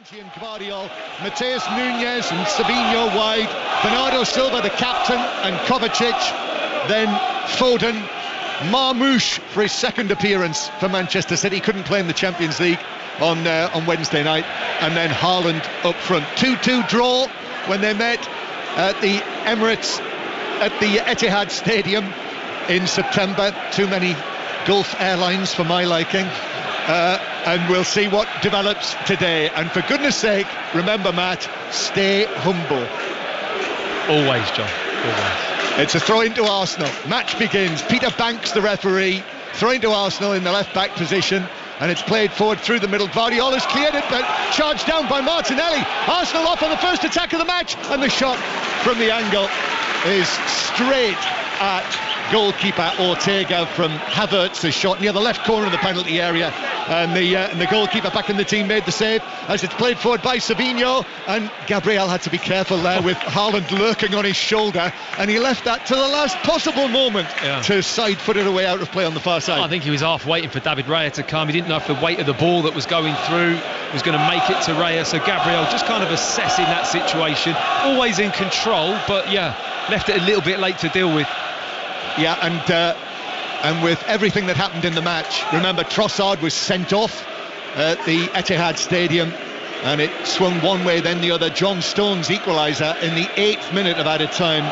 Akanji and Gvardiol, Mateus Nunes and Savinho wide, Bernardo Silva the captain and Kovacic, then Foden, Marmoush for his second appearance for Manchester City, couldn't play in the Champions League on Wednesday night, and then Haaland up front. 2-2 draw when they met at the Emirates, at the Etihad Stadium in September. Too many Gulf airlines for my liking. And we'll see what develops today. And for goodness sake, remember, Matt, stay humble. Always, John, always. It's a throw into Arsenal. Match begins. Peter Banks, the referee, throwing to Arsenal in the left-back position. And it's played forward through the middle. Gvardiol has cleared it, but charged down by Martinelli. Arsenal off on the first attack of the match. And the shot from the angle is straight at goalkeeper Ortega from Havertz's shot near the left corner of the penalty area, and the goalkeeper back in the team made the save as it's played forward by Savinho, and Gabriel had to be careful there with Haaland lurking on his shoulder, and he left that to the last possible moment to side-foot it away out of play on the far side. I think he was half waiting for David Raya to come. He didn't know if the weight of the ball that was going through was going to make it to Raya, so Gabriel just kind of assessing that situation, always in control, but left it a little bit late to deal with. Yeah, and with everything that happened in the match, remember Trossard was sent off at the Etihad Stadium, and it swung one way then the other. John Stones equaliser in the 8th minute of added time.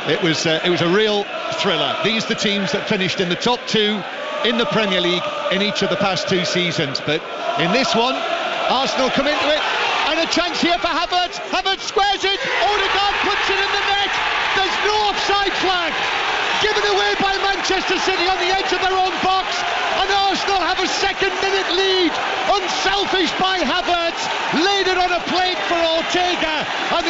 It was a real thriller. These are the teams that finished in the top two in the Premier League in each of the past two seasons, but in this one, Arsenal come into it, and a chance here for Havertz. Havertz squares it, Odegaard puts it in the net. There's no offside flag. Given away by Manchester City on the edge of their own box, and Arsenal have a second-minute lead. Unselfish by Havertz, laid it on a plate for Ortega and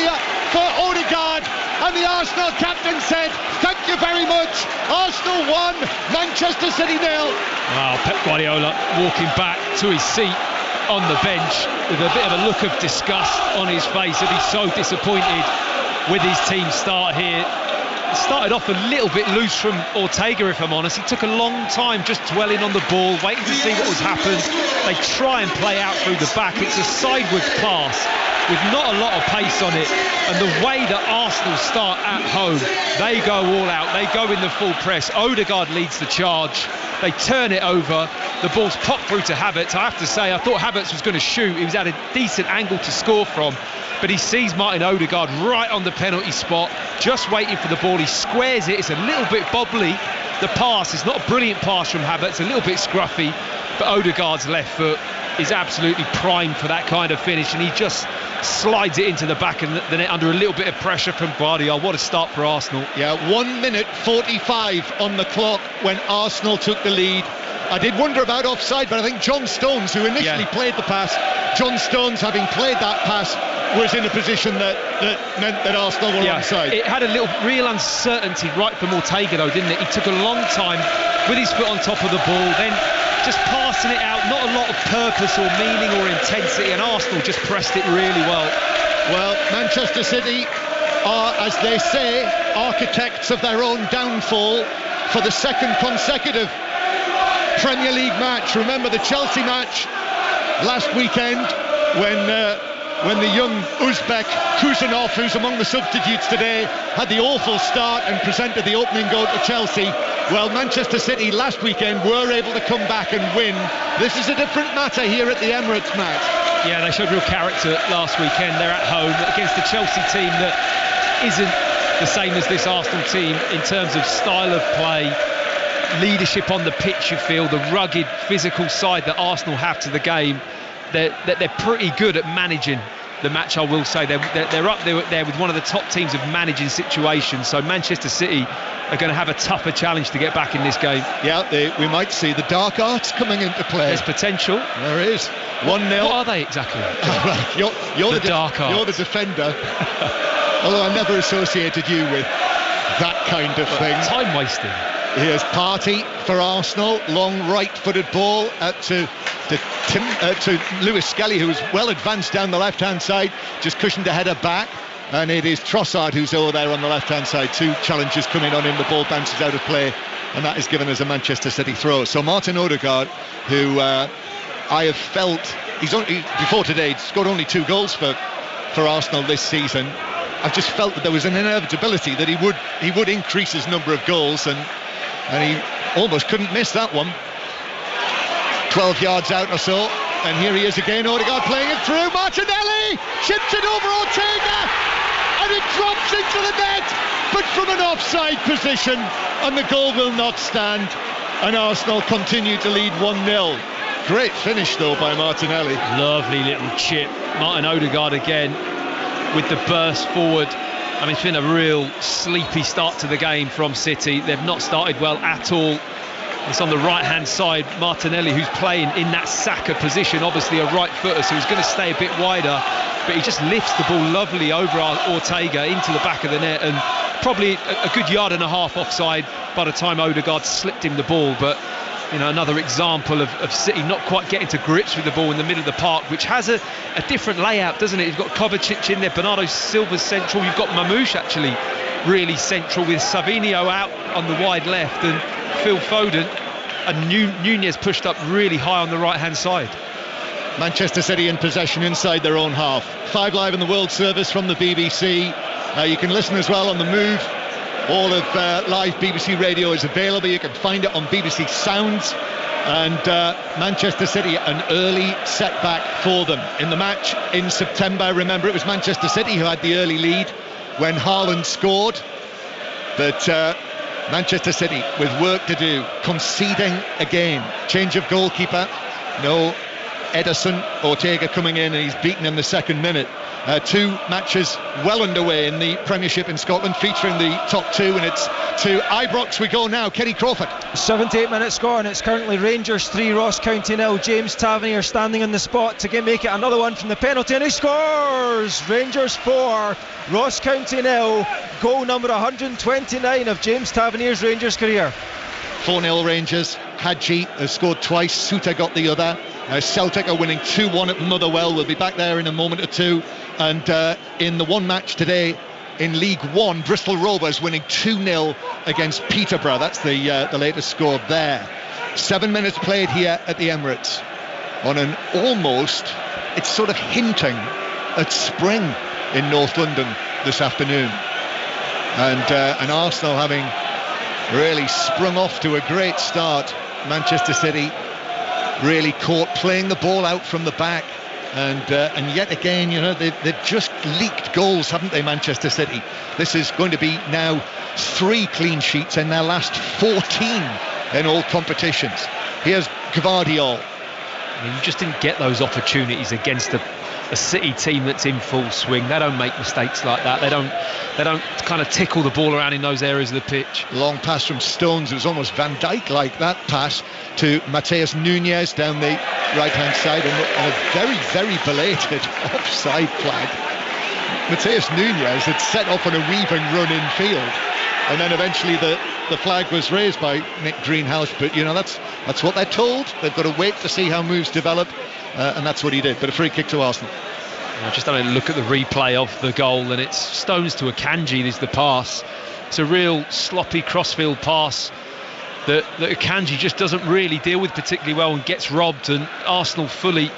for Odegaard, and the Arsenal captain said, "Thank you very much. Arsenal 1, Manchester City 0." Wow, Pep Guardiola walking back to his seat on the bench with a bit of a look of disgust on his face. He'll be so disappointed with his team start here. Started off a little bit loose from Ortega, if I'm honest. He took a long time just dwelling on the ball, waiting to see what was happened. They try and play out through the back. It's a sideways pass with not a lot of pace on it, and the way that Arsenal start at home, they go all out, they go in the full press. Odegaard leads the charge, they turn it over, the ball's popped through to Havertz. I have to say, I thought Havertz was going to shoot. He was at a decent angle to score from, but he sees Martin Odegaard right on the penalty spot, just waiting for the ball. He squares it. It's a little bit bobbly, the pass. It's not a brilliant pass from Havertz, a little bit scruffy, but Odegaard's left foot is absolutely primed for that kind of finish, and he just slides it into the back of the net under a little bit of pressure from Gvardiol. What a start for Arsenal. 1 minute 45 on the clock when Arsenal took the lead. I did wonder about offside, but I think John Stones, who initially played the pass, John Stones, having played that pass, was in a position that meant that Arsenal were onside. It had a little real uncertainty right from Ortega, though, didn't it? He took a long time with his foot on top of the ball, then just passing it out, not a lot of purpose or meaning or intensity, and Arsenal just pressed it really well. Well, Manchester City are, as they say, architects of their own downfall for the second consecutive Premier League match. Remember the Chelsea match last weekend when the young Uzbek Kuzanov, who's among the substitutes today, had the awful start and presented the opening goal to Chelsea. Well, Manchester City last weekend were able to come back and win. This is a different matter here at the Emirates match. Yeah, they showed real character last weekend. They're at home against a Chelsea team that isn't the same as this Arsenal team in terms of style of play, leadership on the pitch. You feel the rugged physical side that Arsenal have to the game. They're pretty good at managing the match, I will say. They're up there with one of the top teams of managing situations, so Manchester City are going to have a tougher challenge to get back in this game. We might see the dark arts coming into play. There's potential. There is. 1-0. What are they exactly? You're the dark arts. You're the defender. Although I never associated you with that kind of thing. Time wasting. Here's Partey for Arsenal, long right-footed ball to Lewis Skelly, who was well advanced down the left-hand side, just cushioned the header back, and it is Trossard who's over there on the left-hand side. Two challenges coming on him, the ball bounces out of play, and that is given as a Manchester City throw. So Martin Odegaard, who I have felt before today, he'd scored only 2 goals for Arsenal this season. I just felt that there was an inevitability that he would increase his number of goals, and he almost couldn't miss that one. 12 yards out or so, and here he is again. Odegaard playing it through. Martinelli chips it over Ortega, and it drops into the net, but from an offside position, and the goal will not stand, and Arsenal continue to lead 1-0. Great finish though by Martinelli. Lovely little chip. Martin Odegaard again with the burst forward. I mean, it's been a real sleepy start to the game from City. They've not started well at all. It's on the right hand side, Martinelli, who's playing in that Saka position, obviously a right footer, so he's going to stay a bit wider, but he just lifts the ball lovely over Ortega into the back of the net, and probably a good yard and a half offside by the time Odegaard slipped him the ball. But another example of City not quite getting to grips with the ball in the middle of the park, which has a different layout, doesn't it? You've got Kovacic in there, Bernardo Silva's central, you've got Mamouche actually really central, with Savinho out on the wide left, and Phil Foden and Nunez pushed up really high on the right hand side. Manchester City in possession inside their own half. 5 Live in the World Service from the BBC. You can listen as well on the move. All of live BBC radio is available. You can find it on BBC Sounds. And Manchester City, an early setback for them in the match in September. Remember, it was Manchester City who had the early lead when Haaland scored, but Manchester City with work to do, conceding again. Change of goalkeeper, no Ederson. Ortega coming in, and he's beaten in the second minute. 2 matches well underway in the Premiership in Scotland, featuring the top 2, and it's to Ibrox we go now. Kenny Crawford. 78-minute score, and it's currently Rangers 3, Ross County 0. James Tavernier standing on the spot to make it another one from the penalty, and he scores! Rangers 4, Ross County 0. Goal number 129 of James Tavernier's Rangers career. 4-0 Rangers. Hadji has scored twice, Suter got the other. Celtic are winning 2-1 at Motherwell. We'll be back there in a moment or two. And in the one match today in League One, Bristol Rovers winning 2-0 against Peterborough. That's the latest score there. 7 minutes played here at the Emirates on an almost, it's sort of hinting at spring in North London this afternoon. And Arsenal having really sprung off to a great start. Manchester City really caught playing the ball out from the back, and yet again, they've just leaked goals, haven't they, Manchester City? This is going to be now 3 clean sheets in their last 14 in all competitions. Here's Gvardiol. I mean, you just didn't get those opportunities against a City team that's in full swing. They don't make mistakes like that. They don't kind of tickle the ball around in those areas of the pitch. Long pass from Stones. It was almost Van Dijk like that pass to Mateus Nunez down the right hand side, and a very, very belated offside flag. Mateus Nunez had set up on a weaving run in field, and then eventually the flag was raised by Nick Greenhouse, but that's what they're told. They've got to wait to see how moves develop, and that's what he did. But a free kick to Arsenal. I just had a look at the replay of the goal, and it's Stones to Akanji is the pass. It's a real sloppy crossfield pass that Akanji just doesn't really deal with particularly well, and gets robbed, and Arsenal fully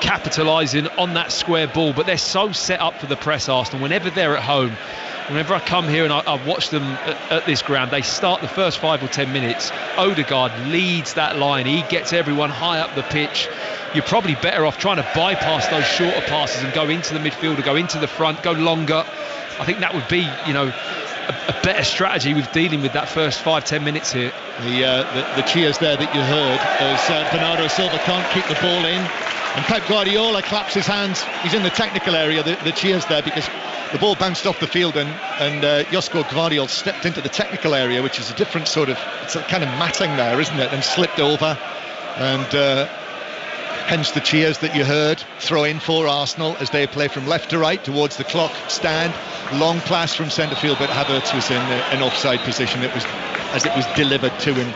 capitalising on that square ball. But they're so set up for the press, Arsenal, whenever they're at home. Whenever I come here and I watch them at this ground, they start the first 5 or 10 minutes. Odegaard leads that line. He gets everyone high up the pitch. You're probably better off trying to bypass those shorter passes and go into the midfield, or go into the front, go longer. I think that would be, a better strategy with dealing with that first 5-10 minutes here. The cheers there that you heard as Bernardo Silva can't keep the ball in, and Pep Guardiola claps his hands. He's in the technical area, the cheers there, because the ball bounced off the field, and Josko Gvardiol stepped into the technical area, which is a different sort of, it's a kind of matting there, isn't it, and slipped over, and hence the cheers that you heard. Throw in for Arsenal as they play from left to right towards the clock stand. Long pass from centre field, but Havertz was in an offside position. It was delivered to him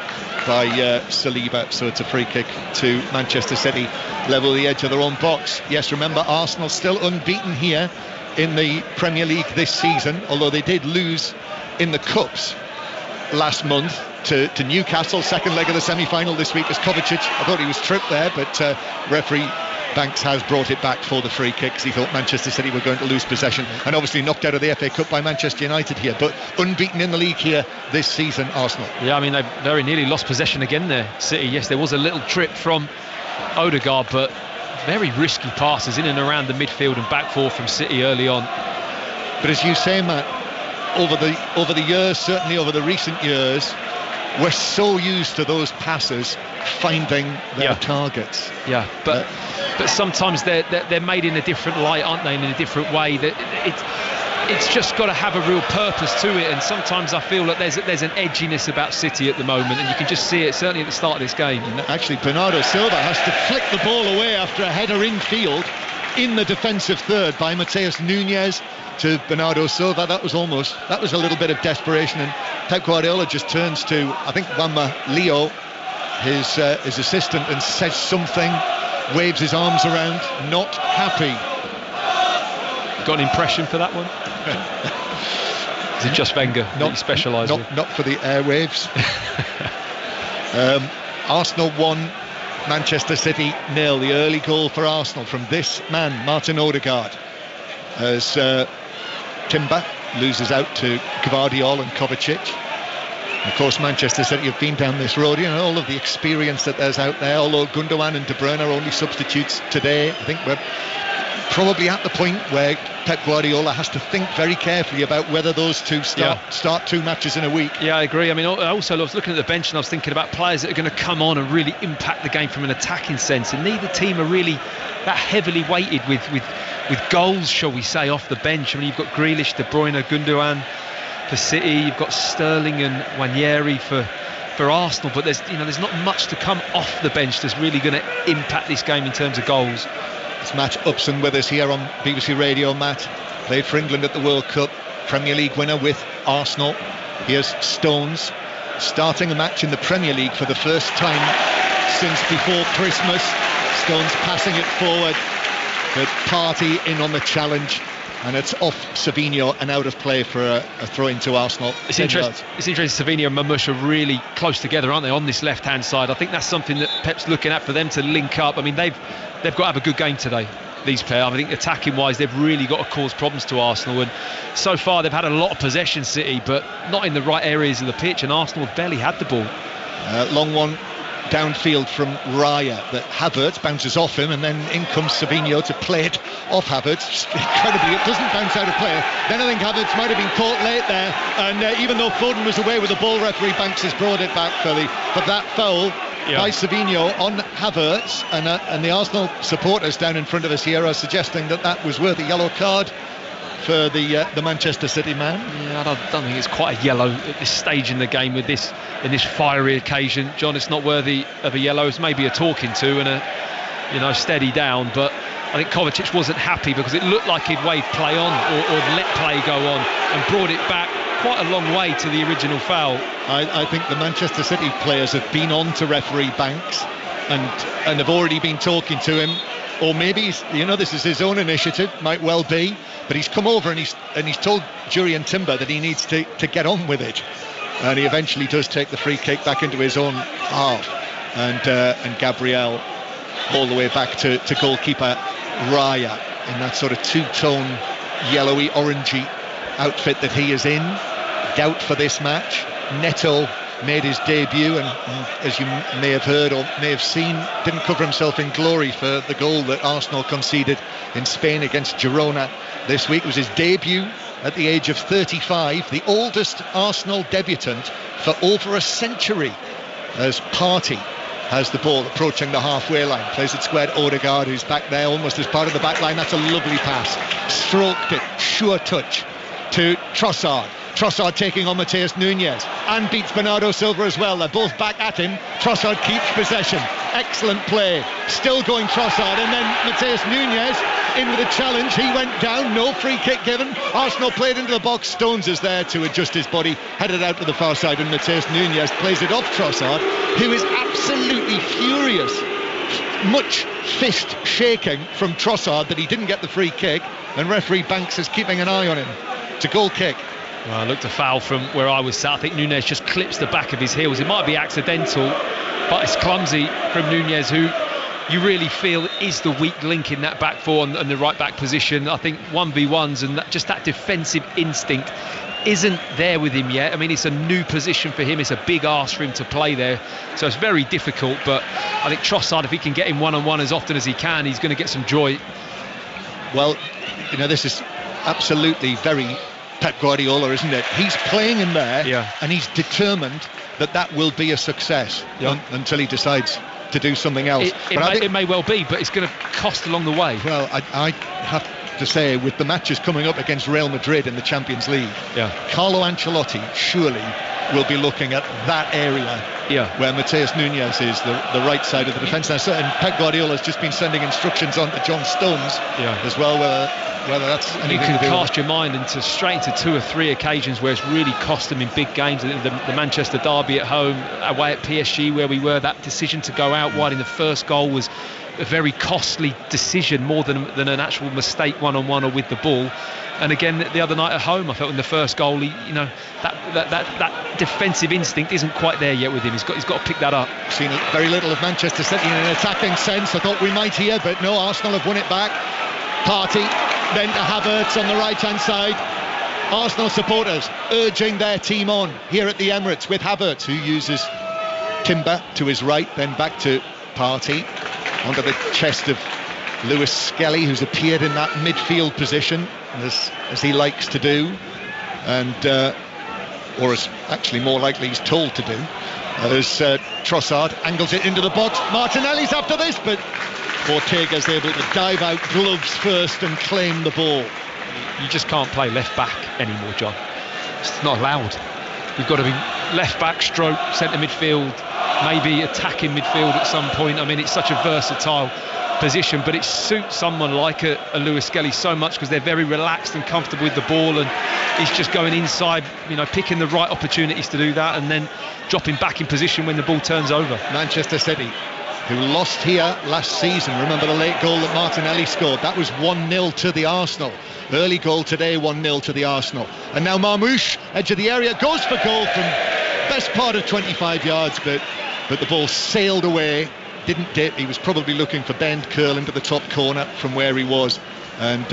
by Saliba, so it's a free kick to Manchester City, level the edge of their own box. Yes, remember, Arsenal still unbeaten here in the Premier League this season, although they did lose in the Cups last month to Newcastle. Second leg of the semi-final this week was Kovacic. I thought he was tripped there, but referee Banks has brought it back for the free kick because he thought Manchester City were going to lose possession, and obviously knocked out of the FA Cup by Manchester United here, but unbeaten in the league here this season, Arsenal. Yeah, I mean, they very nearly lost possession again there, City. Yes, there was a little trip from Odegaard, but very risky passes in and around the midfield and back four from City early on. But as you say, Matt, over the years, certainly over the recent years, we're so used to those passes finding their targets. Yeah, but sometimes they're made in a different light, aren't they? In a different way. That it's just got to have a real purpose to it. And sometimes I feel that there's an edginess about City at the moment, and you can just see it certainly at the start of this game. And actually, Bernardo Silva has to flick the ball away after a header in field in the defensive third by Mateus Nunes to Bernardo Silva. That was a little bit of desperation, and Pep Guardiola just turns to, I think, Juanma Leo, his assistant, and says something, waves his arms around, not happy. Got an impression for that one? Is it just Wenger that you specialise in? Not for the airwaves. Arsenal 1, Manchester City 0. The early goal for Arsenal from this man, Martin Odegaard, as Timber loses out to Gvardiol and Kovacic. Of course, Manchester City have been down this road, all of the experience that there's out there, although Gundogan and De Bruyne are only substitutes today. I think we're probably at the point where Pep Guardiola has to think very carefully about whether those two start 2 matches in a week. Yeah, I agree. I mean, I was looking at the bench and I was thinking about players that are going to come on and really impact the game from an attacking sense, and neither team are really that heavily weighted with goals, shall we say, off the bench. I mean, you've got Grealish, De Bruyne, Gundogan for City, you've got Sterling and Nwaneri for Arsenal, but there's not much to come off the bench that's really going to impact this game in terms of goals. It's Matt Upson with us here on BBC Radio. Matt played for England at the World Cup, Premier League winner with Arsenal. Here's Stones starting a match in the Premier League for the first time since before Christmas. Stones passing it forward, but Partey in on the challenge, and it's off Savinho and out of play for a throw into Arsenal. It's interesting. Savinho and Mamouche are really close together, aren't they, on this left-hand side? I think that's something that Pep's looking at, for them to link up. I mean, they've got to have a good game today, these players. I think attacking-wise, they've really got to cause problems to Arsenal. And so far, they've had a lot of possession, City, but not in the right areas of the pitch. And Arsenal have barely had the ball. Long one downfield from Raya that Havertz bounces off him, and then in comes Savinho to play it off Havertz. Incredibly, it doesn't bounce out of play. Then I think Havertz might have been caught late there, and even though Foden was away with the ball, referee Banks has brought it back for that foul by Savinho on Havertz, and the Arsenal supporters down in front of us here are suggesting that was worth a yellow card for the Manchester City man. Yeah, I don't think it's quite a yellow at this stage in the game in this fiery occasion, John. It's not worthy of a yellow. It's maybe a talking to and a steady down, but I think Kovacic wasn't happy because it looked like he'd waved play on or let play go on and brought it back quite a long way to the original foul. I think the Manchester City players have been on to referee Banks and have already been talking to him, or maybe this is his own initiative, might well be, but he's come over and he's told Jurriën Timber that he needs to get on with it, and he eventually does take the free kick back into his own half, and Gabriel all the way back to goalkeeper Raya in that sort of two-tone yellowy orangey outfit that he is in. Doubt for this match. Neto made his debut, and as you may have heard or may have seen, didn't cover himself in glory for the goal that Arsenal conceded in Spain against Girona this week. It was his debut at the age of 35, the oldest Arsenal debutant for over a century, as Partey has the ball approaching the halfway line, plays it square to Odegaard, who's back there almost as part of the back line. That's a lovely pass, stroked it, sure touch to Trossard. Trossard taking on Mateus Nunes and beats Bernardo Silva as well. They're both back at him. Trossard keeps possession. Excellent play. Still going Trossard, and then Mateus Nunes in with a challenge. He went down. No free kick given. Arsenal played into the box. Stones is there to adjust his body, headed out to the far side, and Mateus Nunes plays it off Trossard, who is absolutely furious. Much fist shaking from Trossard that he didn't get the free kick, and referee Banks is keeping an eye on him. It's a goal kick. Well, I looked a foul from where I was sat. I think Nunes just clips the back of his heels. It might be accidental, but it's clumsy from Nunes, who you really feel is the weak link in that back four and the right back position. I think 1v1s and just that defensive instinct isn't there with him yet. I mean, it's a new position for him. It's a big ask for him to play there, so it's very difficult. But I think Trossard, if he can get him one-on-one as often as he can, he's going to get some joy. Well, this is absolutely very Pep Guardiola, isn't it? He's playing him there, and he's determined that will be a success until he decides to do something else. It may well be, but it's going to cost along the way. Well, I have to say, with the matches coming up against Real Madrid in the Champions League, Carlo Ancelotti surely will be looking at that area where Mateus Nunes is, the right side of the defence. Now, and Pep Guardiola's just been sending instructions on to John Stones as well, whether that's anything you can to do cast your mind straight into 2 or 3 occasions where it's really cost them in big games. The Manchester derby at home, away at PSG where we were, that decision to go out wide in the first goal was a very costly decision, more than an actual mistake one-on-one or with the ball. And again, the other night at home, I felt in the first goal, that defensive instinct isn't quite there yet with him. He's got to pick that up. Seen very little of Manchester City in an attacking sense. I thought we might here, but no, Arsenal have won it back. Partey, then to Havertz on the right-hand side. Arsenal supporters urging their team on here at the Emirates with Havertz, who uses Timber to his right, then back to Partey, onto the chest of Lewis Skelly, who's appeared in that midfield position as he likes to do, and or as actually more likely he's told to do, as Trossard angles it into the box. Martinelli's after this, but Ortega's able to dive out gloves first and claim the ball. You just can't play left back anymore, John. It's not allowed. You've got to be left back, stroke, centre midfield, maybe attacking midfield at some point. I mean, it's such a versatile position, but it suits someone like a Lewis Skelly so much because they're very relaxed and comfortable with the ball, and he's just going inside, picking the right opportunities to do that and then dropping back in position when the ball turns over. Manchester City, who lost here last season, remember the late goal that Martinelli scored? That was 1-0 to the Arsenal. Early goal today, 1-0 to the Arsenal. And now Marmoush, edge of the area, goes for goal from best part of 25 yards, but the ball sailed away, didn't dip. He was probably looking for bend curl into the top corner from where he was, and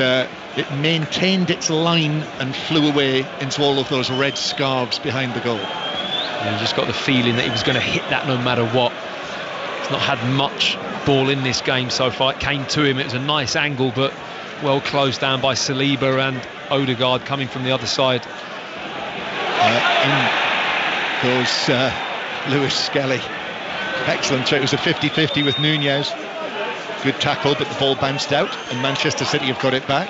it maintained its line and flew away into all of those red scarves behind the goal. You just got the feeling that he was going to hit that no matter what. He's not had much ball in this game so far. It came to him, it was a nice angle, but well closed down by Saliba and Odegaard coming from the other side. In goes Lewis Skelly. Excellent. It was a 50-50 with Nunez. Good tackle, but the ball bounced out, and Manchester City have got it back.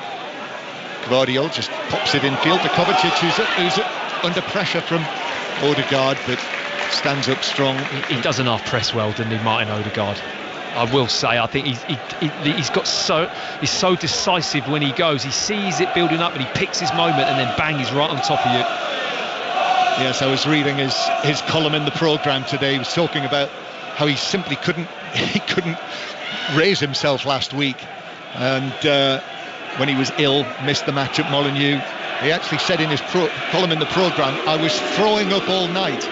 Gvardiol just pops it infield to Kovacic, who's under pressure from Odegaard, but stands up strong. He doesn't half press well, doesn't he, Martin Odegaard? I will say, I think he's so decisive when he goes. He sees it building up and he picks his moment, and then bang, he's right on top of you. Yes, I was reading his column in the programme today. He was talking about how he simply couldn't raise himself last week, and when he was ill, missed the match at Molineux. He actually said in his column in the programme, I was throwing up all night,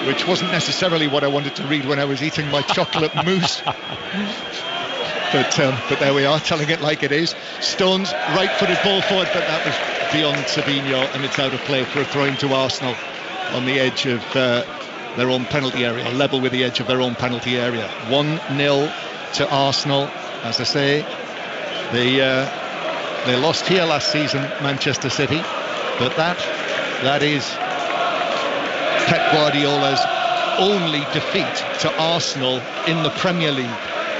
which wasn't necessarily what I wanted to read when I was eating my chocolate mousse. But there we are, telling it like it is. Stones, right-footed ball forward, but that was beyond Sabinho, and it's out of play for a throw to Arsenal on the edge of their own penalty area, level with the edge of their own penalty area. 1-0 to Arsenal. As I say, they lost here last season, Manchester City, but that is Pep Guardiola's only defeat to Arsenal in the Premier League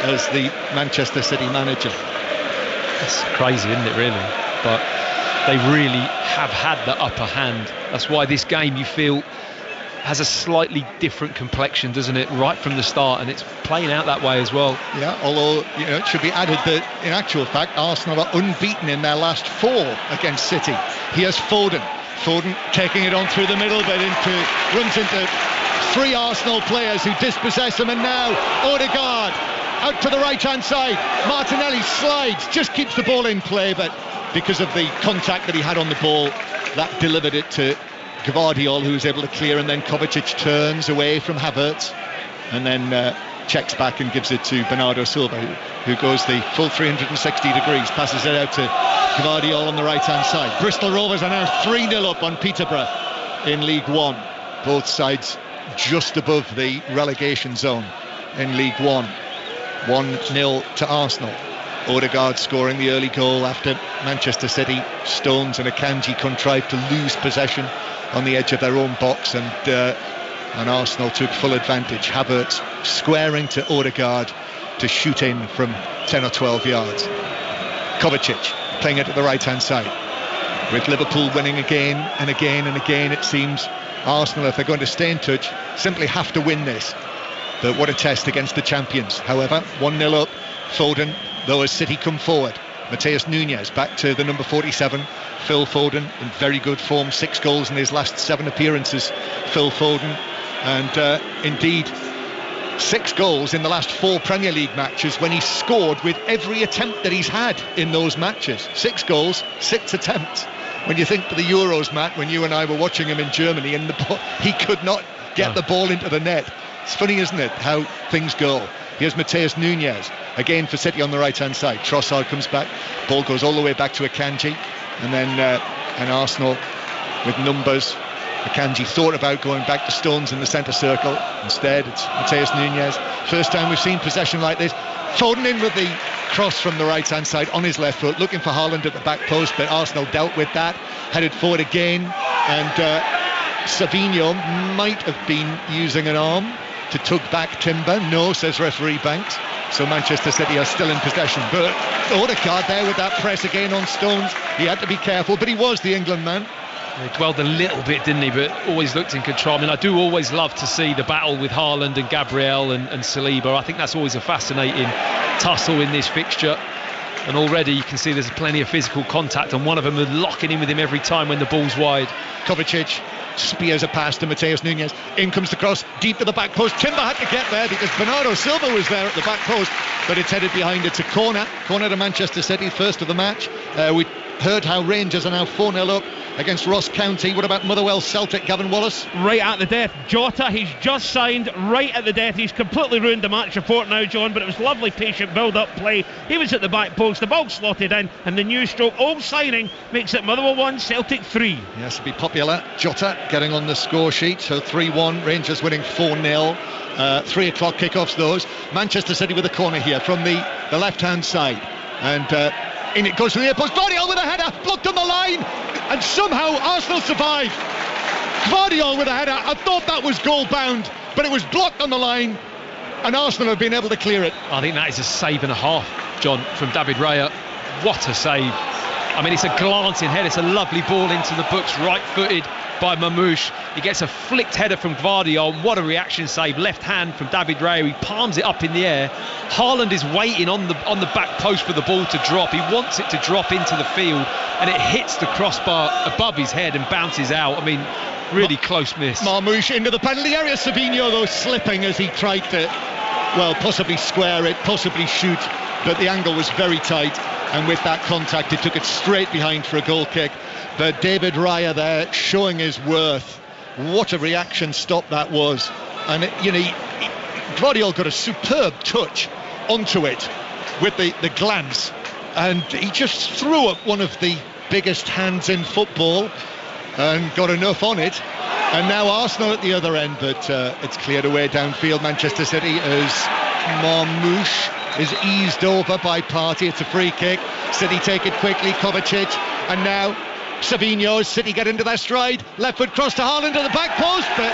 as the Manchester City manager. That's crazy, isn't it, really? But they really have had the upper hand. That's why this game, you feel, has a slightly different complexion, doesn't it, right from the start, and it's playing out that way as well. Yeah, although it should be added that in actual fact Arsenal are unbeaten in their last 4 against City. Here's Foden taking it on through the middle, but runs into 3 Arsenal players who dispossess him, and now Odegaard out to the right hand side. Martinelli slides, just keeps the ball in play, but because of the contact that he had on the ball, that delivered it to Gvardiol, who was able to clear, and then Kovacic turns away from Havertz, and then checks back and gives it to Bernardo Silva, who goes the full 360 degrees, passes it out to Gvardiol on the right-hand side. Bristol Rovers are now 3-0 up on Peterborough in League One. Both sides just above the relegation zone in League One. 1-0 to Arsenal. Odegaard scoring the early goal after Manchester City, Stones and Akanji contrived to lose possession on the edge of their own box, and Arsenal took full advantage. Havertz squaring to Odegaard to shoot in from 10 or 12 yards. Kovacic playing it at the right-hand side. With Liverpool winning again and again and again, it seems Arsenal, if they're going to stay in touch, simply have to win this. But what a test against the champions. However, 1-0 up, Foden, though, as City come forward. Mateus Nunes back to the number 47, Phil Foden, in very good form, 6 goals in his last 7 appearances, Phil Foden, and indeed 6 goals in the last 4 Premier League matches, when he scored with every attempt that he's had in those matches. 6 goals, 6 attempts. When you think of the Euros, Matt, when you and I were watching him in Germany, and he could not get the ball into the net. It's funny, isn't it, how things go. Here's Mateus Nunes, again for City on the right-hand side. Trossard comes back, ball goes all the way back to Akanji, and then and Arsenal with numbers. Akanji thought about going back to Stones in the centre circle. Instead, it's Mateus Nunes. First time we've seen possession like this. Foden in with the cross from the right-hand side on his left foot, looking for Haaland at the back post, but Arsenal dealt with that, headed forward again, and Savinho might have been using an arm to tug back Timber. No, says referee Banks. So Manchester City are still in possession, but Odegaard there with that press again on Stones. He had to be careful, but he was the England man. He dwelled a little bit, didn't he, but always looked in control. I mean, I do always love to see the battle with Haaland and Gabriel and Saliba. I think that's always a fascinating tussle in this fixture, and already you can see there's plenty of physical contact, and one of them is locking in with him every time when the ball's wide. Kovacic spears a pass to Mateus Nunes. In comes the cross deep to the back post. Timber had to get there because Bernardo Silva was there at the back post, but it's headed behind. It's a corner to Manchester City, first of the match. We heard how Rangers are now 4-0 up against Ross County. What about Motherwell Celtic, Gavin Wallace? Right at the death. Jota, he's just signed right at the death. He's completely ruined the match report now, John, but it was lovely, patient build-up play. He was at the back post, the ball slotted in, and the new stroke old signing makes it Motherwell 1, Celtic 3. Yes, it'll be popular. Jota getting on the score sheet, so 3-1, Rangers winning 4-0. 3 o'clock kickoffs those. Manchester City with a corner here from the left-hand side, and in it goes from the near post. Gvardiol with a header, blocked on the line, and somehow Arsenal survive. Gvardiol with a header, I thought that was goal bound, but it was blocked on the line, and Arsenal have been able to clear it. I think that is a save and a half, John, from David Raya. What a save. I mean, it's a glancing head, it's a lovely ball into the books, right-footed by Mamouche. He gets a flicked header from Gvardiol. What a reaction save. Left hand from David Raya. He palms it up in the air. Haaland is waiting on the back post for the ball to drop. He wants it to drop into the field, and it hits the crossbar above his head and bounces out. I mean, really close miss. Marmouche into the penalty area. Savinho, though, slipping as he tried to, well, possibly square it, possibly shoot, but the angle was very tight, and with that contact, he took it straight behind for a goal kick. But David Raya there showing his worth. What a reaction stop that was. And Gvardiol got a superb touch onto it with the glance, and he just threw up one of the biggest hands in football and got enough on it. And now Arsenal at the other end, but it's cleared away downfield. Manchester City as Marmouche is eased over by Partey. It's a free kick. City take it quickly. Kovacic, and now Savinho. City get into their stride. Left foot cross to Haaland at the back post, but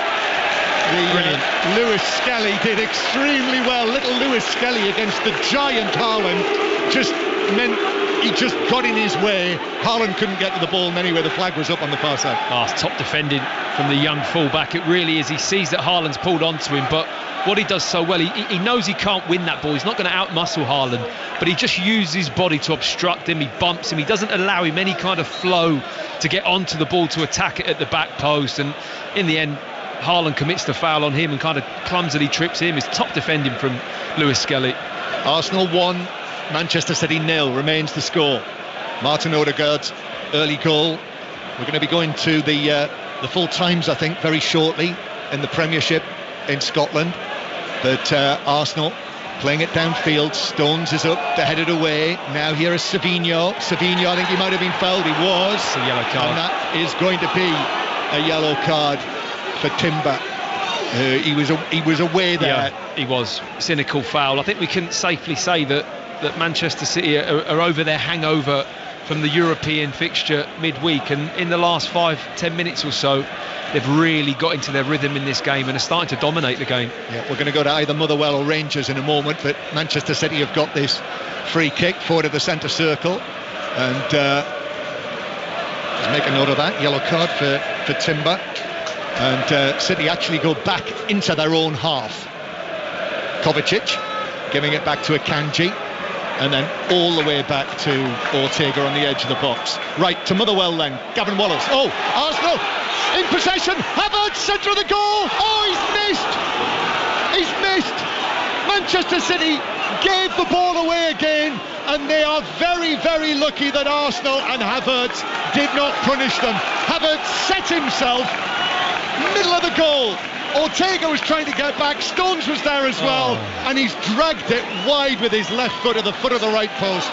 Lewis Skelly did extremely well. Little Lewis Skelly against the giant Haaland just meant he just got in his way. Haaland couldn't get to the ball anyway. The flag was up on the far side. It's top defending from the young fullback. It really is. He sees that Haaland's pulled onto him, but what he does so well, he knows he can't win that ball. He's not going to outmuscle Haaland, but he just uses his body to obstruct him. He bumps him. He doesn't allow him any kind of flow to get onto the ball to attack it at the back post. And in the end, Haaland commits the foul on him and kind of clumsily trips him. It's top defending from Lewis Skelly. Arsenal 1, Manchester City 0 remains the score. Martin Odegaard's early goal. We're going to be going to the full times, I think, very shortly in the Premiership in Scotland. But Arsenal playing it downfield. Stones is up, they're headed away. Now here is Savinho. Savinho, I think he might have been fouled. He was. It's a yellow card. And that is going to be a yellow card for Timber. He was away there. Yeah, he was. Cynical foul. I think we can safely say that Manchester City are over their hangover from the European fixture midweek, and in the last 5-10 minutes or so they've really got into their rhythm in this game and are starting to dominate the game. Yeah, we're going to go to either Motherwell or Rangers in a moment, but Manchester City have got this free kick forward of the centre circle, and let's make a note of that, yellow card for Timber, and City actually go back into their own half. Kovacic giving it back to Akanji, and then all the way back to Ortega on the edge of the box. Right, to Motherwell then, Gavin Wallace. Oh, Arsenal in possession, Havertz, centre of the goal. Oh, he's missed. Manchester City gave the ball away again, and they are very, very lucky that Arsenal and Havertz did not punish them. Havertz set himself, middle of the goal. Ortega was trying to get back, Stones was there as well, and he's dragged it wide with his left foot at the foot of the right post.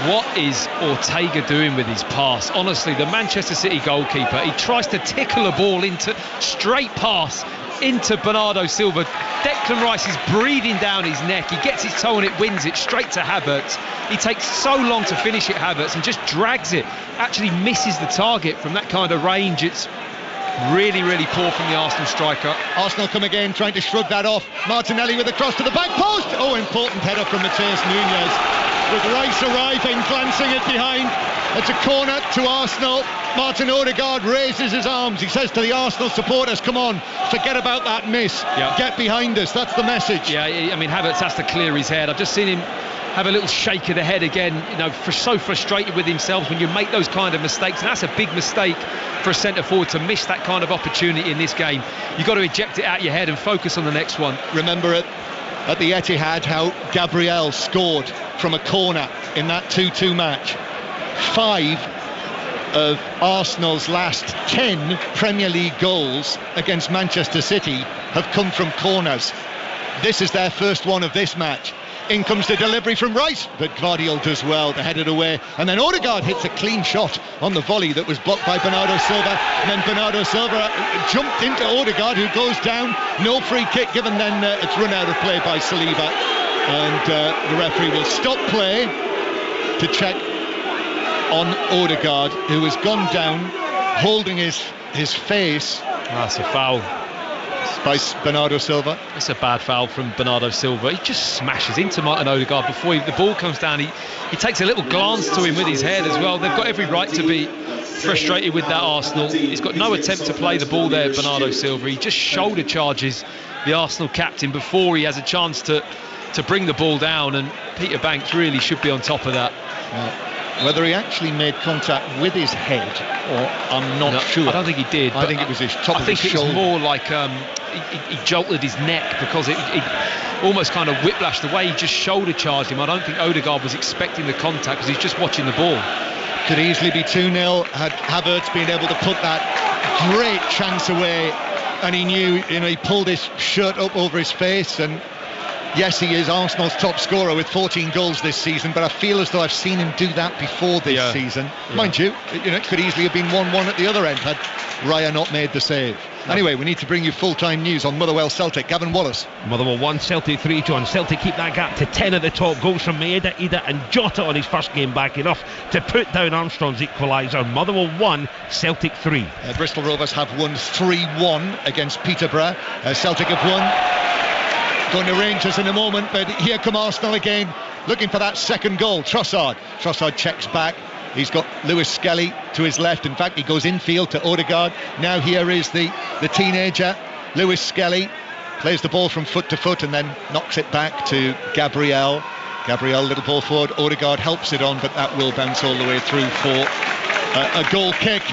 What is Ortega doing with his pass? Honestly, the Manchester City goalkeeper, he tries to tickle a ball into straight pass into Bernardo Silva. Declan Rice is breathing down his neck, he gets his toe and it wins it straight to Havertz. He takes so long to finish it, Havertz, and just drags it, actually misses the target from that kind of range. It's really, really poor from the Arsenal striker. Arsenal come again, trying to shrug that off. Martinelli with a cross to the back post. Oh, important header from Matheus Nunes, with Rice arriving, glancing it behind. It's a corner to Arsenal. Martin Odegaard raises his arms. He says to the Arsenal supporters, come on, forget about that miss. Yep. Get behind us. That's the message. Yeah, I mean, Havertz has to clear his head. I've just seen him have a little shake of the head again, so frustrated with himself when you make those kind of mistakes, and that's a big mistake for a centre forward to miss that kind of opportunity in this game. You've got to eject it out your head and focus on the next one. Remember at the Etihad how Gabriel scored from a corner in that 2-2 match. 5 of Arsenal's last 10 Premier League goals against Manchester City have come from corners. This is their first one of this match. In comes the delivery from Rice, but Gvardiol does well to head it away, and then Odegaard hits a clean shot on the volley that was blocked by Bernardo Silva, and then Bernardo Silva jumped into Odegaard, who goes down. No free kick given, then it's run out of play by Saliba, and the referee will stop play to check on Odegaard, who has gone down holding his face. That's a foul by Bernardo Silva. It's a bad foul from Bernardo Silva. He just smashes into Martin Odegaard before the ball comes down. He takes a little glance to him with his head as well. They've got every right to be frustrated with that, Arsenal. He's got no attempt to play the ball there, Bernardo Silva. He just shoulder charges the Arsenal captain before he has a chance to bring the ball down, and Peter Banks really should be on top of that. Whether he actually made contact with his head, or I'm not sure. I don't think he did. I think it was his top of his shoulder. I think it was more like he jolted his neck, because it almost kind of whiplashed the way he just shoulder charged him. I don't think Odegaard was expecting the contact, because he's just watching the ball. Could easily be 2-0 had Havertz been able to put that great chance away, and he knew, he pulled his shirt up over his face, and yes, he is Arsenal's top scorer with 14 goals this season, but I feel as though I've seen him do that before this season. Mind you, it could easily have been 1-1 at the other end had Raya not made the save. Anyway, we need to bring you full-time news on Motherwell Celtic. Gavin Wallace. Motherwell 1, Celtic 3, John. Celtic keep that gap to 10 at the top. Goals from Maeda, Ida and Jota on his first game back, enough to put down Armstrong's equaliser. Motherwell 1, Celtic 3. Bristol Rovers have won 3-1 against Peterborough. Celtic have won. Going to Rangers in a moment, but here come Arsenal again, looking for that second goal. Trossard checks back. He's got Lewis Skelly to his left. In fact, he goes infield to Odegaard. Now here is the teenager, Lewis Skelly. Plays the ball from foot to foot and then knocks it back to Gabriel. Gabriel, little ball forward. Odegaard helps it on, but that will bounce all the way through for a goal kick,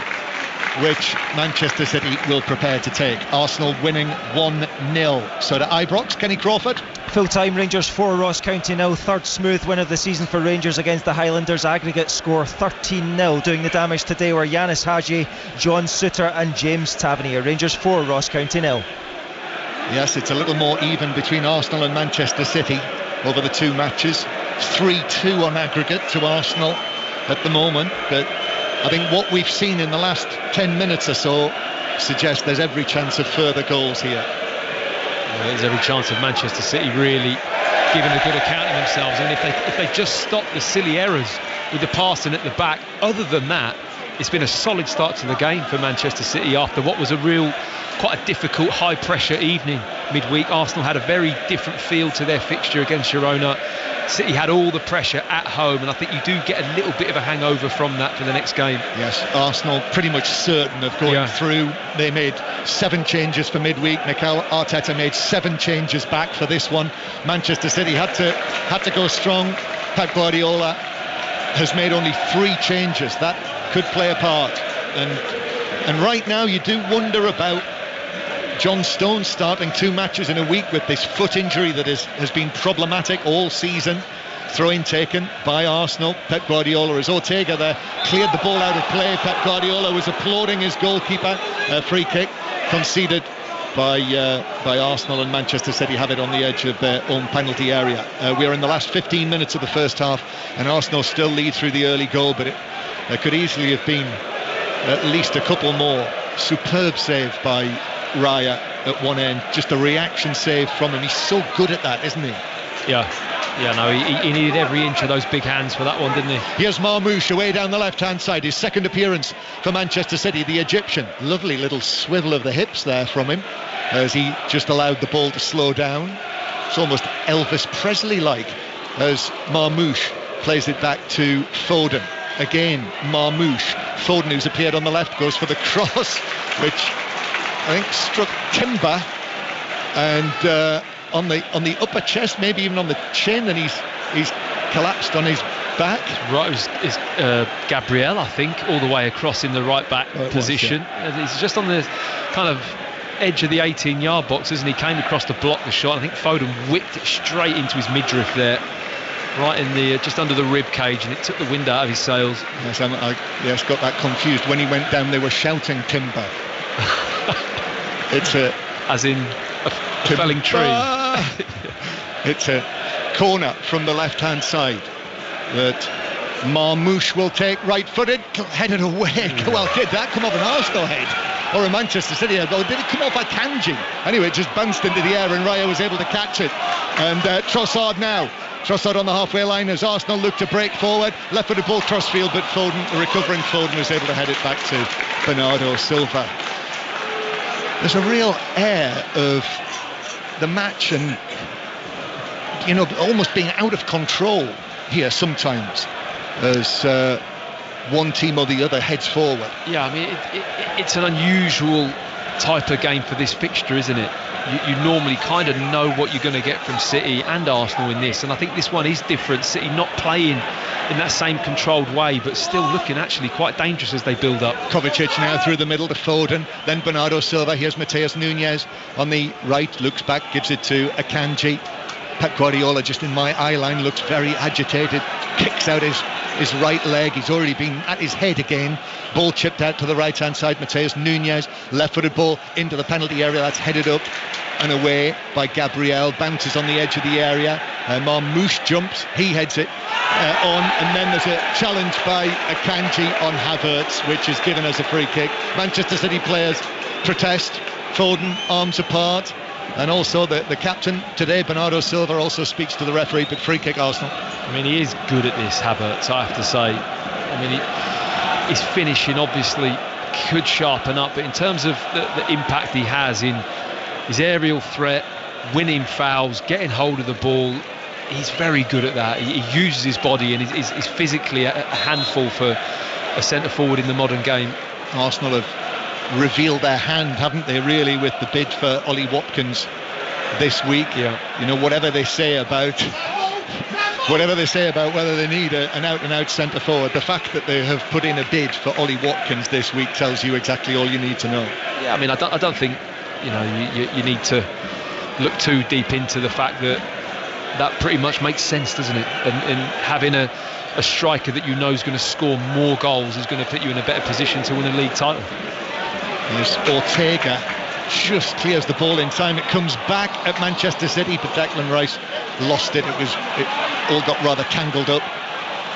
which Manchester City will prepare to take. Arsenal winning 1-0. So to Ibrox, Kenny Crawford. Full-time, Rangers 4, Ross County 0. Third smooth win of the season for Rangers against the Highlanders. Aggregate score 13-0. Doing the damage today were Yanis Hadji, John Souttar and James Tavernier. Rangers 4, Ross County 0. Yes, it's a little more even between Arsenal and Manchester City over the two matches. 3-2 on aggregate to Arsenal at the moment, but I think what we've seen in the last 10 minutes or so suggests there's every chance of further goals here. There's every chance of Manchester City really giving a good account of themselves, and if they just stop the silly errors with the passing at the back. Other than that, it's been a solid start to the game for Manchester City after what was quite a difficult high pressure evening midweek. Arsenal had a very different feel to their fixture against Girona. City had all the pressure at home, and I think you do get a little bit of a hangover from that for the next game. Yes, Arsenal pretty much certain of going through. They made 7 changes for midweek. Mikel Arteta made 7 changes back for this one. Manchester City had to go strong. Pep Guardiola has made only 3 changes. That could play a part. And right now you do wonder about John Stones starting 2 matches in a week with this foot injury that has been problematic all season. Throw-in taken by Arsenal. Pep Guardiola, as Ortega there cleared the ball out of play. Pep Guardiola was applauding his goalkeeper. Free kick conceded by Arsenal, and Manchester City have it on the edge of their own penalty area. We're in the last 15 minutes of the first half, and Arsenal still lead through the early goal, but there could easily have been at least a couple more. Superb save by Raya at one end, just a reaction save from him. He's so good at that, isn't he? He needed every inch of those big hands for that one, didn't he? Here's Marmoush away down the left hand side, his second appearance for Manchester City, the Egyptian. Lovely little swivel of the hips there from him as he just allowed the ball to slow down. It's almost Elvis Presley like as Marmoush plays it back to Foden. Again, Marmoush. Foden, who's appeared on the left, goes for the cross, which I think struck Timber and on the upper chest, maybe even on the chin, and he's collapsed on his back. Right, it was Gabriel, I think, all the way across in the right back position. He's just on the kind of edge of the 18-yard box, isn't he? Came across to block the shot. I think Foden whipped it straight into his midriff there, right in the just under the rib cage, and it took the wind out of his sails. Yes, I got that confused. When he went down, they were shouting timber. As in a felling tree. It's a corner from the left-hand side that Marmoush will take, right-footed, headed away. Well, did that come off an Arsenal head or a Manchester City head? Or did it come off by Kanji? Anyway, it just bounced into the air and Raya was able to catch it. And Trossard now. Trossard on the halfway line as Arsenal look to break forward. Left-footed ball crossfield, but Foden, the recovering Foden, was able to head it back to Bernardo Silva. There's a real air of the match and, almost being out of control here sometimes as one team or the other heads forward. Yeah, I mean, it's an unusual type of game for this fixture, isn't it? You normally kind of know what you're going to get from City and Arsenal in this, and I think this one is different. City not playing in that same controlled way, but still looking actually quite dangerous as they build up. Kovacic now through the middle to Foden, then Bernardo Silva. Here's Mateus Nunes on the right, looks back, gives it to Akanji. Pep Guardiola, just in my eye line, looks very agitated, kicks out his right leg. He's already been at his head again. Ball chipped out to the right hand side. Mateus Nunes, left-footed ball into the penalty area. That's headed up and away by Gabriel. Bounces on the edge of the area. Marmoush jumps, he heads it on, and then there's a challenge by Akanji on Havertz, which has given us a free kick. Manchester City players protest. Foden arms apart, and also the captain today, Bernardo Silva, also speaks to the referee, but free kick Arsenal. I mean, he is good at this, Havertz, I have to say. I mean, his finishing obviously could sharpen up, but in terms of the impact he has in his aerial threat, winning fouls, getting hold of the ball, he's very good at that. He uses his body and is physically a handful for a centre forward in the modern game. Arsenal have revealed their hand, haven't they, really, with the bid for Ollie Watkins this week. Whatever they say about whether they need an out-and-out centre forward, the fact that they have put in a bid for Ollie Watkins this week tells you exactly all you need to know. Yeah, I mean, I don't think you need to look too deep into the fact that pretty much makes sense, doesn't it? And having a striker that you know is going to score more goals is going to put you in a better position to win a league title. There's Ortega just clears the ball in time. It comes back at Manchester City, but Declan Rice lost it. It all got rather tangled up.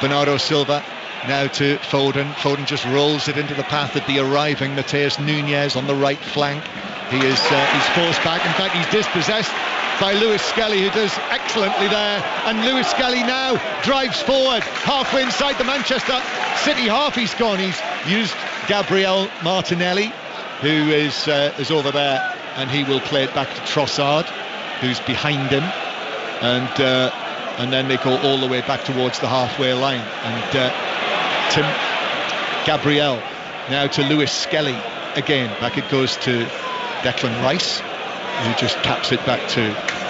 Bernardo Silva now to Foden. Foden just rolls it into the path of the arriving Matheus Nunes on the right flank. He's forced back. In fact, he's dispossessed by Lewis Skelly, who does excellently there. And Lewis Skelly now drives forward, halfway inside the Manchester City half. He's gone. He's used Gabriel Martinelli, who is over there, and he will play it back to Trossard, who's behind him. And then they go all the way back towards the halfway line. And Tim Gabriel now to Lewis Skelly again. Back it goes to Declan Rice, who just taps it back to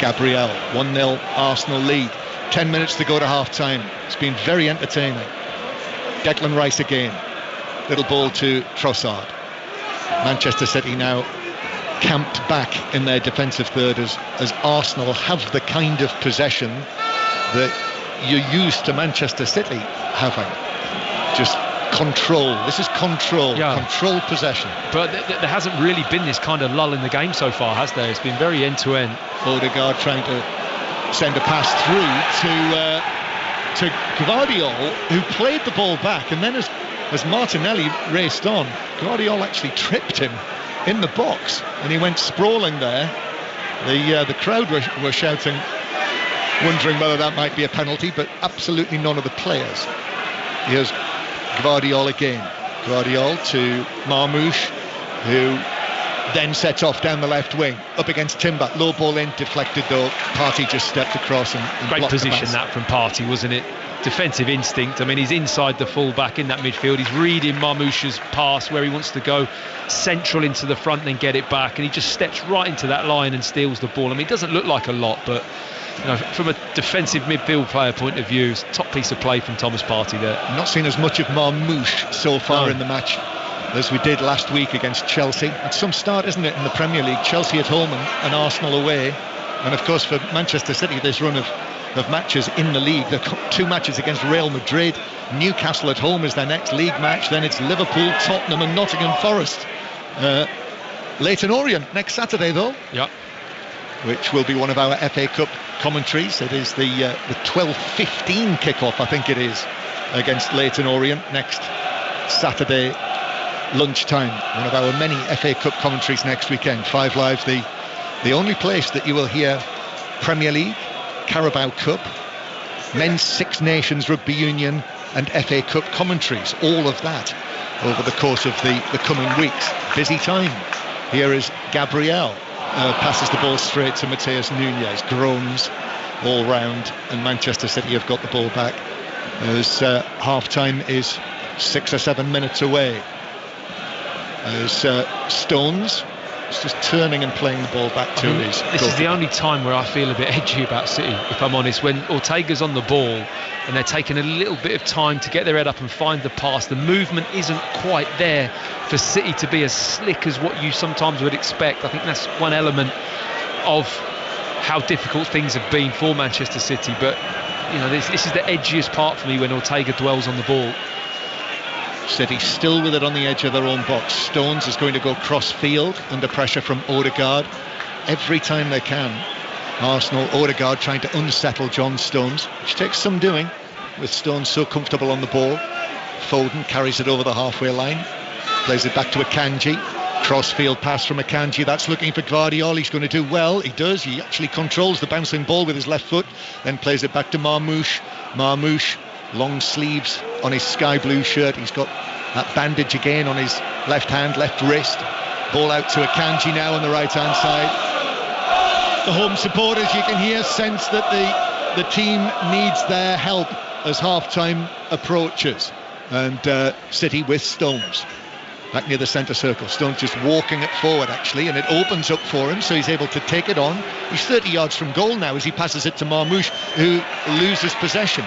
Gabriel. 1-0 Arsenal lead. 10 minutes to go to half-time. It's been very entertaining. Declan Rice again. Little ball to Trossard. Manchester City now camped back in their defensive third as Arsenal have the kind of possession that you're used to Manchester City having. Just control. This is control. Yeah. Control possession. But there hasn't really been this kind of lull in the game so far, has there? It's been very end-to-end. Odegaard trying to send a pass through to Gvardiol, who played the ball back, and then as Martinelli raced on, Gvardiol actually tripped him in the box, and he went sprawling there. The crowd were shouting, wondering whether that might be a penalty, but absolutely none of the players. Here's Gvardiol again. Gvardiol to Marmoush, who then sets off down the left wing, up against Timber. Low ball in, deflected though. Partey just stepped across and great blocked position the that from Partey, wasn't it? Defensive instinct. I mean, he's inside the full-back in that midfield. He's reading Marmoush's pass where he wants to go central into the front, then get it back, and he just steps right into that line and steals the ball. I mean, it doesn't look like a lot, but from a defensive midfield player point of view, it's a top piece of play from Thomas Partey there. Not seen as much of Marmoush so far in the match as we did last week against Chelsea. It's some start, isn't it, in the Premier League? Chelsea at home and Arsenal away. And of course for Manchester City, this run of matches in the league, the 2 matches against Real Madrid, Newcastle at home is their next league match, then it's Liverpool, Tottenham and Nottingham Forest. Leyton Orient next Saturday though. Yeah. Which will be one of our FA Cup commentaries. It is the 12:15 kickoff, I think it is, against Leyton Orient next Saturday lunchtime. One of our many FA Cup commentaries next weekend. 5 Live, the only place that you will hear Premier League, Carabao Cup, Men's Six Nations Rugby Union and FA Cup commentaries. All of that over the course of the coming weeks. Busy time. Here is Gabriel. Passes the ball straight to Matheus Nunes. Groans all round, and Manchester City have got the ball back as half-time is 6 or 7 minutes away. As Stones is just turning and playing the ball back to his goal. This is the only time where I feel a bit edgy about City, if I'm honest. When Ortega's on the ball and they're taking a little bit of time to get their head up and find the pass, the movement isn't quite there for City to be as slick as what you sometimes would expect. I think that's one element of how difficult things have been for Manchester City. But this is the edgiest part for me, when Ortega dwells on the ball. City still with it on the edge of their own box. Stones is going to go cross-field under pressure from Odegaard every time they can. Arsenal, Odegaard trying to unsettle John Stones, which takes some doing with Stones so comfortable on the ball. Foden carries it over the halfway line, plays it back to Akanji. Cross-field pass from Akanji, that's looking for Gvardiol. He's going to do well. He does. He actually controls the bouncing ball with his left foot, then plays it back to Marmoush. Marmoush, long sleeves on his sky blue shirt. He's got that bandage again on his left hand, left wrist. Ball out to Akanji now on the right hand side. The home supporters, you can hear, sense that the team needs their help as half-time approaches. And City with Stones back near the centre circle. Stones just walking it forward actually, and it opens up for him, so he's able to take it on. He's 30 yards from goal now as he passes it to Marmoush, who loses possession.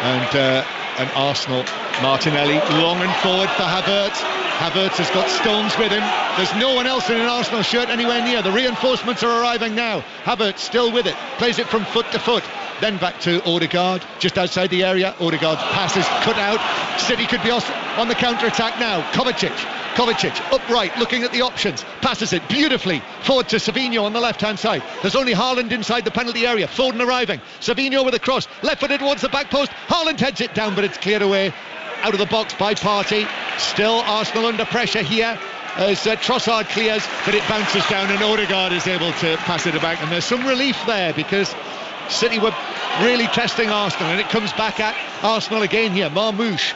And Arsenal, Martinelli long and forward for Havertz. Havertz has got Stones with him. There's no one else in an Arsenal shirt anywhere near. The reinforcements are arriving now. Havertz still with it, plays it from foot to foot, then back to Odegaard just outside the area. Odegaard's pass is cut out. City could be on the counter-attack now. Kovacic Kovacic, upright, looking at the options, passes it beautifully forward to Savinho on the left-hand side. There's only Haaland inside the penalty area. Foden arriving. Savinho with a cross, left-footed towards the back post. Haaland heads it down, but it's cleared away out of the box by Partey. Still Arsenal under pressure here as Trossard clears, but it bounces down and Odegaard is able to pass it back. And there's some relief there because City were really testing Arsenal, and it comes back at Arsenal again here. Marmoush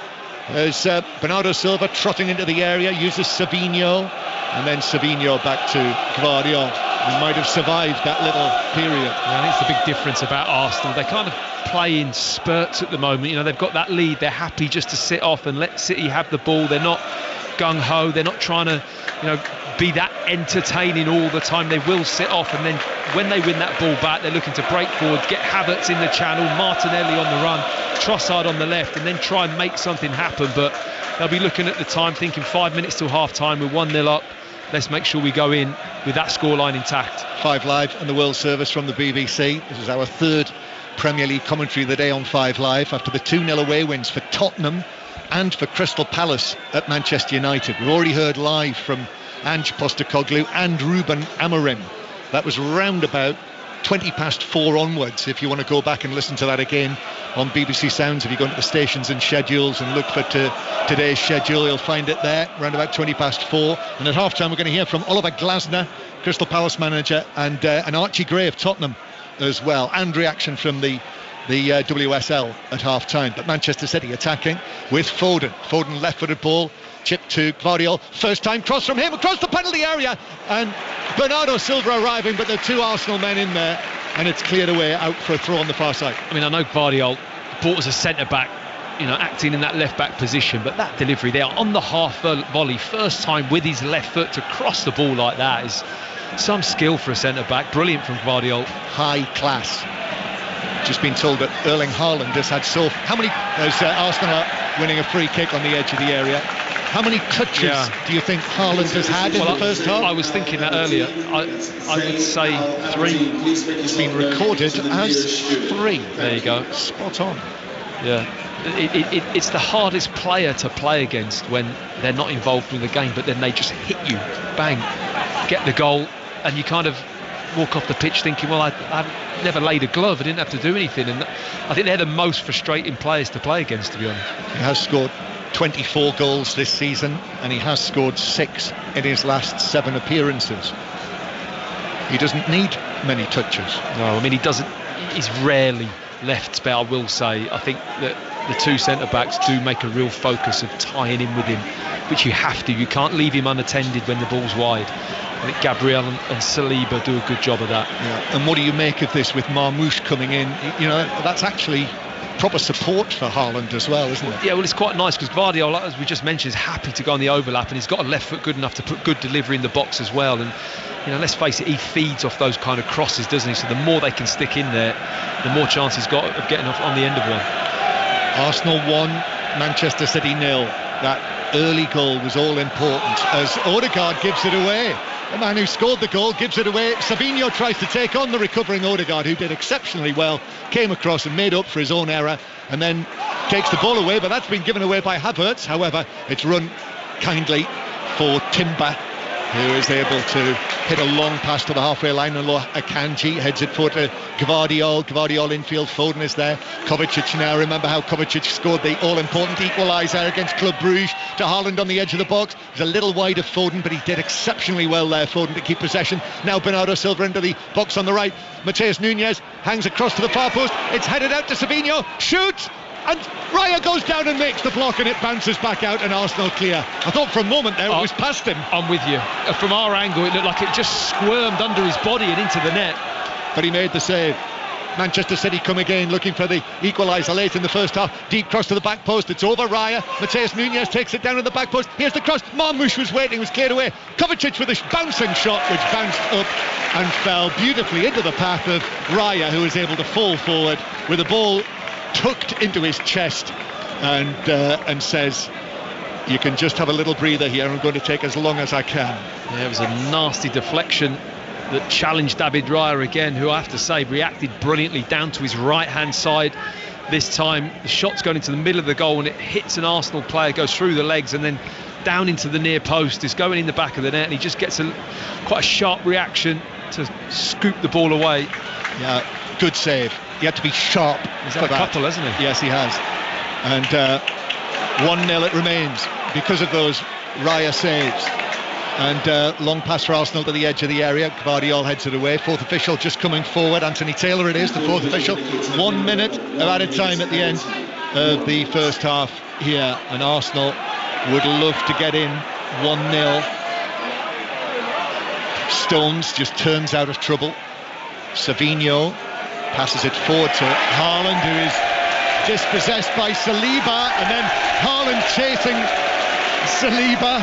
as Bernardo Silva trotting into the area, uses Savinho, and then Savinho back to Gvardiol. He might have survived that little period. Yeah, I think it's the big difference about Arsenal. They kind of play in spurts at the moment. You know, they've got that lead. They're happy just to sit off and let City have the ball. They're not gung-ho. They're not trying to, be that entertaining all the time. They will sit off, and then when they win that ball back, they're looking to break forward, get Havertz in the channel, Martinelli on the run, Trossard on the left, and then try and make something happen. But they'll be looking at the time, thinking 5 minutes till half-time, we're 1-0 up. Let's make sure we go in with that scoreline intact. 5 Live and the World Service from the BBC. This is our third Premier League commentary of the day on 5 Live after the 2-0 away wins for Tottenham and for Crystal Palace at Manchester United. We've already heard live from Ange Postecoglou and Ruben Amorim. That was round about 4:20 onwards. If you want to go back and listen to that again on BBC Sounds, if you go into the stations and schedules and look for today's schedule, you'll find it there, round about 4:20. And at half-time we're going to hear from Oliver Glasner, Crystal Palace manager, and Archie Gray of Tottenham as well, and reaction from the WSL at half-time. But Manchester City attacking with Foden. Foden left-footed ball, chip to Gvardiol, first time cross from him across the penalty area, and Bernardo Silva arriving, but there are 2 Arsenal men in there, and it's cleared away out for a throw on the far side. I mean, I know Gvardiol brought as a centre-back, acting in that left-back position, but that delivery there on the half volley, first time with his left foot to cross the ball like that is some skill for a centre-back. Brilliant from Gvardiol. High class. Just been told that Erling Haaland has had how many, as Arsenal are winning a free kick on the edge of the area, how many touches do you think Haaland has had in the first half? I was thinking that earlier. I would say 3. It's been recorded as 3. There you go. Spot on. Yeah. It's the hardest player to play against when they're not involved in the game, but then they just hit you, bang, get the goal, and you kind of walk off the pitch thinking, well, I've never laid a glove, I didn't have to do anything. And I think they're the most frustrating players to play against, to be honest. He has scored 24 goals this season, and he has scored 6 in his last 7 appearances. He doesn't need many touches. No, I mean, he's rarely left, but I will say I think that the 2 centre-backs do make a real focus of tying in with him, which you have to. You can't leave him unattended when the ball's wide. I think Gabriel and Saliba do a good job of that. Yeah. And what do you make of this with Marmoush coming in? That's actually proper support for Haaland as well, isn't it? Yeah, well, it's quite nice because Gvardiol, as we just mentioned, is happy to go on the overlap, and he's got a left foot good enough to put good delivery in the box as well. And let's face it, he feeds off those kind of crosses, doesn't he? So the more they can stick in there, the more chance he's got of getting off on the end of one. Arsenal 1, Manchester City 0. That early goal was all important as Odegaard gives it away. The man who scored the goal gives it away. Savinho tries to take on the recovering Odegaard, who did exceptionally well, came across and made up for his own error, and then takes the ball away, but that's been given away by Havertz. However, it's run kindly for Timber, who is able to hit a long pass to the halfway line, and Akanji heads it forward to Gvardiol infield. Foden is there. Kovacic now. Remember how Kovacic scored the all-important equaliser against Club Brugge to Haaland on the edge of the box. He's a little wide of Foden, but he did exceptionally well there, Foden, to keep possession. Now Bernardo Silva into the box on the right. Matheus Nunes hangs across to the far post. It's headed out to Savinho. Shoots! And Raya goes down and makes the block, and it bounces back out, and Arsenal clear. I thought for a moment there it was past him. I'm with you. From our angle, it looked like it just squirmed under his body and into the net. But he made the save. Manchester City come again, looking for the equaliser late in the first half. Deep cross to the back post. It's over Raya. Matheus Nunes takes it down to the back post. Here's the cross. Marmoush was waiting, was cleared away. Kovacic with a bouncing shot, which bounced up and fell beautifully into the path of Raya, who was able to fall forward with the ball tucked into his chest, and says, you can just have a little breather here. I'm going to take as long as I can. Yeah, it was a nasty deflection that challenged David Raya again, who I have to say reacted brilliantly down to his right hand side this time. The shot's going into the middle of the goal and it hits an Arsenal player, goes through the legs, and then down into the near post, is going in the back of the net, and he just gets quite a sharp reaction to scoop the ball away. Yeah, good save. He had to be sharp. He's had a couple, hasn't he? Yes, he has. And 1-0 it remains because of those Raya saves. And long pass for Arsenal to the edge of the area. Gvardiol heads it away. Fourth official just coming forward. Anthony Taylor it is, the fourth official. 1 minute of added time at the end of the first half here. And Arsenal would love to get in 1-0. Stones just turns out of trouble. Savinho passes it forward to Haaland, who is dispossessed by Saliba, and then Haaland chasing Saliba,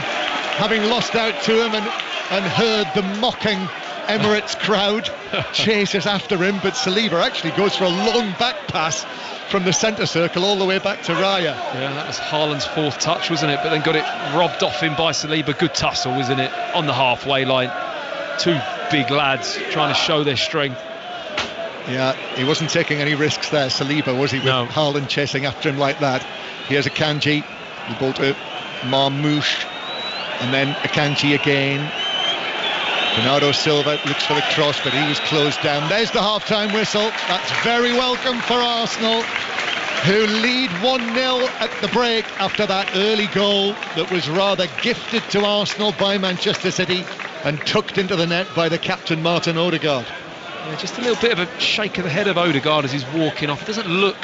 having lost out to him and heard the mocking Emirates crowd chases after him, but Saliba actually goes for a long back pass from the centre circle all the way back to Raya. Yeah, that was Haaland's fourth touch, wasn't it? But then got it robbed off him by Saliba. Good tussle, wasn't it? On the halfway line. Two big lads trying to show their strength. Yeah, he wasn't taking any risks there, Saliba, was he? With Haaland chasing after him like that. Here's Akanji, the ball to Marmoush, and then Akanji again. Bernardo Silva looks for the cross, but he was closed down. There's the half-time whistle. That's very welcome for Arsenal, who lead 1-0 at the break after that early goal that was rather gifted to Arsenal by Manchester City and tucked into the net by the captain Martin Odegaard. Yeah, just a little bit of a shake of the head of Odegaard as he's walking off. It doesn't look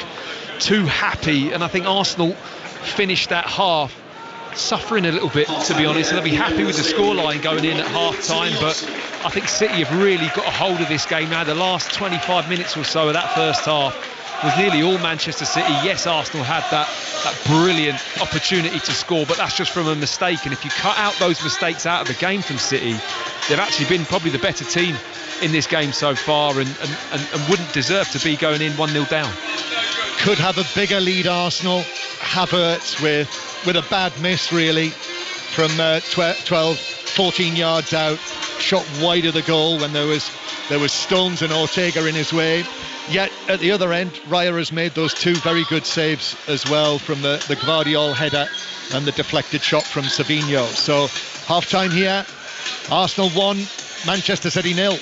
too happy, and I think Arsenal finished that half suffering a little bit, to be honest. They'll be happy with the scoreline going in at half-time, but I think City have really got a hold of this game now. The last 25 minutes or so of that first half was nearly all Manchester City. Yes, Arsenal had that brilliant opportunity to score, but that's just from a mistake, and if you cut out those mistakes out of the game from City, they've actually been probably the better team in this game so far, and wouldn't deserve to be going in 1-0 down. Could have a bigger lead, Arsenal. Havertz with a bad miss, really, from 12, 14 yards out, shot wide of the goal when there was Stones and Ortega in his way. Yet at the other end, Raya has made those two very good saves as well, from the Gvardiol header and the deflected shot from Savinho. So half-time here, Arsenal 1, Manchester City 0.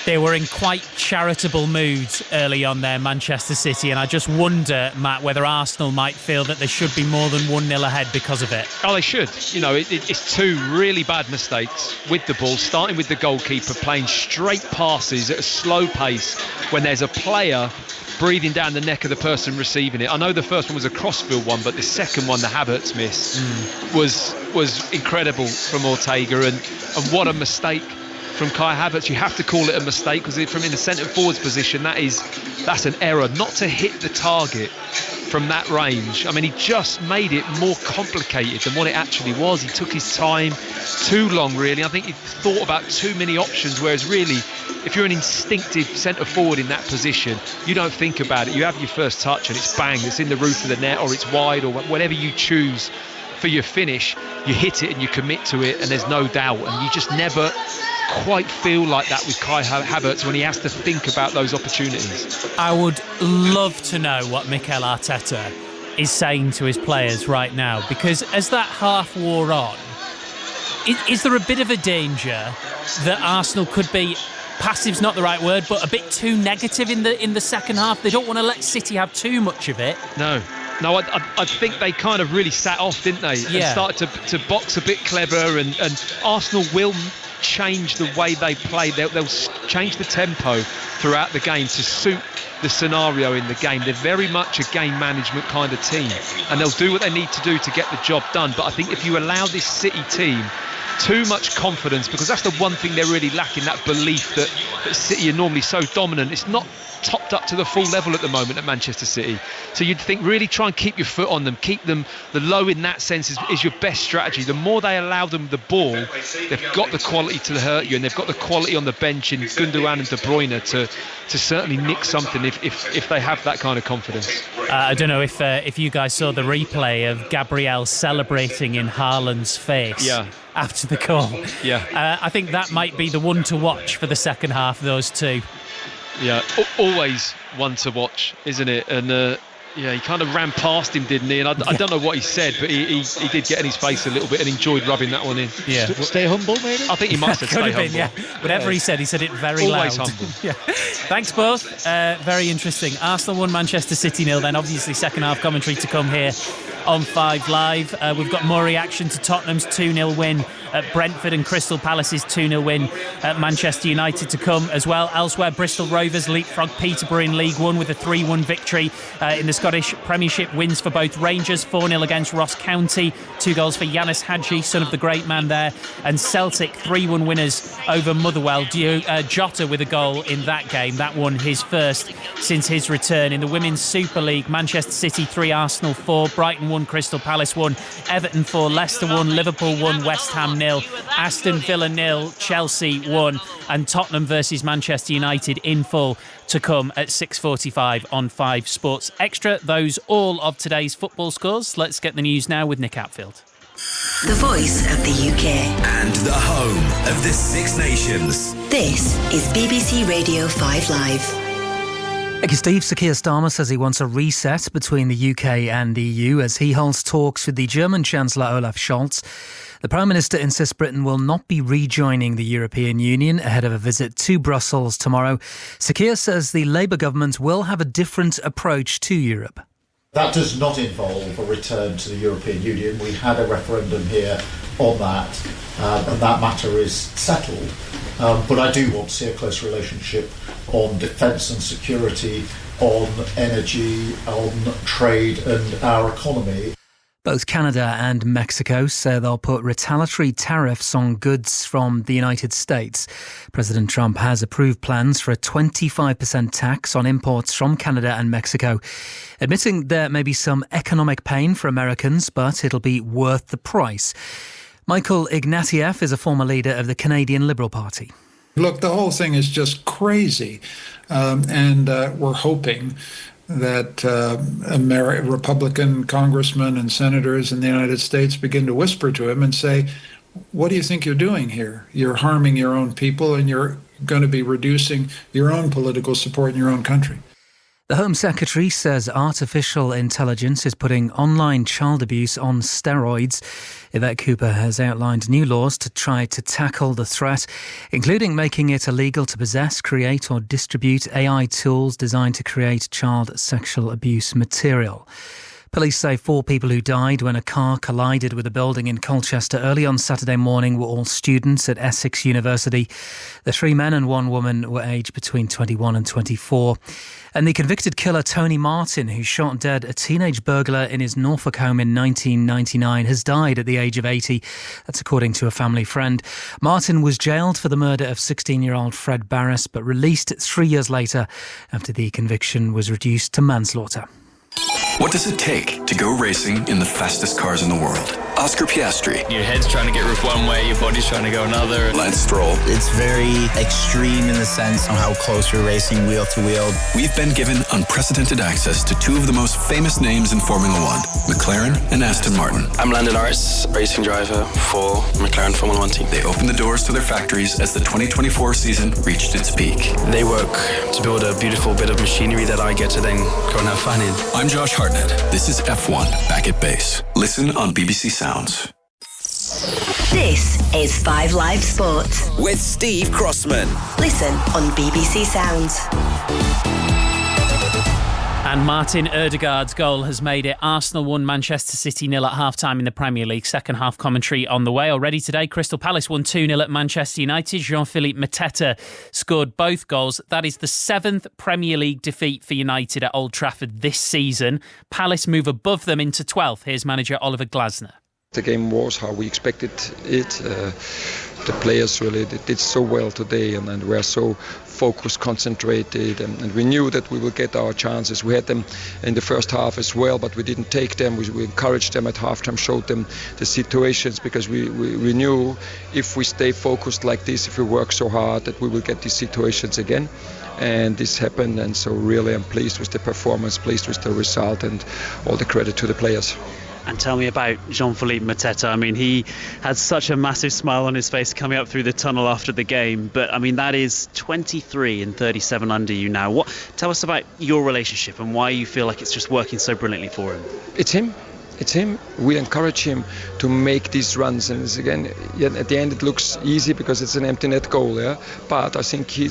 They were in quite charitable moods early on there, Manchester City, and I just wonder, Matt, whether Arsenal might feel that they should be more than 1-0 ahead because of it. Oh, they should. You know, it's two really bad mistakes with the ball, starting with the goalkeeper playing straight passes at a slow pace when there's a player breathing down the neck of the person receiving it. I know the first one was a crossfield one, but the second one, the Havertz miss, was incredible from Ortega, and what a mistake from Kai Havertz. You have to call it a mistake, because from in the centre forwards position, that's an error. Not to hit the target from that range. I mean, he just made it more complicated than what it actually was. He took his time too long, really. I think he thought about too many options, whereas really, if you're an instinctive centre forward in that position, you don't think about it. You have your first touch and it's bang, it's in the roof of the net, or it's wide, or whatever you choose for your finish. You hit it and you commit to it, and there's no doubt. And you just never quite feel like that with Kai Havertz when he has to think about those opportunities. I would love to know what Mikel Arteta is saying to his players right now, because as that half wore on, is there a bit of a danger that Arsenal could be, passive's not the right word, but a bit too negative in the second half? They don't want to let City have too much of it. No, I think they kind of really sat off, didn't they? Yeah. And started to box a bit clever, and Arsenal will change the way they play. They'll change the tempo throughout the game to suit the scenario in the game. They're very much a game management kind of team, and they'll do what they need to do to get the job done. But I think if you allow this City team too much confidence, because that's the one thing they're really lacking, that belief that City are normally so dominant. It's not topped up to the full level at the moment at Manchester City. So you'd think really try and keep your foot on them, keep them the low in that sense is your best strategy. The more they allow them the ball, they've got the quality to hurt you, and they've got the quality on the bench in Gundogan and De Bruyne to certainly nick something if they have that kind of confidence. I don't know if you guys saw the replay of Gabriel celebrating in Haaland's face after the goal. Yeah. I think that might be the one to watch for the second half, those two. Yeah, always one to watch, isn't it? And Yeah, he kind of ran past him, didn't he? And I don't know what he said, but he did get in his face a little bit and enjoyed rubbing that one in. Yeah. Stay humble, maybe? I think he might have said stay humble. Yeah. Whatever he said it very Always loud. humble. Yeah. Thanks both. Very interesting. Arsenal 1, Manchester City 0. Then obviously second half commentary to come here on 5 Live. We've got more reaction to Tottenham's 2-0 win at Brentford and Crystal Palace's 2-0 win at Manchester United to come as well. Elsewhere, Bristol Rovers leapfrog Peterborough in League One with a 3-1 victory in the Scottish Premiership. Wins for both Rangers, 4-0 against Ross County, 2 goals for Yanis Hadji, son of the great man there, and Celtic 3-1 winners over Motherwell. Jota with a goal in that game. That one his first since his return. In the Women's Super League, Manchester City 3, Arsenal 4, Brighton 1, Crystal Palace 1, Everton 4, Leicester 1, Liverpool 1, West Ham 0, Aston Villa 0, Chelsea 1, and Tottenham versus Manchester United in full to come at 6:45 on 5 Sports Extra. Those all of today's football scores. Let's get the news now with Nick Atfield. The voice of the UK. And the home of the Six Nations. This is BBC Radio 5 Live. Thank you, Steve. Sir Keir Starmer says he wants a reset between the UK and EU as he holds talks with the German Chancellor Olaf Scholz. The Prime Minister insists Britain will not be rejoining the European Union ahead of a visit to Brussels tomorrow. Sir Keir says the Labour government will have a different approach to Europe. That does not involve a return to the European Union. We had a referendum here on that, and that matter is settled. But I do want to see a close relationship on defence and security, on energy, on trade and our economy. Both Canada and Mexico say they'll put retaliatory tariffs on goods from the United States. President Trump has approved plans for a 25% tax on imports from Canada and Mexico, admitting there may be some economic pain for Americans, but it'll be worth the price. Michael Ignatieff is a former leader of the Canadian Liberal Party. Look, the whole thing is just crazy, and we're hoping that Republican congressmen and senators in the United States begin to whisper to him and say, what do you think you're doing here? You're harming your own people and you're going to be reducing your own political support in your own country. The Home Secretary says artificial intelligence is putting online child abuse on steroids. Yvette Cooper has outlined new laws to try to tackle the threat, including making it illegal to possess, create or distribute AI tools designed to create child sexual abuse material. Police say 4 people who died when a car collided with a building in Colchester early on Saturday morning were all students at Essex University. The 3 men and 1 woman were aged between 21 and 24. And the convicted killer Tony Martin, who shot dead a teenage burglar in his Norfolk home in 1999, has died at the age of 80. That's according to a family friend. Martin was jailed for the murder of 16-year-old Fred Barris, but released 3 years later after the conviction was reduced to manslaughter. What does it take to go racing in the fastest cars in the world? Oscar Piastri. Your head's trying to get ripped one way, your body's trying to go another. Lance Stroll. It's very extreme in the sense on how close you're racing wheel to wheel. We've been given unprecedented access to 2 of the most famous names in Formula One, McLaren and Aston Martin. I'm Lando Norris, racing driver for McLaren Formula One team. They opened the doors to their factories as the 2024 season reached its peak. They work to build a beautiful bit of machinery that I get to then go and have fun in. I'm Josh Hartnett. This is F1 Back at Base. Listen on BBC Sounds. This is 5 Live Sports with Steve Crossman. Listen on BBC Sounds. And Martin Ødegaard's goal has made it Arsenal 1, Manchester City 0 at half-time in the Premier League. Second half commentary on the way. Already today, Crystal Palace won 2-0 at Manchester United. Jean-Philippe Mateta scored both goals. That is the 7th Premier League defeat for United at Old Trafford this season. Palace move above them into 12th. Here's manager Oliver Glasner. The game was how we expected it. The players really did so well today and were so focused, concentrated, and we knew that we would get our chances. We had them in the first half as well, but we didn't take them. We encouraged them at halftime, showed them the situations, because we knew if we stay focused like this, if we work so hard, that we will get these situations again. And this happened, and so really I'm pleased with the performance, pleased with the result, and all the credit to the players. And tell me about Jean-Philippe Mateta. I mean, he had such a massive smile on his face coming up through the tunnel after the game. But, I mean, that is 23 and 37 under you now. Tell us about your relationship and why you feel like it's just working so brilliantly for him. It's him. We encourage him to make these runs, and again, at the end it looks easy because it's an empty net goal, yeah. But I think he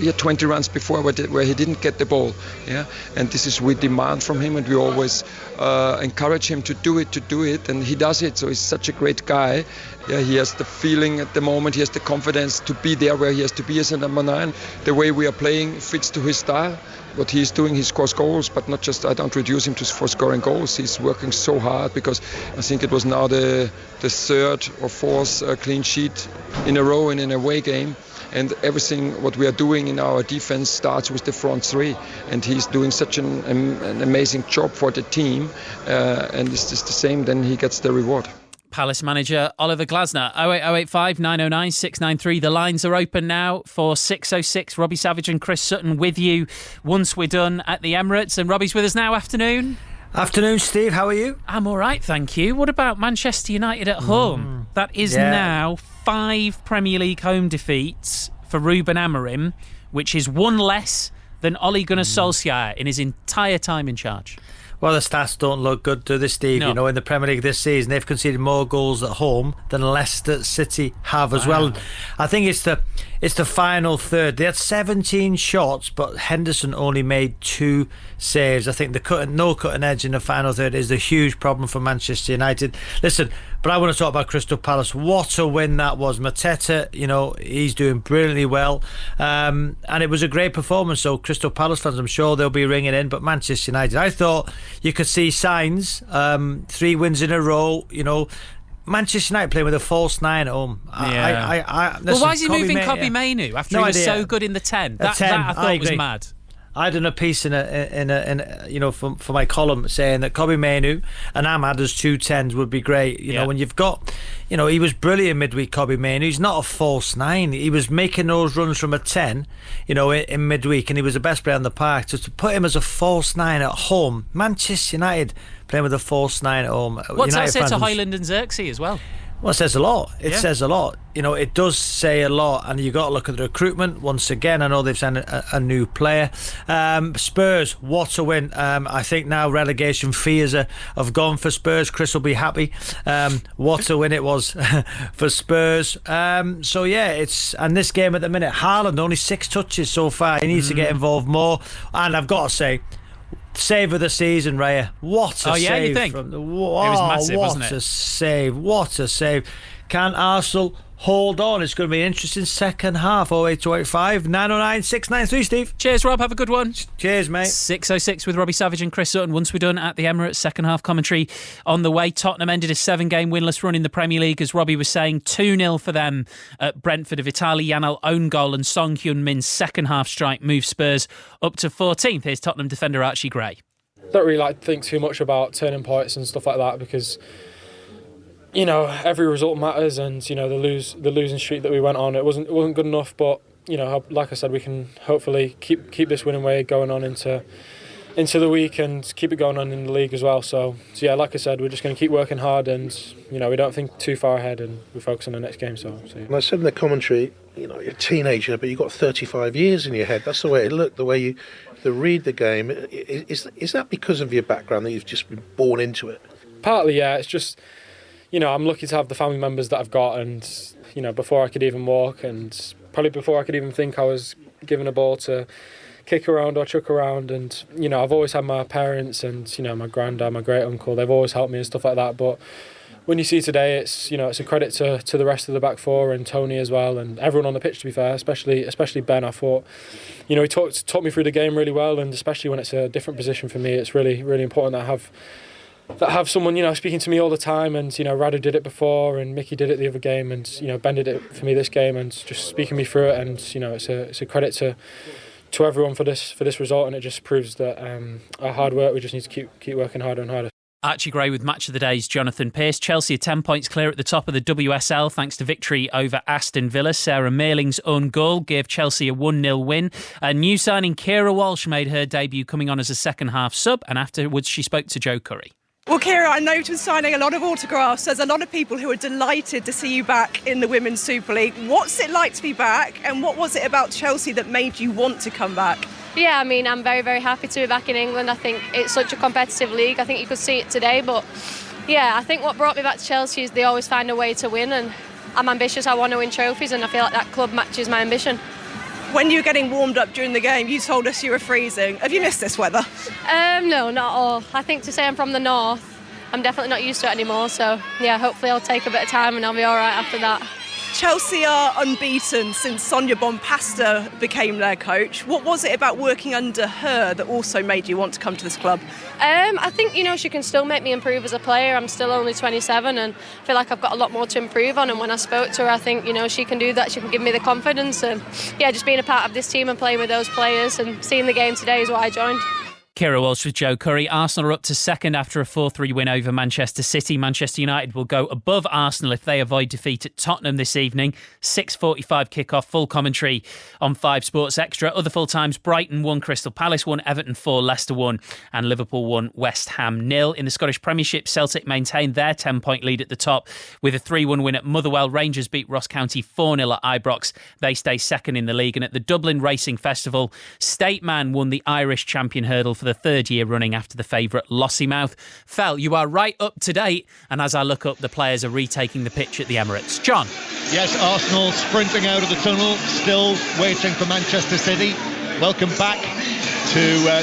had 20 runs before where he didn't get the ball, yeah. And this is we demand from him, and we always encourage him to do it, and he does it. So he's such a great guy. Yeah, he has the feeling at the moment. He has the confidence to be there where he has to be as a number 9. The way we are playing fits to his style. What he's doing, he scores goals, but not just. I don't reduce him for scoring goals. He's working so hard because I think it was now the 3rd or 4th clean sheet in a row in an away game. And everything what we are doing in our defense starts with the front 3, and he's doing such an amazing job for the team. And it's just the same. Then he gets the reward. Palace manager Oliver Glasner. 08085 909 693. The lines are open now for 606. Robbie Savage and Chris Sutton with you once we're done at the Emirates. And Robbie's with us now. Afternoon. Afternoon, Steve. How are you? I'm all right, thank you. What about Manchester United at home? That is now 5 Premier League home defeats for Ruben Amorim, which is one less than Ole Gunnar Solskjaer in his entire time in charge. Well, the stats don't look good, do they, Steve? No. You know, in the Premier League this season, they've conceded more goals at home than Leicester City have as well. I think it's the final third. They had 17 shots, but Henderson only made 2 saves. I think the no cutting edge in the final third is a huge problem for Manchester United. Listen, but I want to talk about Crystal Palace. What a win that was. Mateta, you know, he's doing brilliantly well. And it was a great performance. So Crystal Palace fans, I'm sure they'll be ringing in. But Manchester United, I thought you could see signs. 3 wins in a row, you know. Manchester United playing with a false 9 at home. Yeah. Well, why is he moving Kobbie Mainoo after he was so good in the 10? That I thought was mad. I done a piece in a you know, for my column saying that Kobbie Mainoo and Ahmad as 2 10s would be great. You know, when you've got, you know, he was brilliant midweek, Kobbie Mainoo. He's not a false 9. He was making those runs from a 10, you know, in midweek, and he was the best player on the park. So to put him as a false 9 at home, Manchester United playing with a false 9 at home. What's that say to Højlund and Xerxes as well? Well, it says a lot. It says a lot. You know, it does say a lot, and you've got to look at the recruitment once again. I know they've signed a new player. Spurs, what a win. I think now relegation fears have gone for Spurs. Chris will be happy. What a win it was for Spurs. So yeah, and this game at the minute, Haaland only 6 touches so far. He needs to get involved more. And I've got to say, save of the season, Raya. What a save. You think? It was massive, wasn't it? What a save. Can Arsenal hold on? It's going to be an interesting second half. 08285 909 693, Steve. Cheers, Rob. Have a good one. Cheers, mate. 606 with Robbie Savage and Chris Sutton. Once we're done at the Emirates, second half commentary on the way. Tottenham ended a 7-game winless run in the Premier League, as Robbie was saying. 2-0 for them at Brentford. A Vitaly Janel own goal and Song Hyun-min's second half strike moved Spurs up to 14th. Here's Tottenham defender Archie Gray. Don't really like to think too much about turning points and stuff like that, because, you know, every result matters, and, you know, the losing streak that we went on, it wasn't good enough. But, you know, like I said, we can hopefully keep this winning way going on into the week and keep it going on in the league as well. So yeah, like I said, we're just going to keep working hard, and, you know, we don't think too far ahead, and we focus on the next game. So yeah. And I said in the commentary, you know, you're a teenager, but you've got 35 years in your head. That's the way it looked, the way you read the game. Is that because of your background, that you've just been born into it? Partly, yeah. It's just, you know, I'm lucky to have the family members that I've got, and, you know, before I could even walk, and probably before I could even think, I was given a ball to kick around or chuck around. And, you know, I've always had my parents and, you know, my granddad, my great uncle, they've always helped me and stuff like that. But when you see today, it's, you know, it's a credit to the rest of the back four and Tony as well, and everyone on the pitch, to be fair, especially Ben. I thought, you know, he taught me through the game really well, and especially when it's a different position for me, it's really, really important that I have someone, you know, speaking to me all the time. And, you know, Radu did it before, and Mickey did it the other game, and, you know, Ben did it for me this game, and just speaking me through it. And, you know, it's a credit to everyone for this result, and it just proves that our hard work, we just need to keep working harder and harder. Archie Gray with Match of the Day's Jonathan Pearce. Chelsea are 10 points clear at the top of the WSL thanks to victory over Aston Villa. Sarah Mehling's own goal gave Chelsea a 1-0 win. A new signing, Keira Walsh, made her debut coming on as a second half sub, and afterwards she spoke to Joe Curry. Well, Kira, I know you've been signing a lot of autographs. There's a lot of people who are delighted to see you back in the Women's Super League. What's it like to be back, and what was it about Chelsea that made you want to come back? Yeah, I mean, I'm very, very happy to be back in England. I think it's such a competitive league. I think you could see it today, but yeah, I think what brought me back to Chelsea is they always find a way to win, and I'm ambitious. I want to win trophies, and I feel like that club matches my ambition. When you were getting warmed up during the game, you told us you were freezing. Have you missed this weather? No, not at all. I think to say I'm from the north, I'm definitely not used to it anymore. So, yeah, hopefully I'll take a bit of time and I'll be all right after that. Chelsea are unbeaten since Sonia Bompasta became their coach. What was it about working under her that also made you want to come to this club? I think, she can still make me improve as a player. I'm still only 27 and I feel like I've got a lot more to improve on. And when I spoke to her, I think, she can do that. She can give me the confidence. And, just being a part of this team and playing with those players and seeing the game today is why I joined. Kira Walsh with Joe Curry. Arsenal are up to second after a 4-3 win over Manchester City. Manchester United will go above Arsenal if they avoid defeat at Tottenham this evening. 6:45 kick-off, full commentary on 5 Sports Extra. Other full times: Brighton 1, Crystal Palace 1, Everton 4, Leicester 1 and Liverpool 1, West Ham 0. In the Scottish Premiership, Celtic maintained their 10-point lead at the top with a 3-1 win at Motherwell. Rangers beat Ross County 4-0 at Ibrox. They stay second in the league. And at the Dublin Racing Festival, Stateman won the Irish champion hurdle for the 3rd year running after the favourite Lossiemouth. Fel, you are right up to date, and as I look up, the players are retaking the pitch at the Emirates. John? Yes, Arsenal sprinting out of the tunnel, still waiting for Manchester City. Welcome back to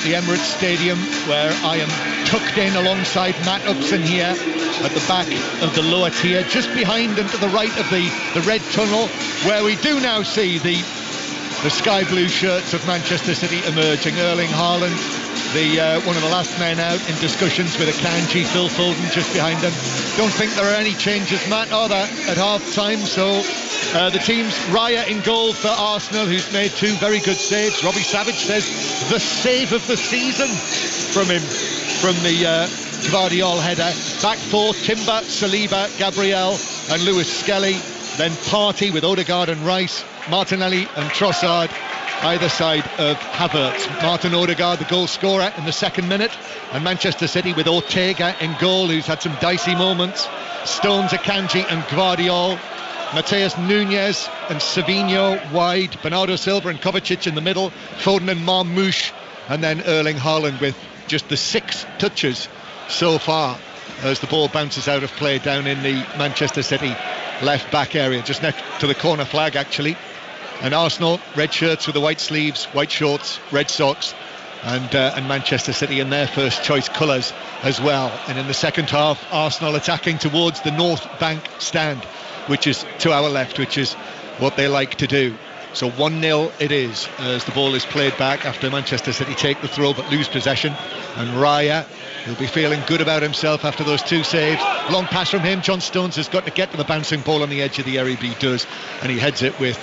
the Emirates Stadium, where I am tucked in alongside Matt Upson here at the back of the lower tier, just behind and to the right of the red tunnel, where we do now see the sky blue shirts of Manchester City emerging. Erling Haaland, one of the last men out in discussions with Akanji. Phil Foden just behind him. Don't think there are any changes, Matt, are there, at half-time? So the team's Raya in goal for Arsenal, who's made 2 very good saves. Robbie Savage says the save of the season from him, from the Gvardiol header. Back 4, Timber, Saliba, Gabriel and Lewis Skelly. Then Partey with Odegaard and Rice, Martinelli and Trossard either side of Havertz. Martin Odegaard, the goal scorer in the 2nd minute, and Manchester City with Ortega in goal, who's had some dicey moments. Stones, Akanji and Gvardiol. Mateus Nunes and Savinho wide. Bernardo Silva and Kovacic in the middle. Foden and Marmoush. And then Erling Haaland with just the 6 touches so far as the ball bounces out of play down in the Manchester City left back area, just next to the corner flag actually. And Arsenal, red shirts with the white sleeves, white shorts, red socks, and Manchester City in their first choice colours as well. And in the second half, Arsenal attacking towards the North Bank stand, which is to our left, which is what they like to do. So 1-0 it is as the ball is played back after Manchester City take the throw but lose possession. And Raya, he'll be feeling good about himself after those 2 saves. Long pass from him. John Stones has got to get to the bouncing ball on the edge of the area. He does, and he heads it with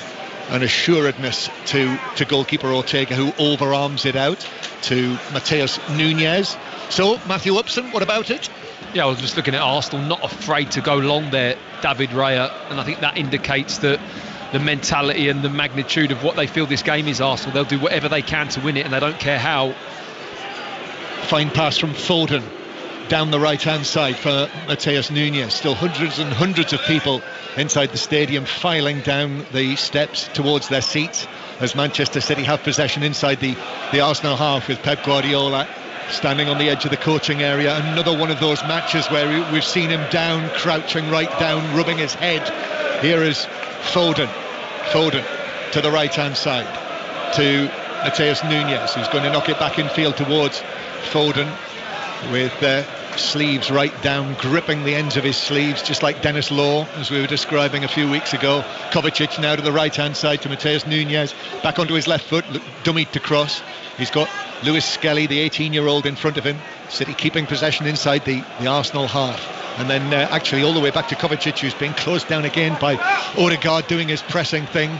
an assuredness to goalkeeper Ortega, who overarms it out to Mateus Nunes. So Matthew Upson, what about it? Yeah, I was just looking at Arsenal, not afraid to go long there, David Raya, and I think that indicates that the mentality and the magnitude of what they feel this game is. Arsenal, they'll do whatever they can to win it, and they don't care how. Fine pass from Foden down the right-hand side for Mateus Nunes. Still hundreds and hundreds of people inside the stadium filing down the steps towards their seats as Manchester City have possession inside the Arsenal half, with Pep Guardiola standing on the edge of the coaching area. Another one of those matches where we've seen him down, crouching right down, rubbing his head. Here is Foden to the right-hand side to Mateus Nunes, who's going to knock it back in field towards Foden, with sleeves right down, gripping the ends of his sleeves, just like Dennis Law, as we were describing a few weeks ago. Kovacic now to the right-hand side to Mateus Nunes, back onto his left foot, dummied to cross. He's got Lewis Skelly, the 18-year-old, in front of him. City keeping possession inside the Arsenal half. And then actually all the way back to Kovacic, who's being closed down again by Odegaard doing his pressing thing.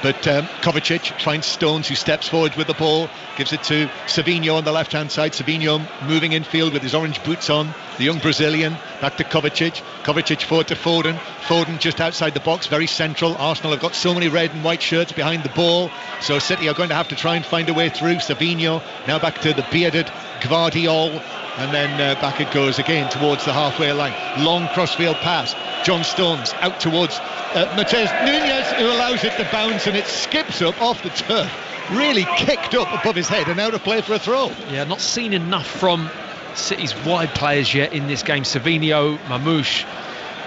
But Kovacic finds Stones, who steps forward with the ball, gives it to Savinho on the left-hand side. Savinho moving infield with his orange boots on, the young Brazilian. Back to Kovacic. Kovacic forward to Foden. Foden just outside the box, very central. Arsenal have got so many red and white shirts behind the ball, so City are going to have to try and find a way through. Savinho now back to the bearded Gvardiol, and then back it goes again towards the halfway line. Long crossfield pass. John Stones out towards Matheus Nunes, who allows it to bounce, and it skips up off the turf, really kicked up above his head and out of play for a throw. Yeah, not seen enough from City's wide players yet in this game. Savinho, Mamouche,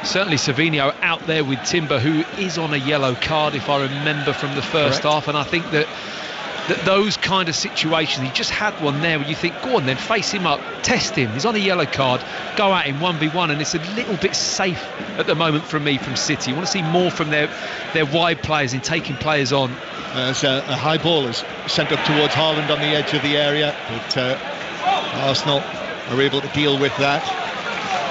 certainly Savinho out there with Timber, who is on a yellow card, if I remember from the first half, and I think that those kind of situations, he just had one there where you think, go on then, face him up, test him, he's on a yellow card, go at him 1v1, and it's a little bit safe at the moment from City. You want to see more from their wide players in taking players on. As a high ball is sent up towards Haaland on the edge of the area, but Arsenal are able to deal with that.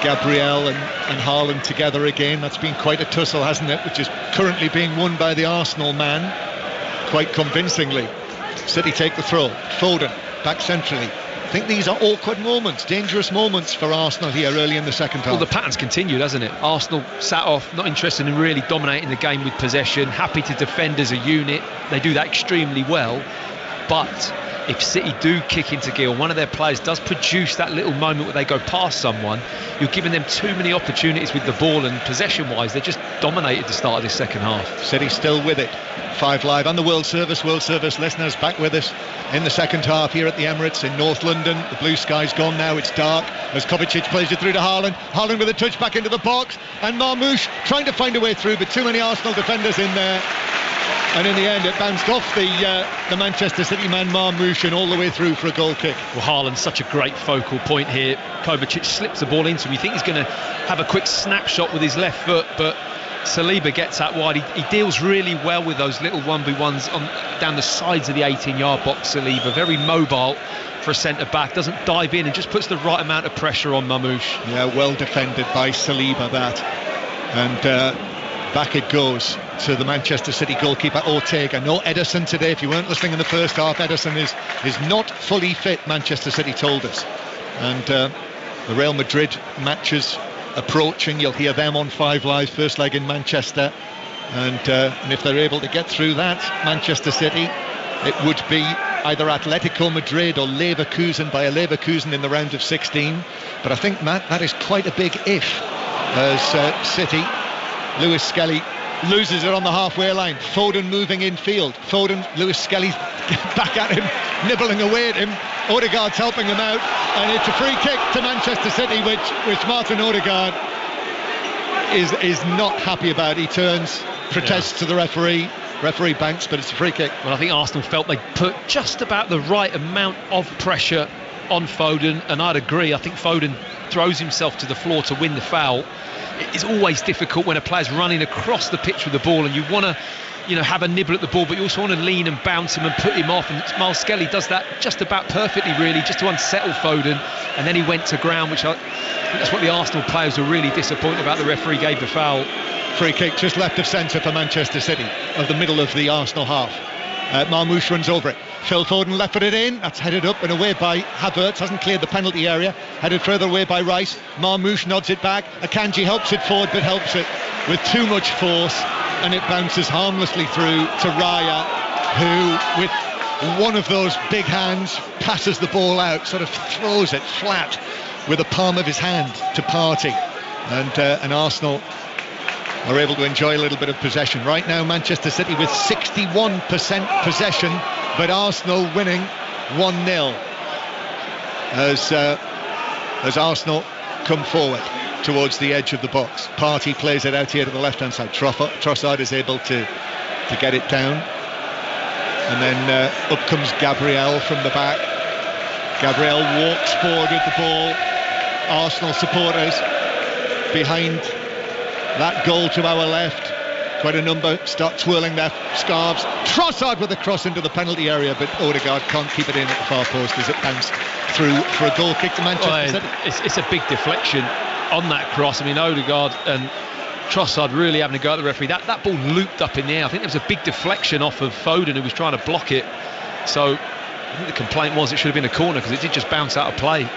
Gabriel and Haaland together again. That's been quite a tussle, hasn't it, which is currently being won by the Arsenal man quite convincingly. City take the throw. Foden back centrally. I think these are awkward moments, dangerous moments for Arsenal here early in the second half. Well, the pattern's continued, hasn't it? Arsenal sat off, not interested in really dominating the game with possession, happy to defend as a unit. They do that extremely well. But if City do kick into gear, one of their players does produce that little moment where they go past someone, you're giving them too many opportunities with the ball, and possession-wise, they just dominated the start of this second half. City still with it. 5 Live and the World Service listeners back with us in the second half here at the Emirates in North London. The blue sky's gone now, it's dark as Kovacic plays it through to Haaland. Haaland with a touch back into the box, and Marmouche trying to find a way through, but too many Arsenal defenders in there, and in the end it bounced off the Manchester City man Marmouche and all the way through for a goal kick. Well, Haaland's such a great focal point here. Kovacic slips the ball into him. You think he's going to have a quick snapshot with his left foot, but Saliba gets out wide. He deals really well with those little 1v1s down the sides of the 18-yard box. Saliba, very mobile for a centre-back, doesn't dive in and just puts the right amount of pressure on Mamouche. Yeah, well defended by Saliba, that. And back it goes to the Manchester City goalkeeper Ortega. No Ederson today. If you weren't listening in the first half, Ederson is not fully fit, Manchester City told us. And the Real Madrid matches approaching. You'll hear them on 5 Live, first leg in Manchester, and if they're able to get through that, Manchester City, it would be either Atletico Madrid or Leverkusen, by a Leverkusen in the round of 16. But I think, Matt, that is quite a big if, as City, Lewis Skelly loses it on the halfway line. Foden moving infield. Foden, Lewis Skelly's back at him, nibbling away at him. Odegaard's helping him out, and it's a free kick to Manchester City, which Martin Odegaard is not happy about. He turns, protests to the referee banks, but it's a free kick. Well, I think Arsenal felt they put just about the right amount of pressure on Foden, and I'd agree. I think Foden throws himself to the floor to win the foul. It's always difficult when a player's running across the pitch with the ball, and you want to have a nibble at the ball, but you also want to lean and bounce him and put him off, and Miles Skelly does that just about perfectly, really, just to unsettle Foden, and then he went to ground, which I think that's what the Arsenal players were really disappointed about. The referee gave the foul. Free kick just left of centre for Manchester City, of the middle of the Arsenal half. Marmouche runs over it. Phil Foden left footed in. That's headed up and away by Havertz. Hasn't cleared the penalty area. Headed further away by Rice. Marmouche nods it back. Akanji helps it forward, but helps it with too much force, and it bounces harmlessly through to Raya, who, with one of those big hands, passes the ball out, sort of throws it flat with the palm of his hand to Partey, and Arsenal are able to enjoy a little bit of possession. Right now, Manchester City with 61% possession, but Arsenal winning 1-0 as Arsenal come forward towards the edge of the box. Partey plays it out here to the left-hand side. Trossard is able to get it down, and then up comes Gabriel from the back. Gabriel walks forward with the ball. Arsenal supporters behind that goal to our left, quite a number, start twirling their scarves. Trossard with a cross into the penalty area, but Odegaard can't keep it in at the far post as it bounced through for a goal kick to Manchester City. It's a big deflection on that cross. I mean, Odegaard and Trossard really having to go at the referee. That ball looped up in the air. I think there was a big deflection off of Foden, who was trying to block it. So I think the complaint was it should have been a corner, because it did just bounce out of play.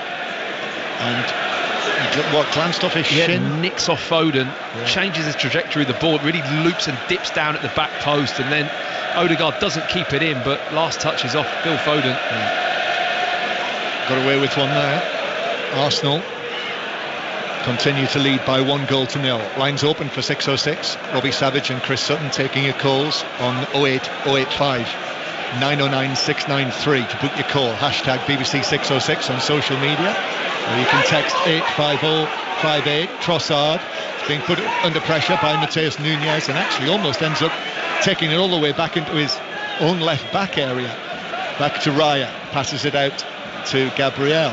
And glanced off his shin, nicks off Foden, changes the trajectory of the ball, really loops and dips down at the back post, and then Odegaard doesn't keep it in, but last touch is off Phil Foden. Got away with one there. Arsenal continue to lead by 1-0. Lines open for 606. Robbie Savage and Chris Sutton taking your calls on 08085 909 693 to book your call. Hashtag BBC 606 on social media. Or you can text 85058. Trossard is being put under pressure by Mateus Nunes and actually almost ends up taking it all the way back into his own left back area. Back to Raya. Passes it out to Gabriel.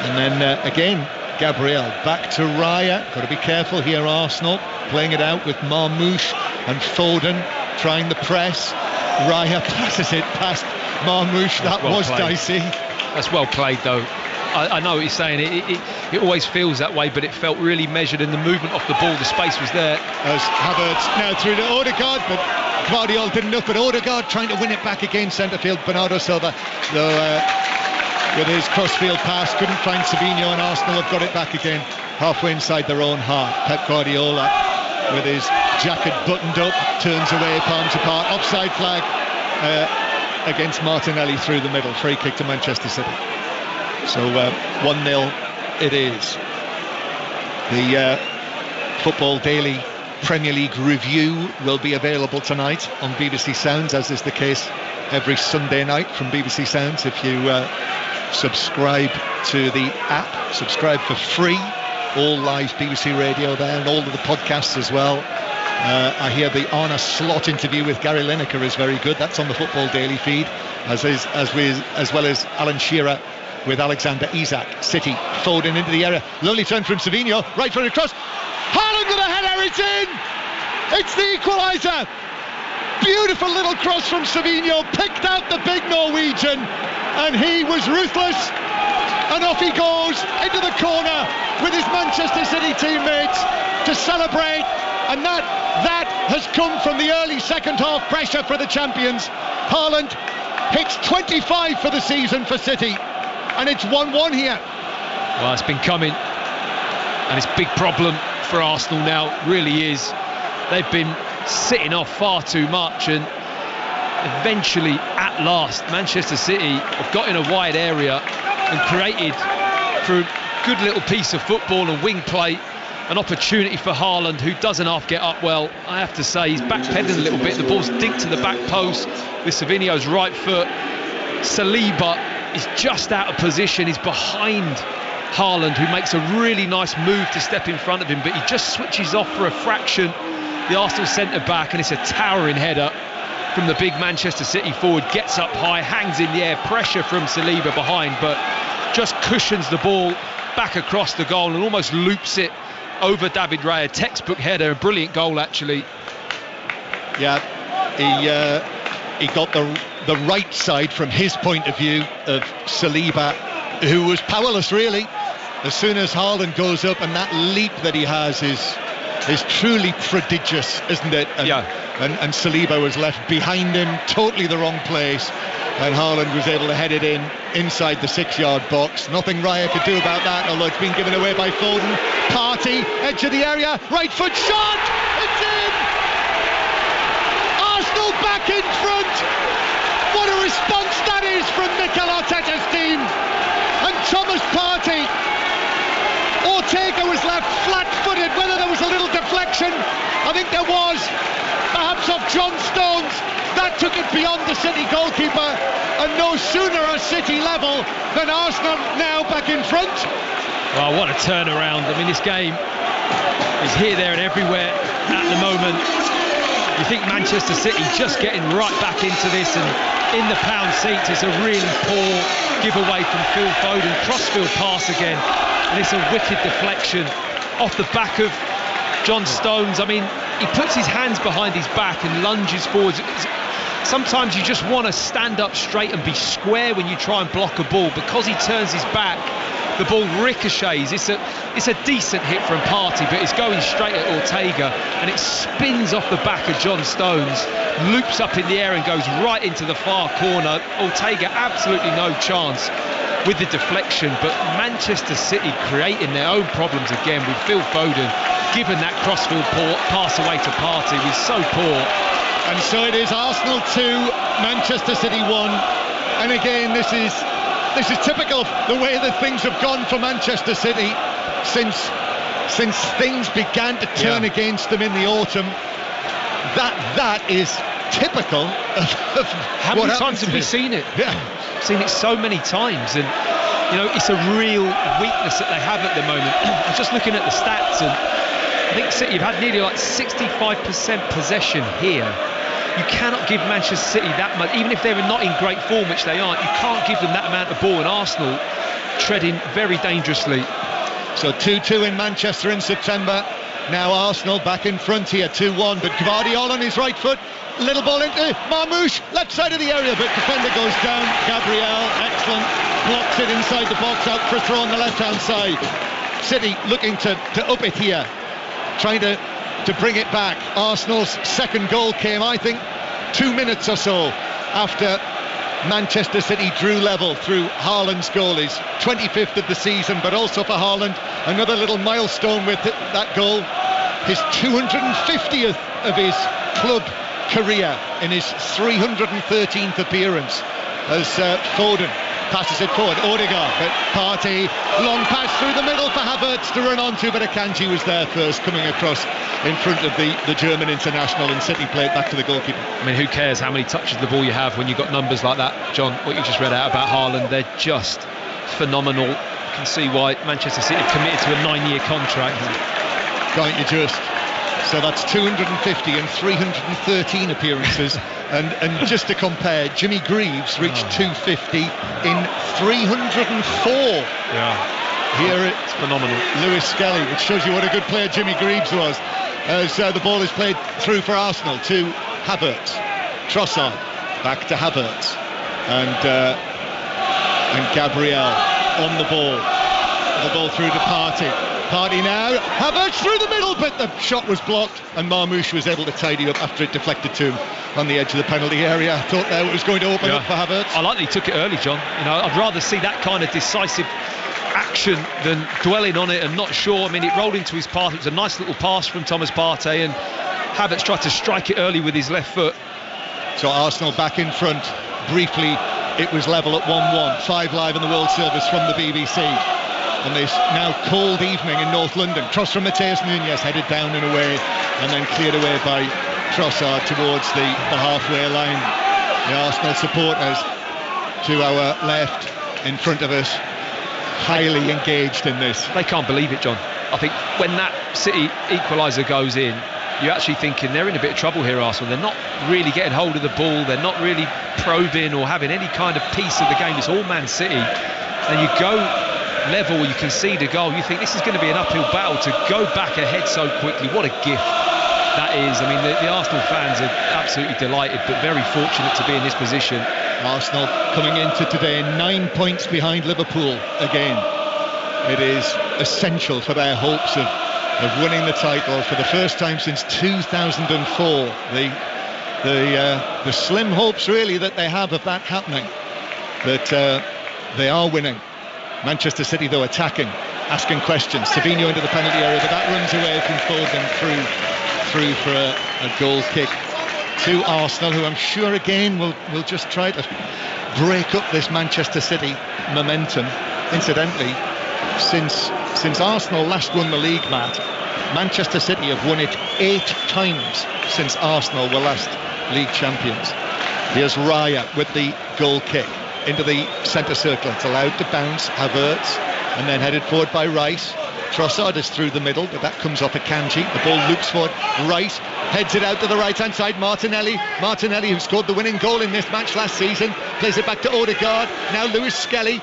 And then again, Gabriel back to Raya. Got to be careful here, Arsenal. Playing it out with Marmoush and Foden trying the press. Raya passes it past Marmoush. That was dicey. That's well played, though. I know what you're saying. It always feels that way, but it felt really measured, and the movement off the ball, the space was there. As Havertz now through to Odegaard, but Guardiola didn't look. But Odegaard trying to win it back again, centre field. Bernardo Silva, though, with his crossfield pass, couldn't find Savinho, and Arsenal have got it back again, halfway inside their own half. Pep Guardiola, with his jacket buttoned up, turns away, palms apart. Offside flag against Martinelli through the middle. Free kick to Manchester City. So 1-0 it is. The Football Daily Premier League review will be available tonight on BBC Sounds, as is the case every Sunday night from BBC Sounds. If you subscribe to the app, subscribe for free. All live BBC Radio there, and all of the podcasts as well. I hear the Arne Slot interview with Gary Lineker is very good. That's on the Football Daily feed, as well as Alan Shearer with Alexander Isak. City, Foden into the area. Lovely turn from Savinho, right foot across. Haaland with a header, it's in! It's the equaliser! Beautiful little cross from Savinho, picked out the big Norwegian, and he was ruthless, and off he goes into the corner with his Manchester City teammates to celebrate, and that has come from the early second half pressure for the champions. Haaland hits 25 for the season for City, and it's 1-1 here. Well, it's been coming, and it's a big problem for Arsenal now, it really is. They've been sitting off far too much, and eventually, at last, Manchester City have got in a wide area and created, through a good little piece of football and wing play, an opportunity for Haaland, who doesn't half get up well. I have to say, he's backpedaling a little bit. The ball's dinked to the back post with Savinho's right foot. Saliba is just out of position. He's behind Haaland, who makes a really nice move to step in front of him, but he just switches off for a fraction. The Arsenal centre-back, and it's a towering header from the big Manchester City forward. Gets up high, hangs in the air, pressure from Saliba behind, but just cushions the ball back across the goal and almost loops it over David Raya. Textbook header, a brilliant goal actually. Yeah, he got the right side from his point of view of Saliba, who was powerless really. As soon as Haaland goes up, and that leap that he has is truly prodigious, isn't it? And, and Saliba was left behind him, totally the wrong place, and Haaland was able to head it inside the 6-yard box. Nothing Raya could do about that, although it's been given away by Foden. Partey, edge of the area, right foot shot, it's in! Arsenal back in front! What a response that is from Mikel Arteta's team! And Thomas Partey, Ortega was left flat-footed. Whether there was a little deflection, I think there was, perhaps off John Stones. That took it beyond the City goalkeeper, and no sooner are City level than Arsenal now back in front. Well, what a turnaround. I mean, this game is here, there and everywhere at the moment. You think Manchester City just getting right back into this, and in the pound seats, it's a really poor giveaway from Phil Foden. Crossfield pass again, and it's a wicked deflection off the back of John Stones. I mean, he puts his hands behind his back and lunges forwards. Sometimes you just want to stand up straight and be square when you try and block a ball. Because he turns his back, the ball ricochets. It's a decent hit from Partey, but it's going straight at Ortega, and it spins off the back of John Stones, loops up in the air and goes right into the far corner. Ortega absolutely no chance with the deflection, but Manchester City creating their own problems again with Phil Foden giving that crossfield pass away to Partey was so poor. And so it is Arsenal 2, Manchester City 1. And again, this is typical of the way that things have gone for Manchester City since things began to turn against them in the autumn. That is typical of how many times have we seen it? Seen it so many times, and you know, it's a real weakness that they have at the moment. I was just looking at the stats, and I think City have had nearly like 65% possession here. You cannot give Manchester City that much, even if they're not in great form, which they aren't. You can't give them that amount of ball, and Arsenal treading very dangerously. So 2-2 in Manchester in September. Now Arsenal back in front here, 2-1, but Gvardiol on his right foot. Little ball into Marmoush, left side of the area, but defender goes down. Gabriel, excellent, blocks it inside the box, out for a throw on the left-hand side. City looking to up it here, trying to bring it back. Arsenal's second goal came, I think, 2 minutes or so after Manchester City drew level through Haaland's goal. His 25th of the season, but also for Haaland, another little milestone with that goal. His 250th of his club career in his 313th appearance as Foden passes it forward. Odegaard, but Partey, long pass through the middle for Havertz to run onto, but Akanji was there first, coming across in front of the German international, and City played back to the goalkeeper. I mean, who cares how many touches the ball you have when you've got numbers like that, John? What you just read out about Haaland, they're just phenomenal. You can see why Manchester City have committed to a 9-year contract. Can't you just? So that's 250 and 313 appearances. And just to compare, Jimmy Greaves reached 250 in 304. Yeah. Here it's phenomenal. Lewis Skelly, which shows you what a good player Jimmy Greaves was. As the ball is played through for Arsenal to Havertz. Trossard back to Havertz. And Gabriel on the ball. The ball through to Partey. Partey now, Havertz through the middle, but the shot was blocked, and Marmoush was able to tidy up after it deflected to him on the edge of the penalty area. I thought there it was going to open up for Havertz. I like that he took it early, John. You know, I'd rather see that kind of decisive action than dwelling on it and not sure. I mean, it rolled into his path. It was a nice little pass from Thomas Partey, and Havertz tried to strike it early with his left foot. So Arsenal back in front. Briefly, it was level at 1-1. 5 Live in the World Service from the BBC. On this now cold evening in North London. Cross from Mateus Nunes, headed down and away, and then cleared away by Trossard towards the halfway line. The Arsenal supporters to our left, in front of us, highly engaged in this. They can't believe it, John. I think when that City equaliser goes in, you're actually thinking they're in a bit of trouble here, Arsenal. They're not really getting hold of the ball, they're not really probing or having any kind of piece of the game. It's all Man City, and you go level, you concede a goal, you think this is going to be an uphill battle. To go back ahead so quickly, what a gift that is. I mean, the Arsenal fans are absolutely delighted, but very fortunate to be in this position. Arsenal coming into today 9 points behind Liverpool again. It is essential for their hopes of winning the title for the first time since 2004. The slim hopes really that they have of that happening, but they are winning. Manchester City, though, attacking, asking questions. Savinho into the penalty area, but that runs away from Foden through for a goal kick to Arsenal, who I'm sure again will just try to break up this Manchester City momentum. Incidentally, since Arsenal last won the league, Matt, Manchester City have won it 8 times since Arsenal were last league champions. Here's Raya with the goal kick into the centre circle. It's allowed to bounce. Havertz, and then headed forward by Rice. Trossard is through the middle, but that comes off Akanji. The ball loops forward. Rice heads it out to the right-hand side. Martinelli, who scored the winning goal in this match last season, plays it back to Odegaard. Now Lewis Skelly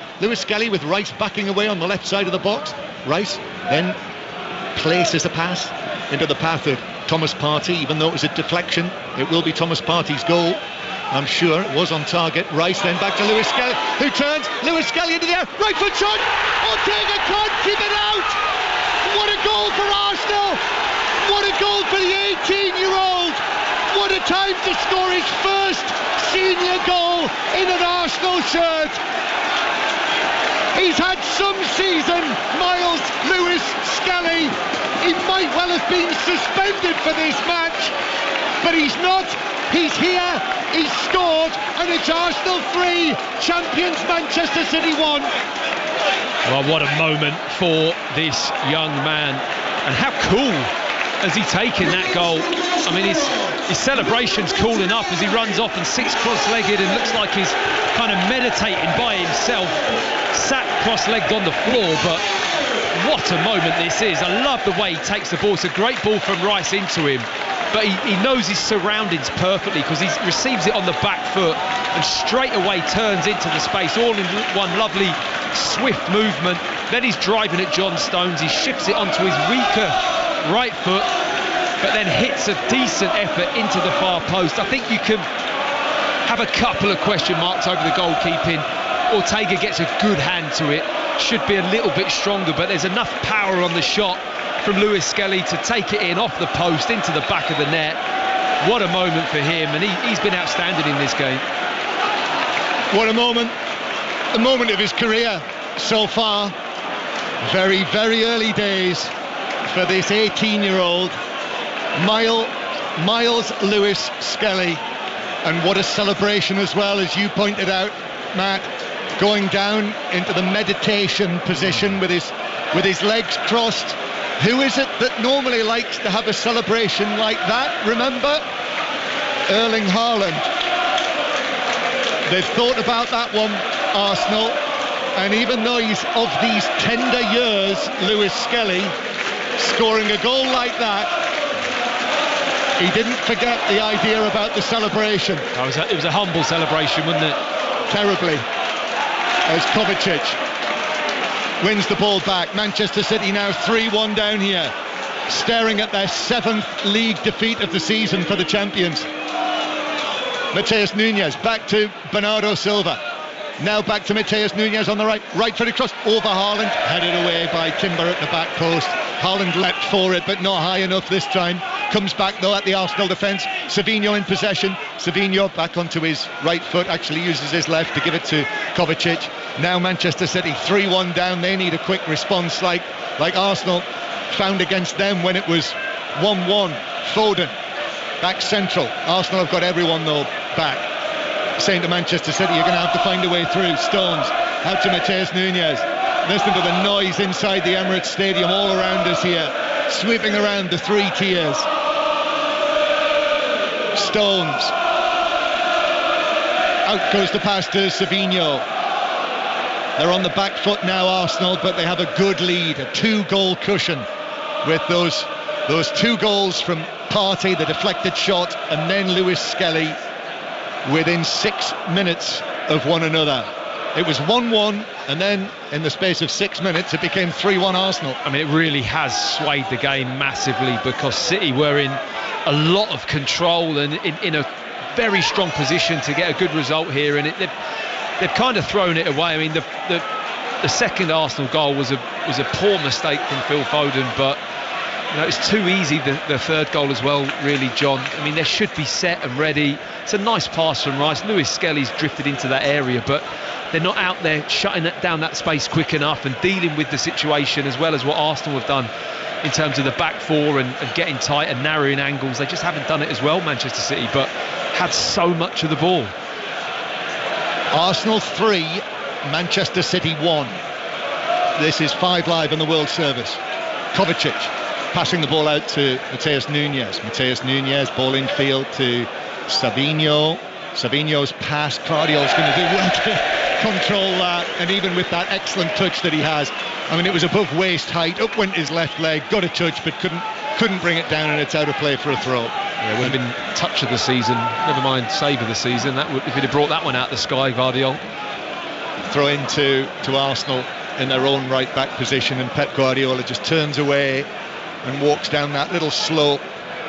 with Rice backing away on the left side of the box. Rice then places a pass into the path of Thomas Partey. Even though it was a deflection, it will be Thomas Partey's goal. I'm sure it was on target. Rice then back to Lewis Skelly, who turns. Lewis Skelly into the air, right foot shot. Ortega can't keep it out. What a goal for Arsenal! What a goal for the 18-year-old! What a time to score his first senior goal in an Arsenal shirt! He's had some season, Miles Lewis Skelly. He might well have been suspended for this match, but he's not. He's here, he's scored, and it's Arsenal 3, champions Manchester City 1. Well, what a moment for this young man, and how cool has he taken that goal. I mean, his celebration's cool enough as he runs off and sits cross-legged and looks like he's kind of meditating by himself, sat cross-legged on the floor. But what a moment this is. I love the way he takes the ball. It's a great ball from Rice into him, but he knows his surroundings perfectly because he receives it on the back foot and straight away turns into the space, all in one lovely swift movement. Then he's driving at John Stones. He shifts it onto his weaker right foot, but then hits a decent effort into the far post. I think you can have a couple of question marks over the goalkeeping. Ortega gets a good hand to it, should be a little bit stronger, but there's enough power on the shot from Lewis Skelly to take it in off the post into the back of the net. What a moment for him, and he's been outstanding in this game. What a moment of his career so far. Very, very early days for this 18-year-old Miles Lewis Skelly, and what a celebration as well, as you pointed out, Matt, going down into the meditation position with his legs crossed. Who is it that normally likes to have a celebration like that? Remember? Erling Haaland. They've thought about that one, Arsenal, and even though he's of these tender years, Lewis Skelly, scoring a goal like that, he didn't forget the idea about the celebration. It was a humble celebration, wasn't it? Terribly. As Kovacic wins the ball back. Manchester City now 3-1 down here, staring at their 7th league defeat of the season for the champions. Mateus Nunes back to Bernardo Silva. Now back to Mateus Nunes on the right footed cross over Haaland, headed away by Timber at the back post. Haaland leapt for it, but not high enough this time. Comes back though at the Arsenal defence. Savinho in possession. Savinho back onto his right foot, actually uses his left to give it to Kovacic. Now Manchester City 3-1 down. They need a quick response like Arsenal found against them when it was 1-1. Foden back central. Arsenal have got everyone though back. Saying to Manchester City, you're going to have to find a way through. Stones out to Mateus Nunes. Listen to the noise inside the Emirates Stadium all around us here, sweeping around the 3 tiers. Stones. Out goes the pass to Savinho. They're on the back foot now, Arsenal, but they have a good lead, a 2-goal cushion with those 2 goals from Partey, the deflected shot, and then Lewis Skelly within 6 minutes of one another. It was 1-1, and then in the space of 6 minutes it became 3-1 Arsenal. I mean, it really has swayed the game massively because City were in a lot of control and in a very strong position to get a good result here, and they've kind of thrown it away. I mean, the second Arsenal goal was a poor mistake from Phil Foden, but you know, it's too easy, the third goal as well, really, John. I mean, they should be set and ready. It's a nice pass from Rice. Lewis Skelly's drifted into that area, but they're not out there shutting down that space quick enough and dealing with the situation as well as what Arsenal have done in terms of the back four and getting tight and narrowing angles. They just haven't done it as well, Manchester City, but had so much of the ball. Arsenal 3, Manchester City 1. This is 5 Live on the World Service. Kovacic passing the ball out to Mateus Nunes. Mateus Nunes, ball in field to Savinho. Savinho's pass, Guardiola's going to do well to control that, and even with that excellent touch that he has, I mean, it was above waist height, up went his left leg, got a touch, but couldn't bring it down, and it's out of play for a throw. Yeah, it would have been touch of the season, never mind save of the season. That would, if he'd have brought that one out the sky, Guardiola. Throw into Arsenal in their own right back position, and Pep Guardiola just turns away and walks down that little slope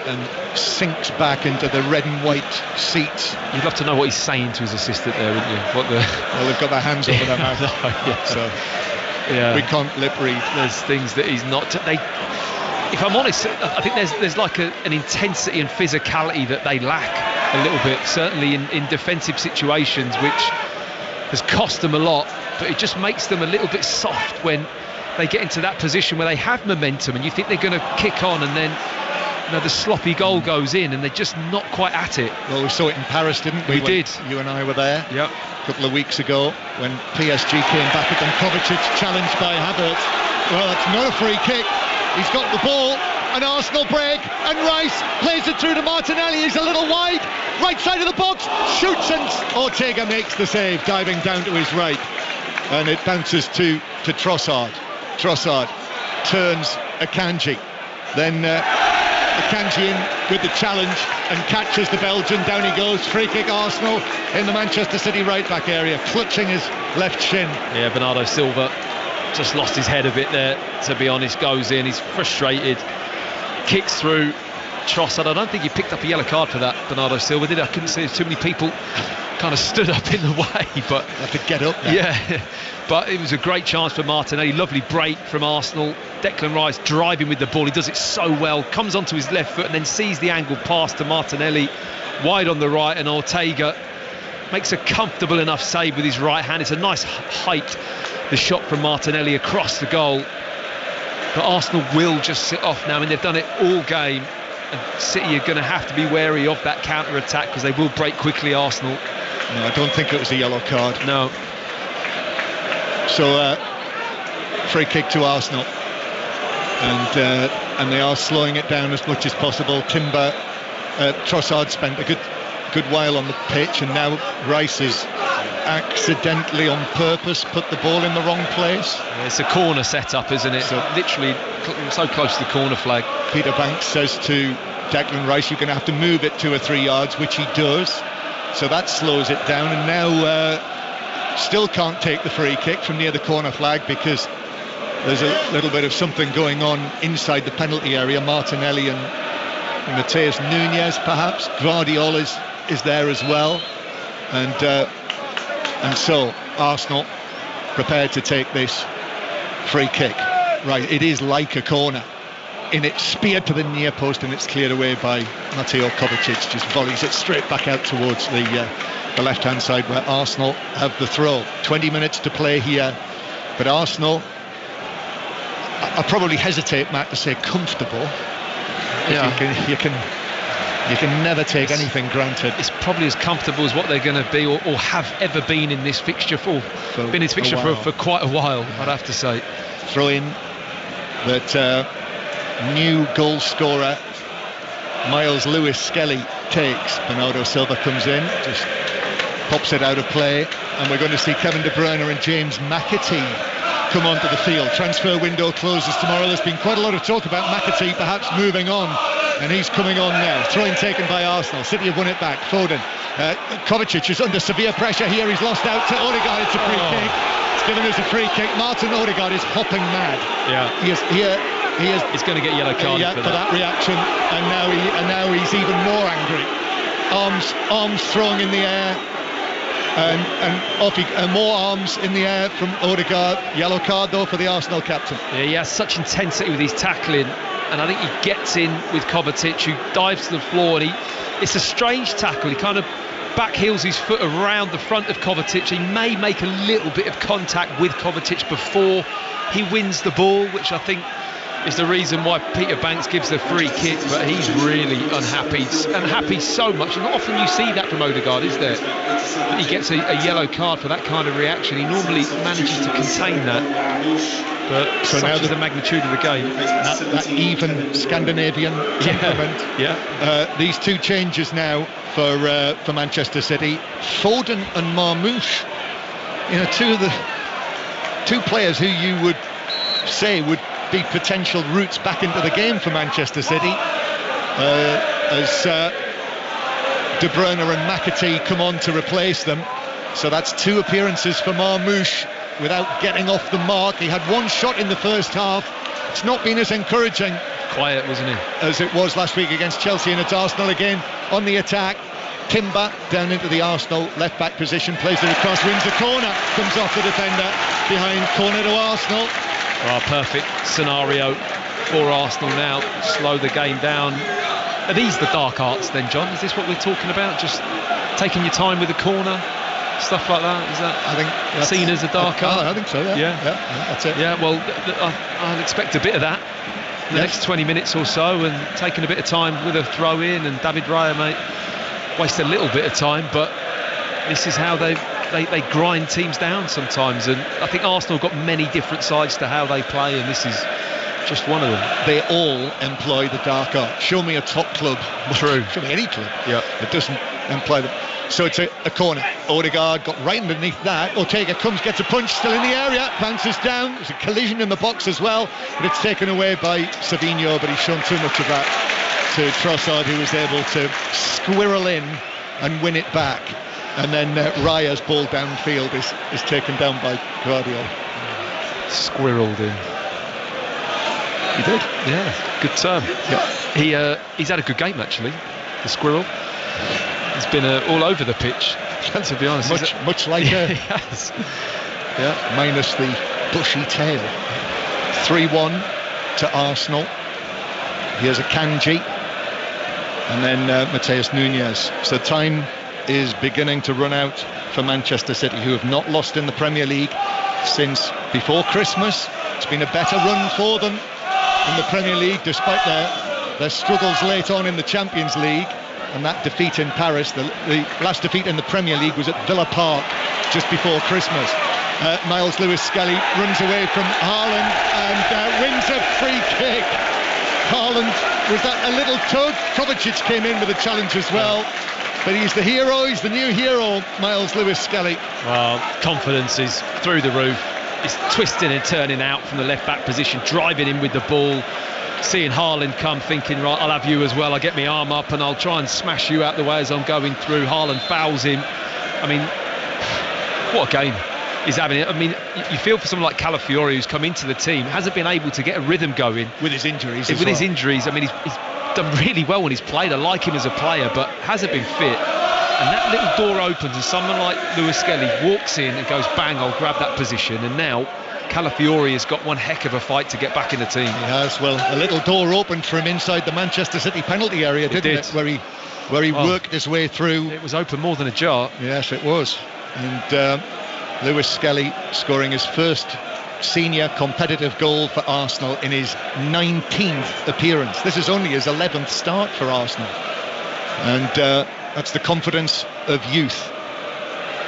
and sinks back into the red and white seats. You'd love to know what he's saying to his assistant there, wouldn't you? Well, they've got their hands over their mouth. So we can't lip read. There's things that he's not. If I'm honest, I think there's like an intensity and physicality that they lack a little bit, certainly in defensive situations, which has cost them a lot. But it just makes them a little bit soft when they get into that position where they have momentum and you think they're going to kick on, and then the sloppy goal goes in and they're just not quite at it. Well, we saw it in Paris, didn't we? We did. You and I were there. Yep. A couple of weeks ago when PSG came back at them. Kovacic challenged by Havertz. Well, that's not a free kick. He's got the ball, and Arsenal break, and Rice plays it through to Martinelli. He's a little wide, right side of the box, shoots, and Ortega makes the save, diving down to his right, and it bounces to Trossard. Trossard turns Akanji, then Akanji in with the challenge and catches the Belgian. Down he goes, free kick Arsenal in the Manchester City right back area, clutching his left shin. Yeah, Bernardo Silva just lost his head a bit there, to be honest. Goes in, he's frustrated, kicks through Trossard. I don't think he picked up a yellow card for that, Bernardo Silva did. I couldn't see too many people kind of stood up in the way, but have to get up now. Yeah. But it was a great chance for Martinelli. Lovely break from Arsenal. Declan Rice driving with the ball. He does it so well. Comes onto his left foot and then sees the angle pass to Martinelli. Wide on the right, and Ortega makes a comfortable enough save with his right hand. It's a nice height, the shot from Martinelli across the goal. But Arsenal will just sit off now. I mean, they've done it all game. And City are going to have to be wary of that counter-attack because they will break quickly, Arsenal. No, I don't think it was a yellow card. No. So free kick to Arsenal, and they are slowing it down as much as possible. Trossard spent a good while on the pitch, and now Rice is accidentally on purpose put the ball in the wrong place. Yeah, it's a corner setup, isn't it? So literally so close to the corner flag. Peter Banks says to Declan Rice, you're going to have to move it 2 or 3 yards, which he does. So that slows it down, and now still can't take the free kick from near the corner flag because there's a little bit of something going on inside the penalty area. Martinelli and Mateus Nunes, perhaps. Guardiola is there as well, and so Arsenal prepared to take this free kick. Right, it is like a corner. It's speared to the near post and it's cleared away by Mateo Kovacic. Just volleys it straight back out towards the left-hand side where Arsenal have the throw. 20 minutes to play here, but Arsenal, I probably hesitate, Matt, to say comfortable. Yeah. You can never take anything granted. It's probably as comfortable as what they're going to be or have ever been in this fixture for quite a while, I'd have to say. Throw in that new goal scorer Miles Lewis Skelly takes. Bernardo Silva comes in, just pops it out of play, and we're going to see Kevin De Bruyne and James McAtee come onto the field. Transfer window closes tomorrow. There's been quite a lot of talk about McAtee perhaps moving on, and he's coming on now. Throw-in taken by Arsenal. City have won it back. Foden. Kovacic is under severe pressure here. He's lost out to Odegaard. It's a free kick. It's given us a free kick. Martin Odegaard is hopping mad. Yeah. He's going to get yellow card for that reaction, and now he's even more angry. Arms throwing in the air, and more arms in the air from Odegaard. Yellow card though for the Arsenal captain. Yeah, he has such intensity with his tackling, and I think he gets in with Kovacic, who dives to the floor, and it's a strange tackle. He kind of back heels his foot around the front of Kovacic. He may make a little bit of contact with Kovacic before he wins the ball, which I think is the reason why Peter Banks gives the free kick, but he's really unhappy so much. And not often you see that from Odegaard, is there? But he gets a yellow card for that kind of reaction. He normally manages to contain that, but so such is the magnitude of the game. That even Scandinavian temperament. Yeah. These two changes now for Manchester City. Foden and Marmoush, two players who you would say would be potential routes back into the game for Manchester City, as De Bruyne and McAtee come on to replace them. So that's 2 appearances for Marmoush without getting off the mark. He had 1 shot in the first half. It's not been as encouraging quiet, wasn't he? As it was last week against Chelsea, and it's Arsenal again on the attack. Kimber down into the Arsenal left back position, plays it across, wins the corner, comes off the defender, behind, corner to Arsenal. Perfect scenario for Arsenal now. Slow the game down. Are these the dark arts then, John? Is this what we're talking about? Just taking your time with the corner, stuff like that? Is that, I think, seen as a dark art? I think so, yeah, that's it. Yeah, well, I'll expect a bit of that in the next 20 minutes or so, and taking a bit of time with a throw in, and David Raya, mate, waste a little bit of time, but this is how they grind teams down sometimes, and I think Arsenal got many different sides to how they play, and this is just one of them. They all employ the dark art. Show me a top club. True. Show me any club. Yeah. It doesn't employ them. So it's a corner. Odegaard got right underneath that. Ortega comes, gets a punch, still in the area, bounces down. There's a collision in the box as well, but it's taken away by Savinho, but he's shown too much of that to Trossard, who was able to squirrel in and win it back. And then Raya's ball downfield is taken down by Guardiola. Squirreled in. He did? Yeah, good term. Yeah. He's had a good game, actually, the Squirrel. He's been all over the pitch, to be honest. Much like her. He has. Yeah, minus the bushy tail. 3-1 to Arsenal. Here's a Kanji. And then Mateus Nunes. So time is beginning to run out for Manchester City, who have not lost in the Premier League since before Christmas. It's been a better run for them in the Premier League, despite their struggles late on in the Champions League. And that defeat in Paris, the last defeat in the Premier League, was at Villa Park just before Christmas. Miles Lewis-Skelly runs away from Haaland and wins a free kick. Haaland, was that a little tug? Kovacic came in with a challenge as well. But he's the hero, he's the new hero, Miles Lewis-Skelly. Well, confidence is through the roof. He's twisting and turning out from the left-back position, driving in with the ball. Seeing Haaland come, thinking, right, I'll have you as well. I'll get my arm up and I'll try and smash you out the way as I'm going through. Haaland fouls him. I mean, what a game he's having. I mean, you feel for someone like Calafiori, who's come into the team, hasn't been able to get a rhythm going. With his injuries With his injuries, I mean, he's done really well when he's played. I like him as a player, but hasn't been fit. And that little door opens and someone like Lewis-Skelly walks in and goes, bang, I'll grab that position. And now Calafiori has got one heck of a fight to get back in the team. He has. Well, a little door opened for him inside the Manchester City penalty area, didn't it? Where he worked his way through. It was open more than a jar. Yes, it was. And Lewis-Skelly scoring his first senior competitive goal for Arsenal in his 19th appearance. This is only his 11th start for Arsenal. And that's the confidence of youth.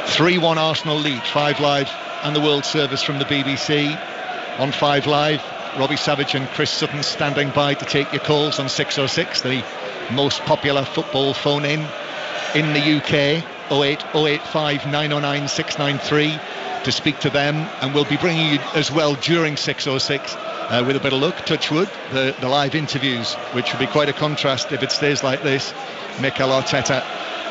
3-1 Arsenal lead, 5 Live and the World Service from the BBC. On 5 Live, Robbie Savage and Chris Sutton standing by to take your calls on 606, the most popular football phone-in the UK. 08085 909 693 to speak to them, and we'll be bringing you as well during 606 with a bit of luck, touch wood, the live interviews, which will be quite a contrast if it stays like this. Mikel Arteta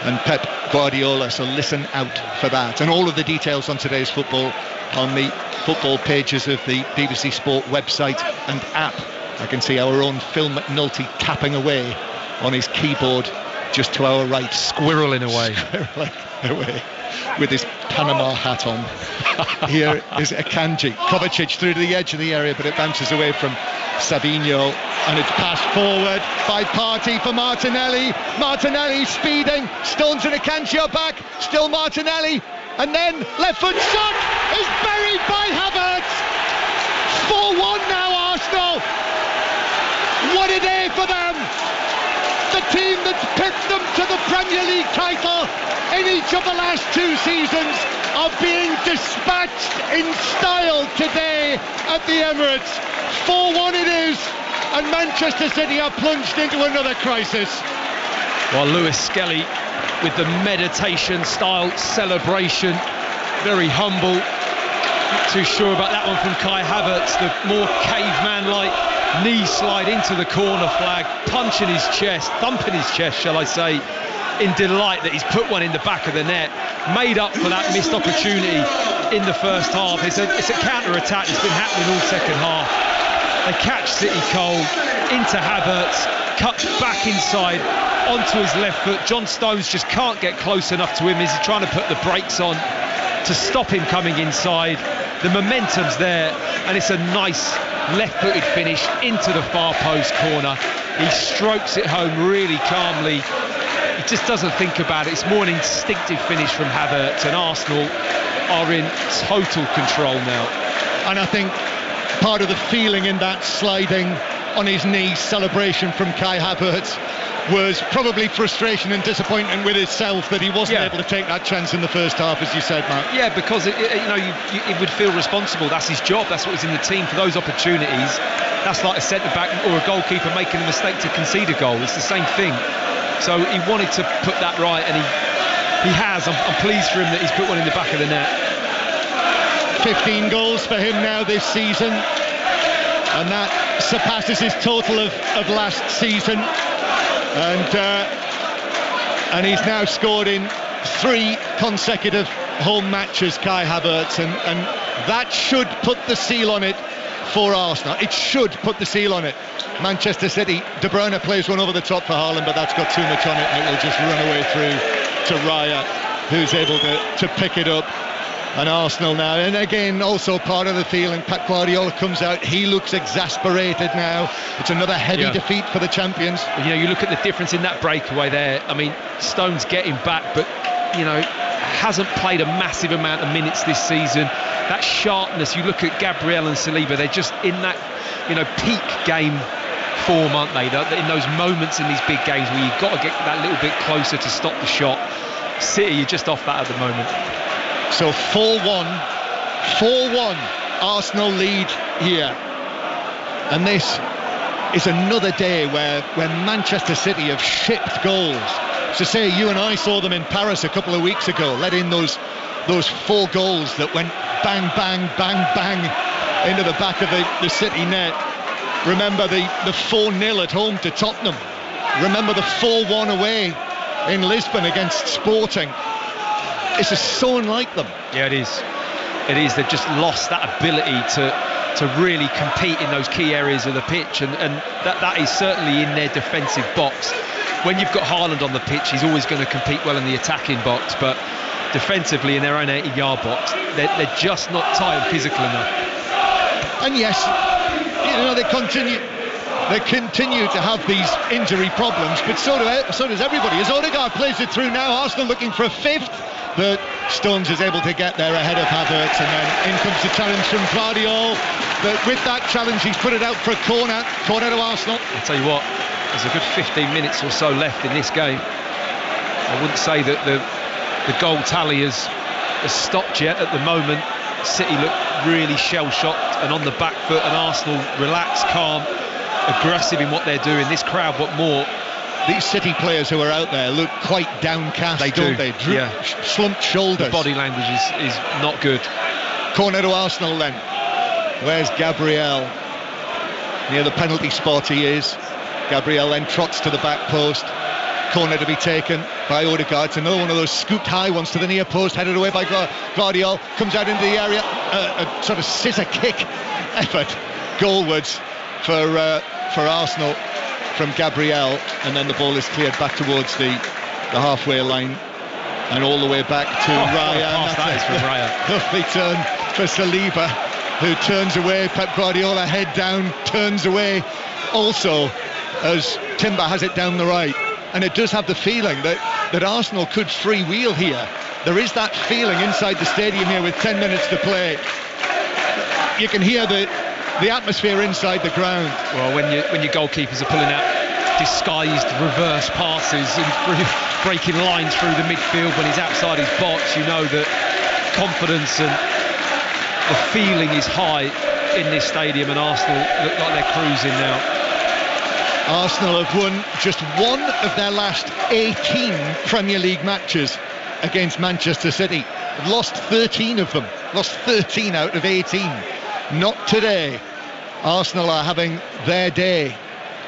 and Pep Guardiola, so listen out for that, and all of the details on today's football on the football pages of the BBC Sport website and app. I can see our own Phil McNulty tapping away on his keyboard just to our right, squirreling away with his Panama hat on. Here is Akanji. Kovacic through to the edge of the area, but it bounces away from Savinho, and it's passed forward by Partey for Martinelli. Martinelli speeding, Stones and Akanji are back, still Martinelli, and then left foot shot is buried by Havertz. 4-1 now Arsenal. What a day for them. The team that's pipped them to the Premier League title in each of the last 2 seasons are being dispatched in style today at the Emirates. 4-1 it is, and Manchester City are plunged into another crisis. Well, Lewis-Skelly with the meditation-style celebration, very humble. Not too sure about that one from Kai Havertz, the more caveman-like knee slide into the corner flag, punching his chest, thumping his chest, shall I say, in delight that he's put one in the back of the net, made up for that missed opportunity in the first half. It's a counter-attack that's been happening all second half. They catch City cold, into Havertz, cuts back inside onto his left foot. John Stones just can't get close enough to him as he's trying to put the brakes on to stop him coming inside. The momentum's there, and it's a nice left-footed finish into the far post corner. He strokes it home really calmly. He just doesn't think about it. It's more an instinctive finish from Havertz, and Arsenal are in total control now. And I think part of the feeling in that sliding on his knees celebration from Kai Havertz was probably frustration and disappointment with himself that he wasn't able to take that chance in the first half, as you said, Matt. Yeah, because it would feel responsible. That's his job. That's what was in the team for those opportunities. That's like a centre-back or a goalkeeper making a mistake to concede a goal. It's the same thing. So he wanted to put that right, and he has. I'm pleased for him that he's put one in the back of the net. 15 goals for him now this season, and that surpasses his total of last season. And he's now scored in 3 consecutive home matches, Kai Havertz, and that should put the seal on it for Arsenal. It should put the seal on it. Manchester City, De Bruyne plays one over the top for Haaland, but that's got too much on it, and it will just run away through to Raya, who's able to pick it up. And Arsenal now, and again, also part of the feeling, Pep Guardiola comes out, he looks exasperated now. It's another heavy defeat for the champions. You look at the difference in that breakaway there. I mean, Stones getting back, but, hasn't played a massive amount of minutes this season. That sharpness, you look at Gabriel and Saliba, they're just in that, peak game form, aren't they? In those moments in these big games where you've got to get that little bit closer to stop the shot. City, you're just off that at the moment. So 4-1, Arsenal lead here. And this is another day where Manchester City have shipped goals. So say you and I saw them in Paris a couple of weeks ago, let in those 4 goals that went bang, bang, bang, bang into the back of the City net. Remember the 4-0 at home to Tottenham. Remember the 4-1 away in Lisbon against Sporting. It's just so unlike them. Yeah, it is. It is. They've just lost that ability to really compete in those key areas of the pitch, and that is certainly in their defensive box. When you've got Haaland on the pitch, he's always going to compete well in the attacking box, but defensively in their own 80-yard box, they're just not tired physical enough. And yes, they continue to have these injury problems, but so does everybody. As Odegaard plays it through now, Arsenal looking for a 5th. But Stones is able to get there ahead of Havertz, and then in comes the challenge from Gvardiol. But with that challenge, he's put it out for a corner to Arsenal. I'll tell you what, there's a good 15 minutes or so left in this game. I wouldn't say that the goal tally has stopped yet at the moment. City look really shell-shocked and on the back foot, and Arsenal relaxed, calm, aggressive in what they're doing. This crowd want more. These City players who are out there look quite downcast, don't they? Slumped shoulders. The body language is not good. Corner to Arsenal then. Where's Gabriel? Near the penalty spot he is. Gabriel then trots to the back post. Corner to be taken by Odegaard. It's another one of those scooped high ones to the near post, headed away by Gvardiol. Comes out into the area. A sort of scissor kick effort goalwards for Arsenal from Gabriel, and then the ball is cleared back towards the halfway line and all the way back to Raya. That is from Raya. Lovely turn for Saliba, who turns away. Pep Guardiola head down, turns away also as Timber has it down the right. And it does have the feeling that Arsenal could freewheel here. There is that feeling inside the stadium here with 10 minutes to play. You can hear the atmosphere inside the ground. Well, when your goalkeepers are pulling out disguised reverse passes and breaking lines through the midfield when he's outside his box, you know that confidence and the feeling is high in this stadium, and Arsenal look like they're cruising now. Arsenal have won just one of their last 18 Premier League matches against Manchester City. They've lost 13 of them. Lost 13 out of 18. Not today. Arsenal are having their day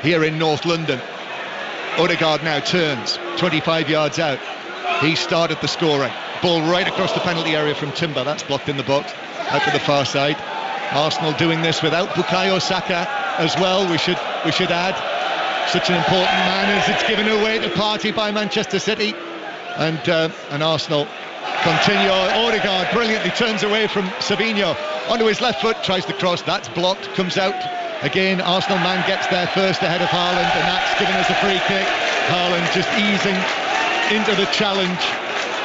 here in North London. Odegaard now turns 25 yards out. He started the scoring. Ball right across the penalty area from Timber. That's blocked in the box out to the far side. Arsenal doing this without Bukayo Saka as well, we should add. Such an important man as it's given away to Partey by Manchester City. And Arsenal continue. Odegaard brilliantly turns away from Savinho onto his left foot, tries the cross, that's blocked, comes out again. Arsenal man gets there first ahead of Haaland, and that's given us a free kick. Haaland just easing into the challenge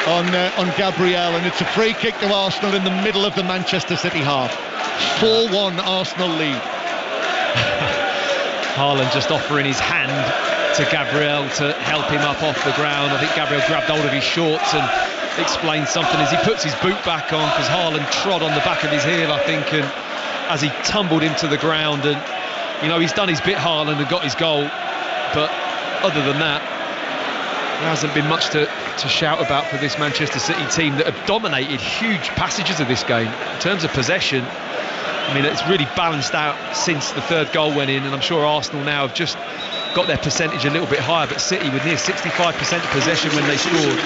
on Gabriel, and it's a free kick to Arsenal in the middle of the Manchester City half. 4-1 Arsenal lead. Haaland just offering his hand to Gabriel to help him up off the ground. I think Gabriel grabbed hold of his shorts and explained something as he puts his boot back on, because Haaland trod on the back of his heel, I think, and as he tumbled him to the ground. And he's done his bit, Haaland, and got his goal, but other than that, there hasn't been much to shout about for this Manchester City team that have dominated huge passages of this game. In terms of possession, I mean, it's really balanced out since the third goal went in, and I'm sure Arsenal now have just got their percentage a little bit higher, but City with near 65% of possession when they scored.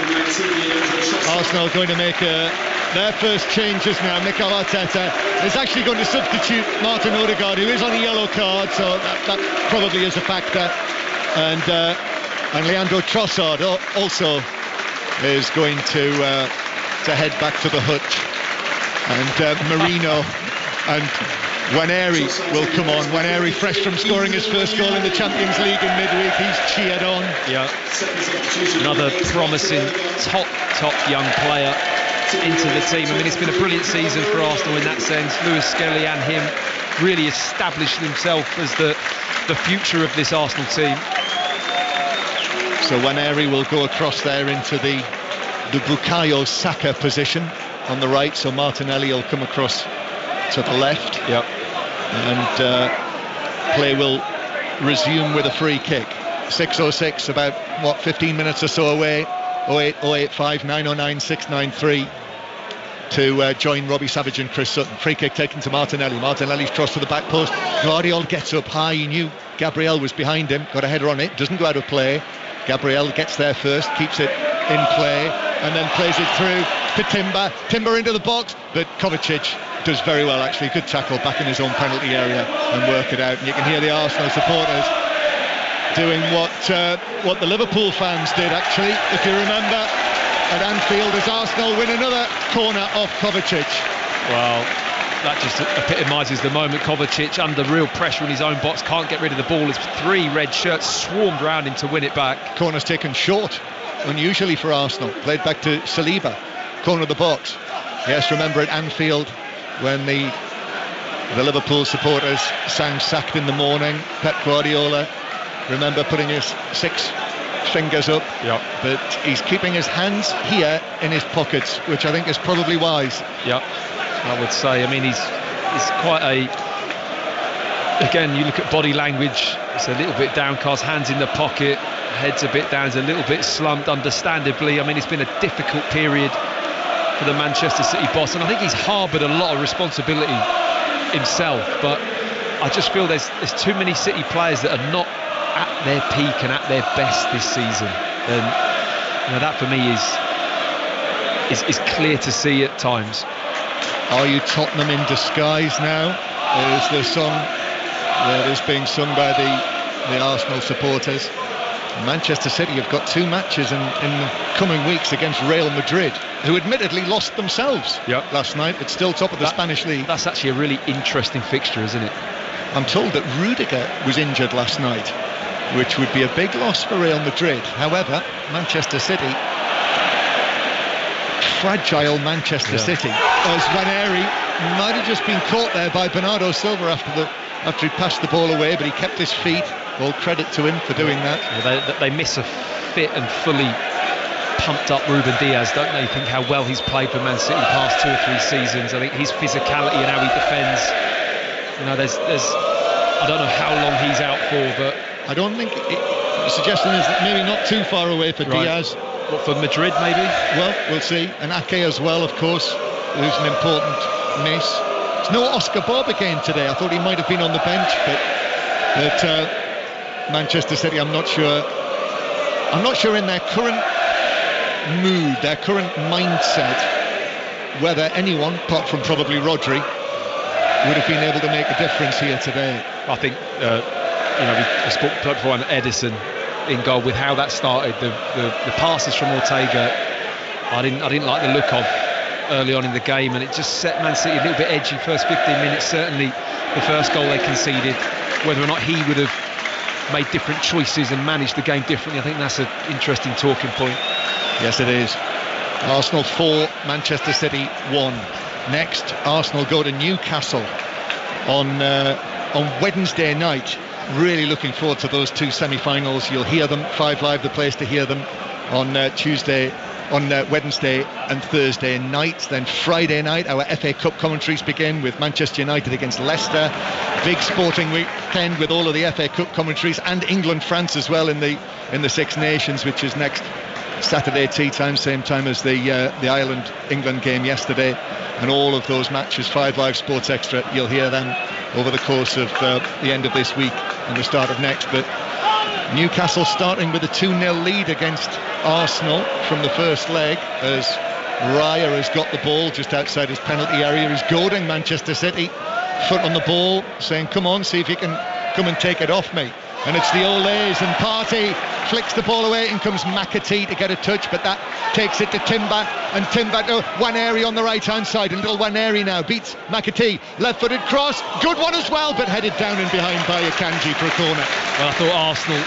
Arsenal going to make their first changes now. Mikel Arteta is actually going to substitute Martin Odegaard, who is on a yellow card, so that probably is a factor. And Leandro Trossard also is going to head back to the hutch. And Marino and Nwaneri will come on. Nwaneri, fresh from scoring his first goal in the Champions League in midweek, he's cheered on. Yeah, another promising top young player into the team. I mean, it's been a brilliant season for Arsenal in that sense. Lewis Skelly and him really established himself as the future of this Arsenal team. So Nwaneri will go across there into the Bukayo Saka position on the right, so Martinelli will come across to the left. Yep. And play will resume with a free kick. 6:06, about 15 minutes or so away. 08085 909 693 to join Robbie Savage and Chris Sutton. Free kick taken to Martinelli. Martinelli's cross to the back post. Guardiola gets up high. He knew Gabriel was behind him. Got a header on it. Doesn't go out of play. Gabriel gets there first, keeps it in play, and then plays it through to Timber. Timber into the box, but Kovacic does very well, actually. Good tackle back in his own penalty area and work it out. And you can hear the Arsenal supporters doing what the Liverpool fans did, actually, if you remember, at Anfield, as Arsenal win another corner off Kovacic. Well, that just epitomises the moment. Kovacic under real pressure in his own box, can't get rid of the ball as 3 red shirts swarmed around him to win it back. Corner's taken short, unusually for Arsenal. Played back to Saliba, corner of the box. Yes, remember at Anfield when the Liverpool supporters sang "Sacked in the Morning." Pep Guardiola, remember putting his 6 fingers up. Yep. But he's keeping his hands here in his pockets, which I think is probably wise. Yep, I would say. I mean, he's quite a... Again, you look at body language, it's a little bit downcast, hands in the pocket, head's a bit down, it's a little bit slumped, understandably. I mean, it's been a difficult period for the Manchester City boss, and I think he's harboured a lot of responsibility himself, but I just feel there's too many City players that are not at their peak and at their best this season, and that for me is clear to see at times. Are you Tottenham in disguise now? Is the song that is being sung by the Arsenal supporters. Manchester City have got 2 matches in the coming weeks against Real Madrid, who admittedly lost themselves last night, but still top of the Spanish league. That's actually a really interesting fixture, isn't it? I'm told that Rudiger was injured last night, which would be a big loss for Real Madrid. However, Manchester City, fragile Manchester City, as Nwaneri might have just been caught there by Bernardo Silva after he passed the ball away, but he kept his feet. All credit to him for doing that. Yeah, they miss a fit and fully pumped up Ruben Diaz, don't they? Think how well he's played for Man City the past 2 or 3 seasons. I think his physicality and how he defends, there's I don't know how long he's out for, but I don't think the suggestion is that maybe not too far away for Diaz. What, for Madrid maybe? Well, we'll see. And Ake as well, of course, who's an important miss. There's no Oscar Bob again today. I thought he might have been on the bench, but Manchester City, I'm not sure in their current mood, their current mindset, whether anyone, apart from probably Rodri, would have been able to make a difference here today. I think we spoke before on Edison in goal with how that started. The passes from Ortega, I didn't like the look of early on in the game, and it just set Man City a little bit edgy first 15 minutes. Certainly the first goal they conceded, whether or not he would have made different choices and managed the game differently, I think that's an interesting talking point. Yes, it is. Arsenal 4, Manchester City 1. Next, Arsenal go to Newcastle on Wednesday night. Really looking forward to those two semi-finals. You'll hear them, 5 Live, the place to hear them, on Wednesday and Thursday night. Then Friday night, our FA Cup commentaries begin with Manchester United against Leicester. Big sporting weekend with all of the FA Cup commentaries, and England-France as well in the Six Nations, which is next Saturday tea time, same time as the Ireland-England game yesterday. And all of those matches, 5 Live Sports Extra, you'll hear them over the course of the end of this week and the start of next. But Newcastle starting with a 2-0 lead against Arsenal from the first leg, as Raya has got the ball just outside his penalty area. He's goading Manchester City, foot on the ball, saying, come on, see if you can come and take it off me. And it's the Olays, and Partey flicks the ball away, and comes McAtee to get a touch, but that takes it to Timber, and Timber to Nwaneri on the right hand side, and little Nwaneri now beats McAtee, left-footed cross, good one as well, but headed down and behind by Akanji for a corner. Well, I thought Arsenal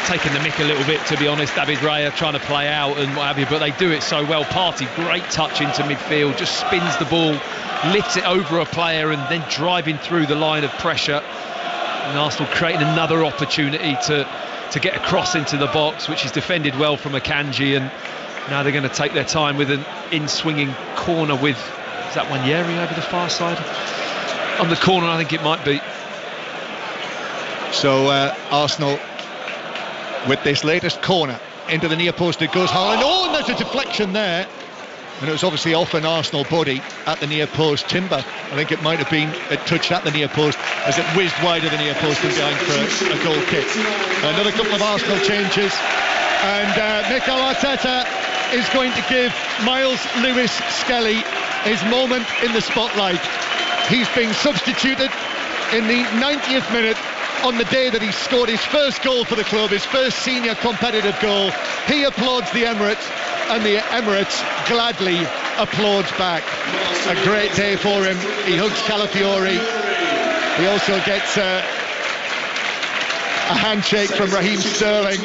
taking the mick a little bit, to be honest. David Raya trying to play out and what have you, but they do it so well. Partey, great touch into midfield, just spins the ball, lifts it over a player, and then driving through the line of pressure. And Arsenal creating another opportunity to get across into the box, which is defended well from Akanji, and now they're going to take their time with an in-swinging corner with, is that Nwaneri over the far side? On the corner, I think it might be. So Arsenal with this latest corner into the near post, it goes Haaland. Oh, and there's a deflection there, and it was obviously off an Arsenal body at the near post. Timber, I think it might have been, it touched at the near post as it whizzed wide of the near post and behind for a goal kick. Another couple of Arsenal changes, and Mikel Arteta is going to give Miles Lewis-Skelly his moment in the spotlight. He's being substituted in the 90th minute on the day that he scored his first goal for the club, his first senior competitive goal. He applauds the Emirates, and the Emirates gladly applauds back. A great day for him. He hugs Calafiori. He also gets a handshake from Raheem Sterling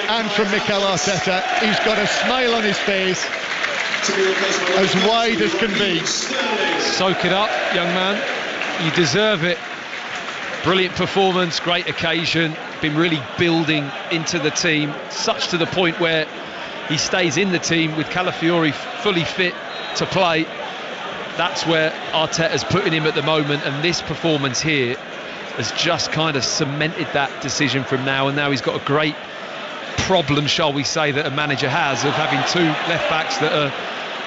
and from Mikel Arteta. He's got a smile on his face as wide as can be. Soak it up, young man. You deserve it. Brilliant performance, great occasion. Been really building into the team, such to the point where he stays in the team with Calafiori fully fit to play. That's where Arteta's putting him at the moment, and this performance here has just kind of cemented that decision from now. And now he's got a great problem, shall we say, that a manager has, of having two left backs that are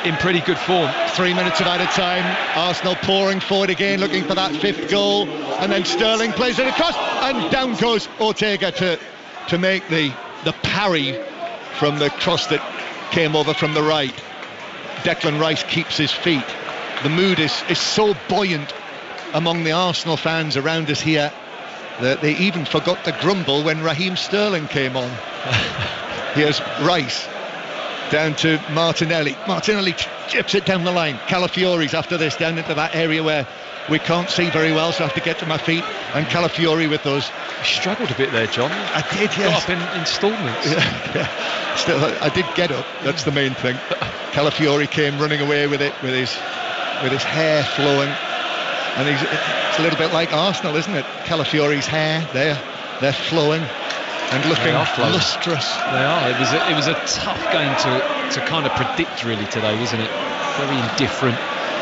in pretty good form. 3 minutes of added time, Arsenal pouring forward again, looking for that fifth goal, and then Sterling plays it across, and down goes Ortega to make the parry from the cross that came over from the right. Declan Rice keeps his feet. The mood is so buoyant among the Arsenal fans around us here that they even forgot to grumble when Raheem Sterling came on. Here's Rice down to Martinelli. Martinelli chips it down the line. Calafiori's after this down into that area where we can't see very well, so I have to get to my feet. And Calafiori with those. Struggled a bit there, John. I did, yes. Got up in instalments. Yeah. Still, I did get up. That's the main thing. Calafiori came running away with it, with his hair flowing. And it's a little bit like Arsenal, isn't it? Calafiori's hair, they're flowing and looking lustrous. They are. It was a tough game to kind of predict really today, wasn't it? Very indifferent.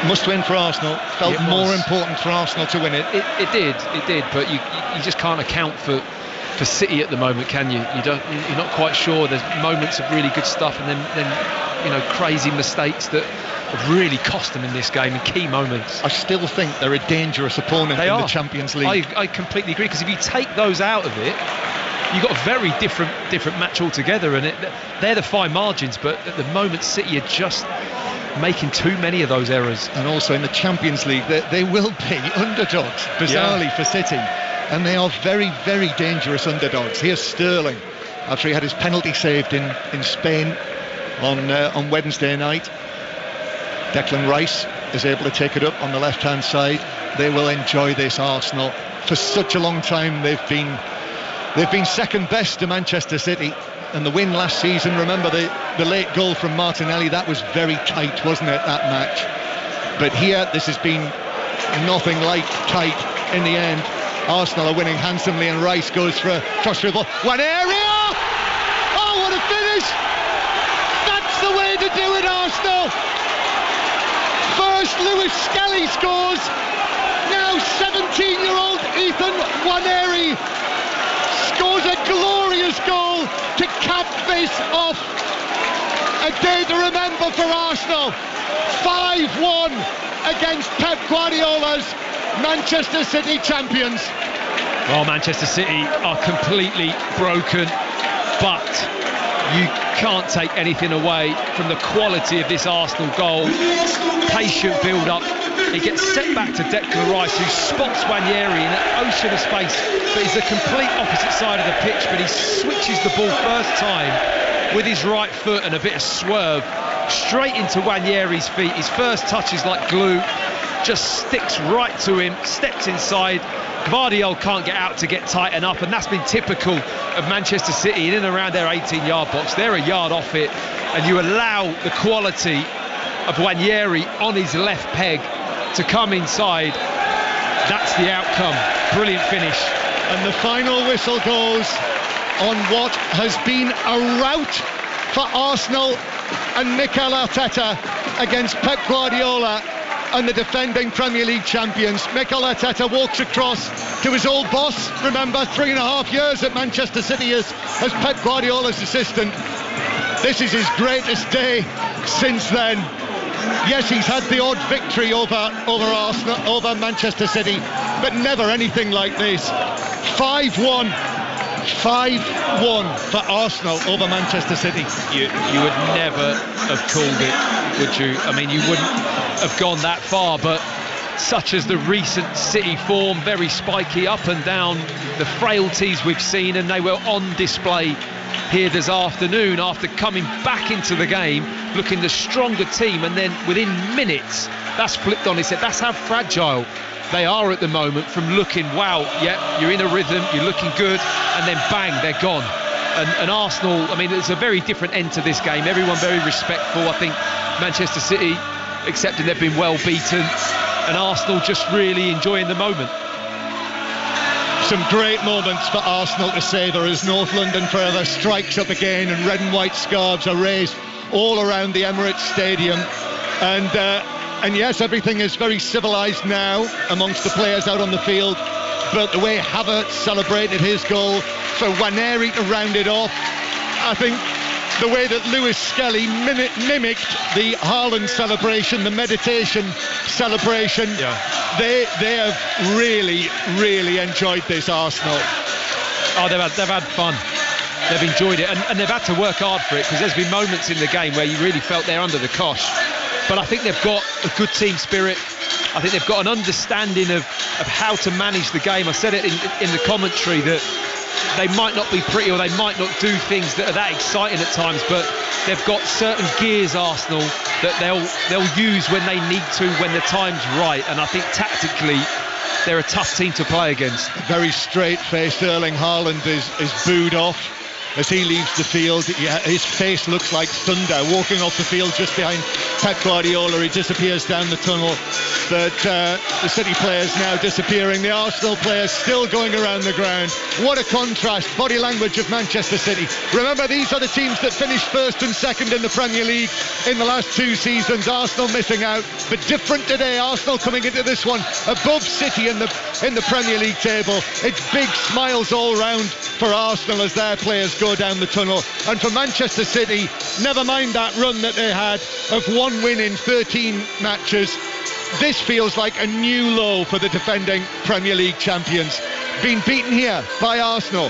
Must win for Arsenal. Felt more important for Arsenal to win it. It did. But you just can't account for City at the moment, can you? You're not quite sure. There's moments of really good stuff, and then crazy mistakes that have really cost them in this game in key moments. I still think they're a dangerous opponent in the Champions League. I completely agree, because if you take those out of it, you've got a very different match altogether, and they're the fine margins. But at the moment, City are just making too many of those errors. And also in the Champions League, they will be underdogs, bizarrely, for City. And they are very, very dangerous underdogs. Here's Sterling, after he had his penalty saved in Spain on Wednesday night. Declan Rice is able to take it up on the left-hand side. They will enjoy this, Arsenal. For such a long time, they've been second best to Manchester City. And the win last season, remember the late goal from Martinelli, that was very tight, wasn't it, that match? But here, this has been nothing like tight in the end. Arsenal are winning handsomely, and Rice goes for a cross field ball. One area! Oh, what a finish! That's the way to do it, Arsenal! First, Lewis Skelly scores. Now 17-year-old Ethan Nwaneri scores a glorious goal to cap this off. A day to remember for Arsenal. 5-1 against Pep Guardiola's Manchester City champions. Well, Manchester City are completely broken, but you can't take anything away from the quality of this Arsenal goal. Patient build-up. It gets set back to Declan Rice, who spots Nwaneri in an ocean of space, but he's the complete opposite side of the pitch, but he switches the ball first time with his right foot and a bit of swerve straight into Nwaneri's feet. His first touch is like glue, just sticks right to him, steps inside. Gvardiol can't get out to get tightened up, and that's been typical of Manchester City in and around their 18-yard box. They're a yard off it, and you allow the quality of Nwaneri on his left peg to come inside. That's the outcome. Brilliant finish. And the final whistle goes on what has been a rout for Arsenal and Mikel Arteta against Pep Guardiola and the defending Premier League champions. Mikel Arteta walks across to his old boss. Remember, 3.5 years at Manchester City as Pep Guardiola's assistant. This is his greatest day since then. Yes, he's had the odd victory over Arsenal, over Manchester City, but never anything like this. 5-1 for Arsenal over Manchester City. You would never have called it, would you? I mean, you wouldn't have gone that far, but such as the recent City form, very spiky up and down, the frailties we've seen, and they were on display here this afternoon after coming back into the game looking the stronger team, and then within minutes that's flipped on its head. That's how fragile they are at the moment, from looking, wow, yeah, you're in a rhythm, you're looking good, and then bang, they're gone. And Arsenal, I mean, it's a very different end to this game. Everyone very respectful. I think Manchester City accepting they've been well beaten, and Arsenal just really enjoying the moment. Some great moments for Arsenal to savour as North London Forever strikes up again, and red and white scarves are raised all around the Emirates Stadium. And yes, everything is very civilised now amongst the players out on the field. But the way Havertz celebrated his goal, for Nwaneri to round it off, I think the way that Lewis Skelly mimicked the Haaland celebration, the meditation celebration, they have really enjoyed this, Arsenal. Oh, they've had fun. They've enjoyed it, and they've had to work hard for it, because there's been moments in the game where you really felt they're under the cosh. But I think they've got a good team spirit. I think they've got an understanding of how to manage the game. I said it in the commentary that they might not be pretty, or they might not do things that are that exciting at times, but they've got certain gears, Arsenal, that they'll use when they need to, when the time's right. And I think tactically they're a tough team to play against. Very straight-faced Erling Haaland is booed off as he leaves the field. His face looks like thunder walking off the field just behind Pep Guardiola. He disappears down the tunnel. But the City players now disappearing, the Arsenal players still going around the ground. What a contrast. Body language of Manchester City. Remember, these are the teams that finished first and second in the Premier League in the last 2 seasons. Arsenal missing out, but different today. Arsenal coming into this one above City in the Premier League table. It's big smiles all round for Arsenal as their players go down the tunnel. And for Manchester City, never mind that run that they had of 1 win in 13 matches. This feels like a new low for the defending Premier League champions. Being beaten here by Arsenal.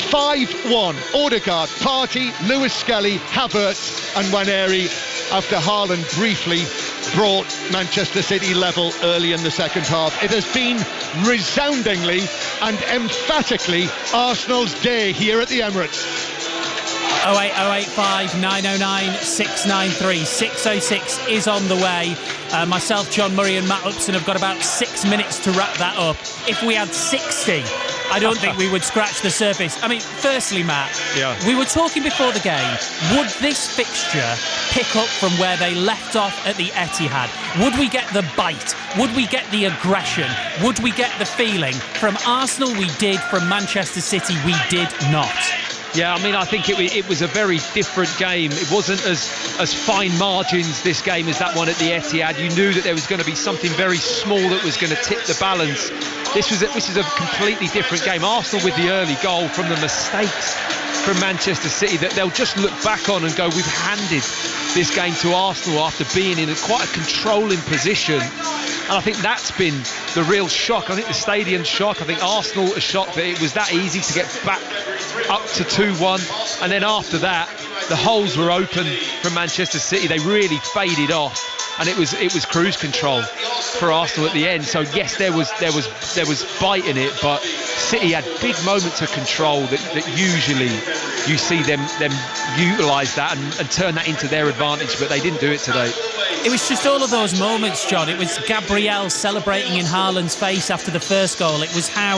5-1. Odegaard, Partey, Lewis Skelly, Havertz and Nwaneri. after Haaland briefly brought Manchester City level early in the second half. It has been resoundingly and emphatically Arsenal's day here at the Emirates. 08085 909 693. 606 is on the way. Myself, John Murray and Matt Upson have got about 6 minutes to wrap that up. If we had 60, I don't think we would scratch the surface. I mean, firstly, Matt, we were talking before the game, would this fixture pick up from where they left off at the Etihad? Would we get the bite? Would we get the aggression? Would we get the feeling? From Arsenal we did, from Manchester City we did not. Yeah, I mean, I think it was a very different game. It wasn't as fine margins, this game, as that one at the Etihad. You knew that there was going to be something very small that was going to tip the balance. This is a completely different game. Arsenal with the early goal, from the mistakes from Manchester City that they'll just look back on and go, we've handed this game to Arsenal after being in quite a controlling position. And I think that's been the real shock. I think the stadium's shock. I think Arsenal are shocked that it was that easy to get back up to 2-1. And then after that, the holes were open from Manchester City. They really faded off. And it was cruise control for Arsenal at the end. So yes, there was bite in it, but City had big moments of control that usually you see them utilise that and turn that into their advantage, but they didn't do it today. It was just all of those moments, John. It was Gabriel celebrating in Haaland's face after the first goal. It was how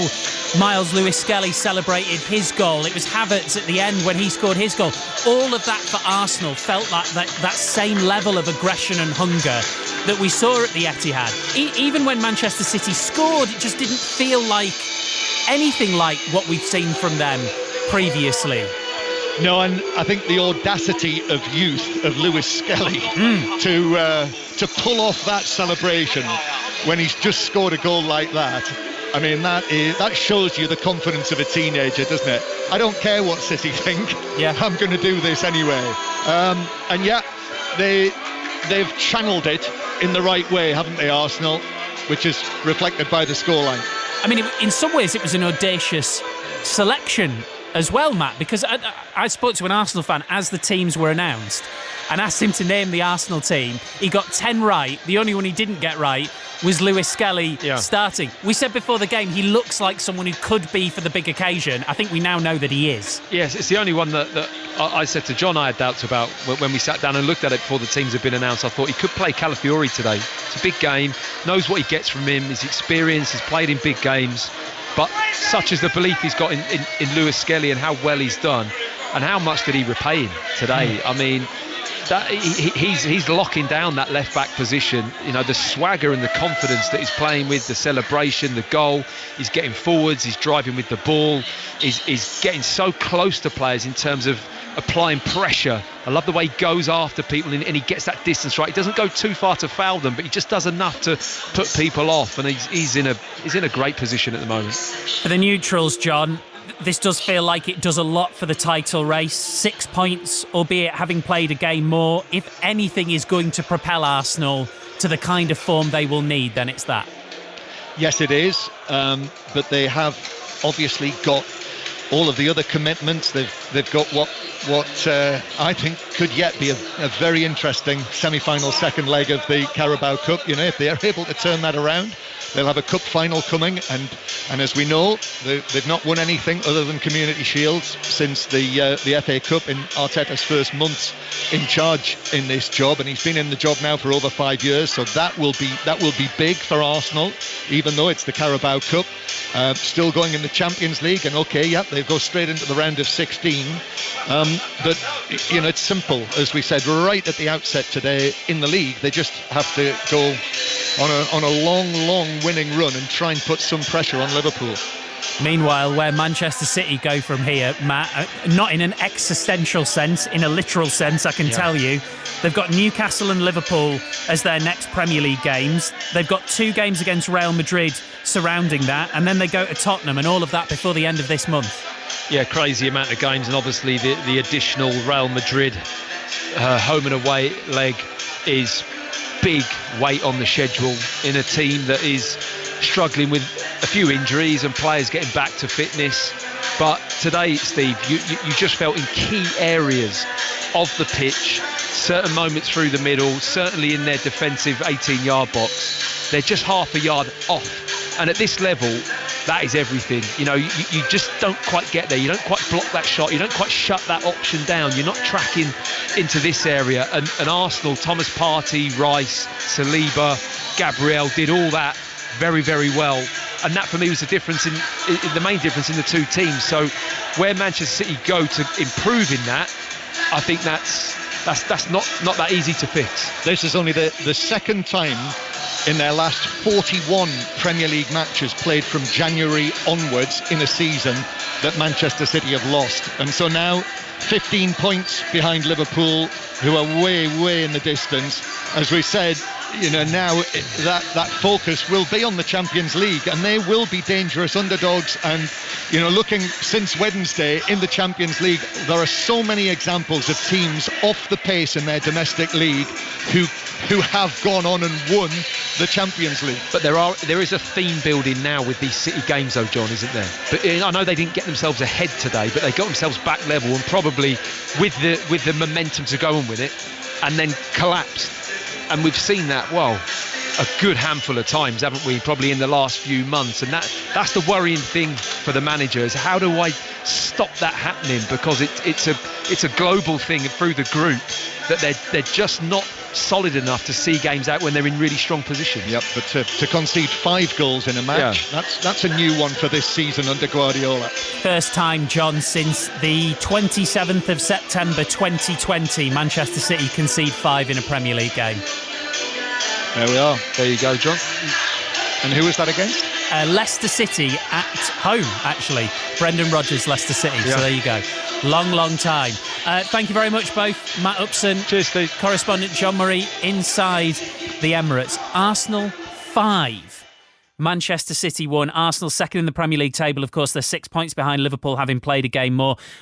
Miles Lewis-Skelly celebrated his goal. It was Havertz at the end when he scored his goal. All of that for Arsenal felt like that same level of aggression and hunger that we saw at the Etihad. Even when Manchester City scored, it just didn't feel like anything like what we've seen from them previously. No, and I think the audacity of youth of Lewis-Skelly to pull off that celebration when he's just scored a goal like that. I mean, that shows you the confidence of a teenager, doesn't it? I don't care what City think. Yeah, I'm going to do this anyway. And yeah, they've channeled it in the right way, haven't they, Arsenal? Which is reflected by the scoreline. I mean, in some ways, it was an audacious selection as well, Matt, because I spoke to an Arsenal fan as the teams were announced and asked him to name the Arsenal team. He got 10 right. The only one he didn't get right was Lewis-Skelly starting. We said before the game he looks like someone who could be for the big occasion. I think we now know that he is. Yes, it's the only one that I said to John I had doubts about when we sat down and looked at it before the teams had been announced. I thought he could play Calafiori today. It's a big game, knows what he gets from him, his experience, has played in big games. But such is the belief he's got in Lewis-Skelly and how well he's done, and how much did he repay him today? I mean, he's locking down that left back position. You know, the swagger and the confidence that he's playing with, the celebration, the goal. He's getting forwards, he's driving with the ball, he's getting so close to players in terms of applying pressure. I love the way he goes after people and he gets that distance right. He doesn't go too far to foul them, but he just does enough to put people off, and he's in a great position at the moment. For the neutrals, John, this does feel like it does a lot for the title race. 6 points, albeit having played a game more. If anything is going to propel Arsenal to the kind of form they will need, then it's that. Yes, it is, but they have obviously got all of the other commitments. They've got what I think could yet be a very interesting semi-final second leg of the Carabao Cup. You know, if they are able to turn that around, they'll have a cup final coming, and as we know, they've not won anything other than Community Shields since the FA Cup in Arteta's first months in charge in this job, and he's been in the job now for over 5 years. So that will be big for Arsenal, even though it's the Carabao Cup. Still going in the Champions League, and they go straight into the round of 16. But you know, it's simple, as we said right at the outset today in the league. They just have to go on a long winning run and try and put some pressure on Liverpool. Meanwhile, where Manchester City go from here, Matt, not in an existential sense, in a literal sense, I can tell you, they've got Newcastle and Liverpool as their next Premier League games. They've got 2 games against Real Madrid surrounding that, and then they go to Tottenham, and all of that before the end of this month. Yeah, crazy amount of games, and obviously the additional Real Madrid home and away leg is big weight on the schedule in a team that is struggling with a few injuries and players getting back to fitness. But today, Steve, you just felt in key areas of the pitch, certain moments through the middle, certainly in their defensive 18-yard box, they're just half a yard off. And at this level, that is everything. You know, you just don't quite get there. You don't quite block that shot. You don't quite shut that option down. You're not tracking into this area. And Arsenal, Thomas Partey, Rice, Saliba, Gabriel did all that very, very well. And that for me was the difference in the main difference in the two teams. So where Manchester City go to improve in that, I think that's not that easy to fix. This is only the second time in their last 41 Premier League matches played from January onwards in a season that Manchester City have lost. And so now 15 points behind Liverpool, who are way in the distance. As we said, you know, now that focus will be on the Champions League, and they will be dangerous underdogs. And you know, looking since Wednesday in the Champions League, there are so many examples of teams off the pace in their domestic league who have gone on and won the Champions League. But there is a theme building now with these City games, though, John, isn't there? But I know they didn't get themselves ahead today, but they got themselves back level, and probably with the momentum to go on with it, and then collapsed. And we've seen that, well, a good handful of times, haven't we, probably in the last few months. And that's the worrying thing for the manager, is how do I stop that happening? Because it's a global thing through the group that they're just not solid enough to see games out when they're in really strong positions. Yep, but to concede 5 goals in a match, that's a new one for this season under Guardiola. First time, John, since the 27th of September 2020, Manchester City concede 5 in a Premier League game. There we are. There you go, John. And who was that against? Leicester City at home, actually. Brendan Rodgers, Leicester City. Yeah. So there you go. Long time. Thank you very much, both. Matt Upson. Cheers, Steve. Correspondent John Murray inside the Emirates. Arsenal 5. Manchester City 1. Arsenal second in the Premier League table. Of course, they're 6 points behind Liverpool, having played a game more.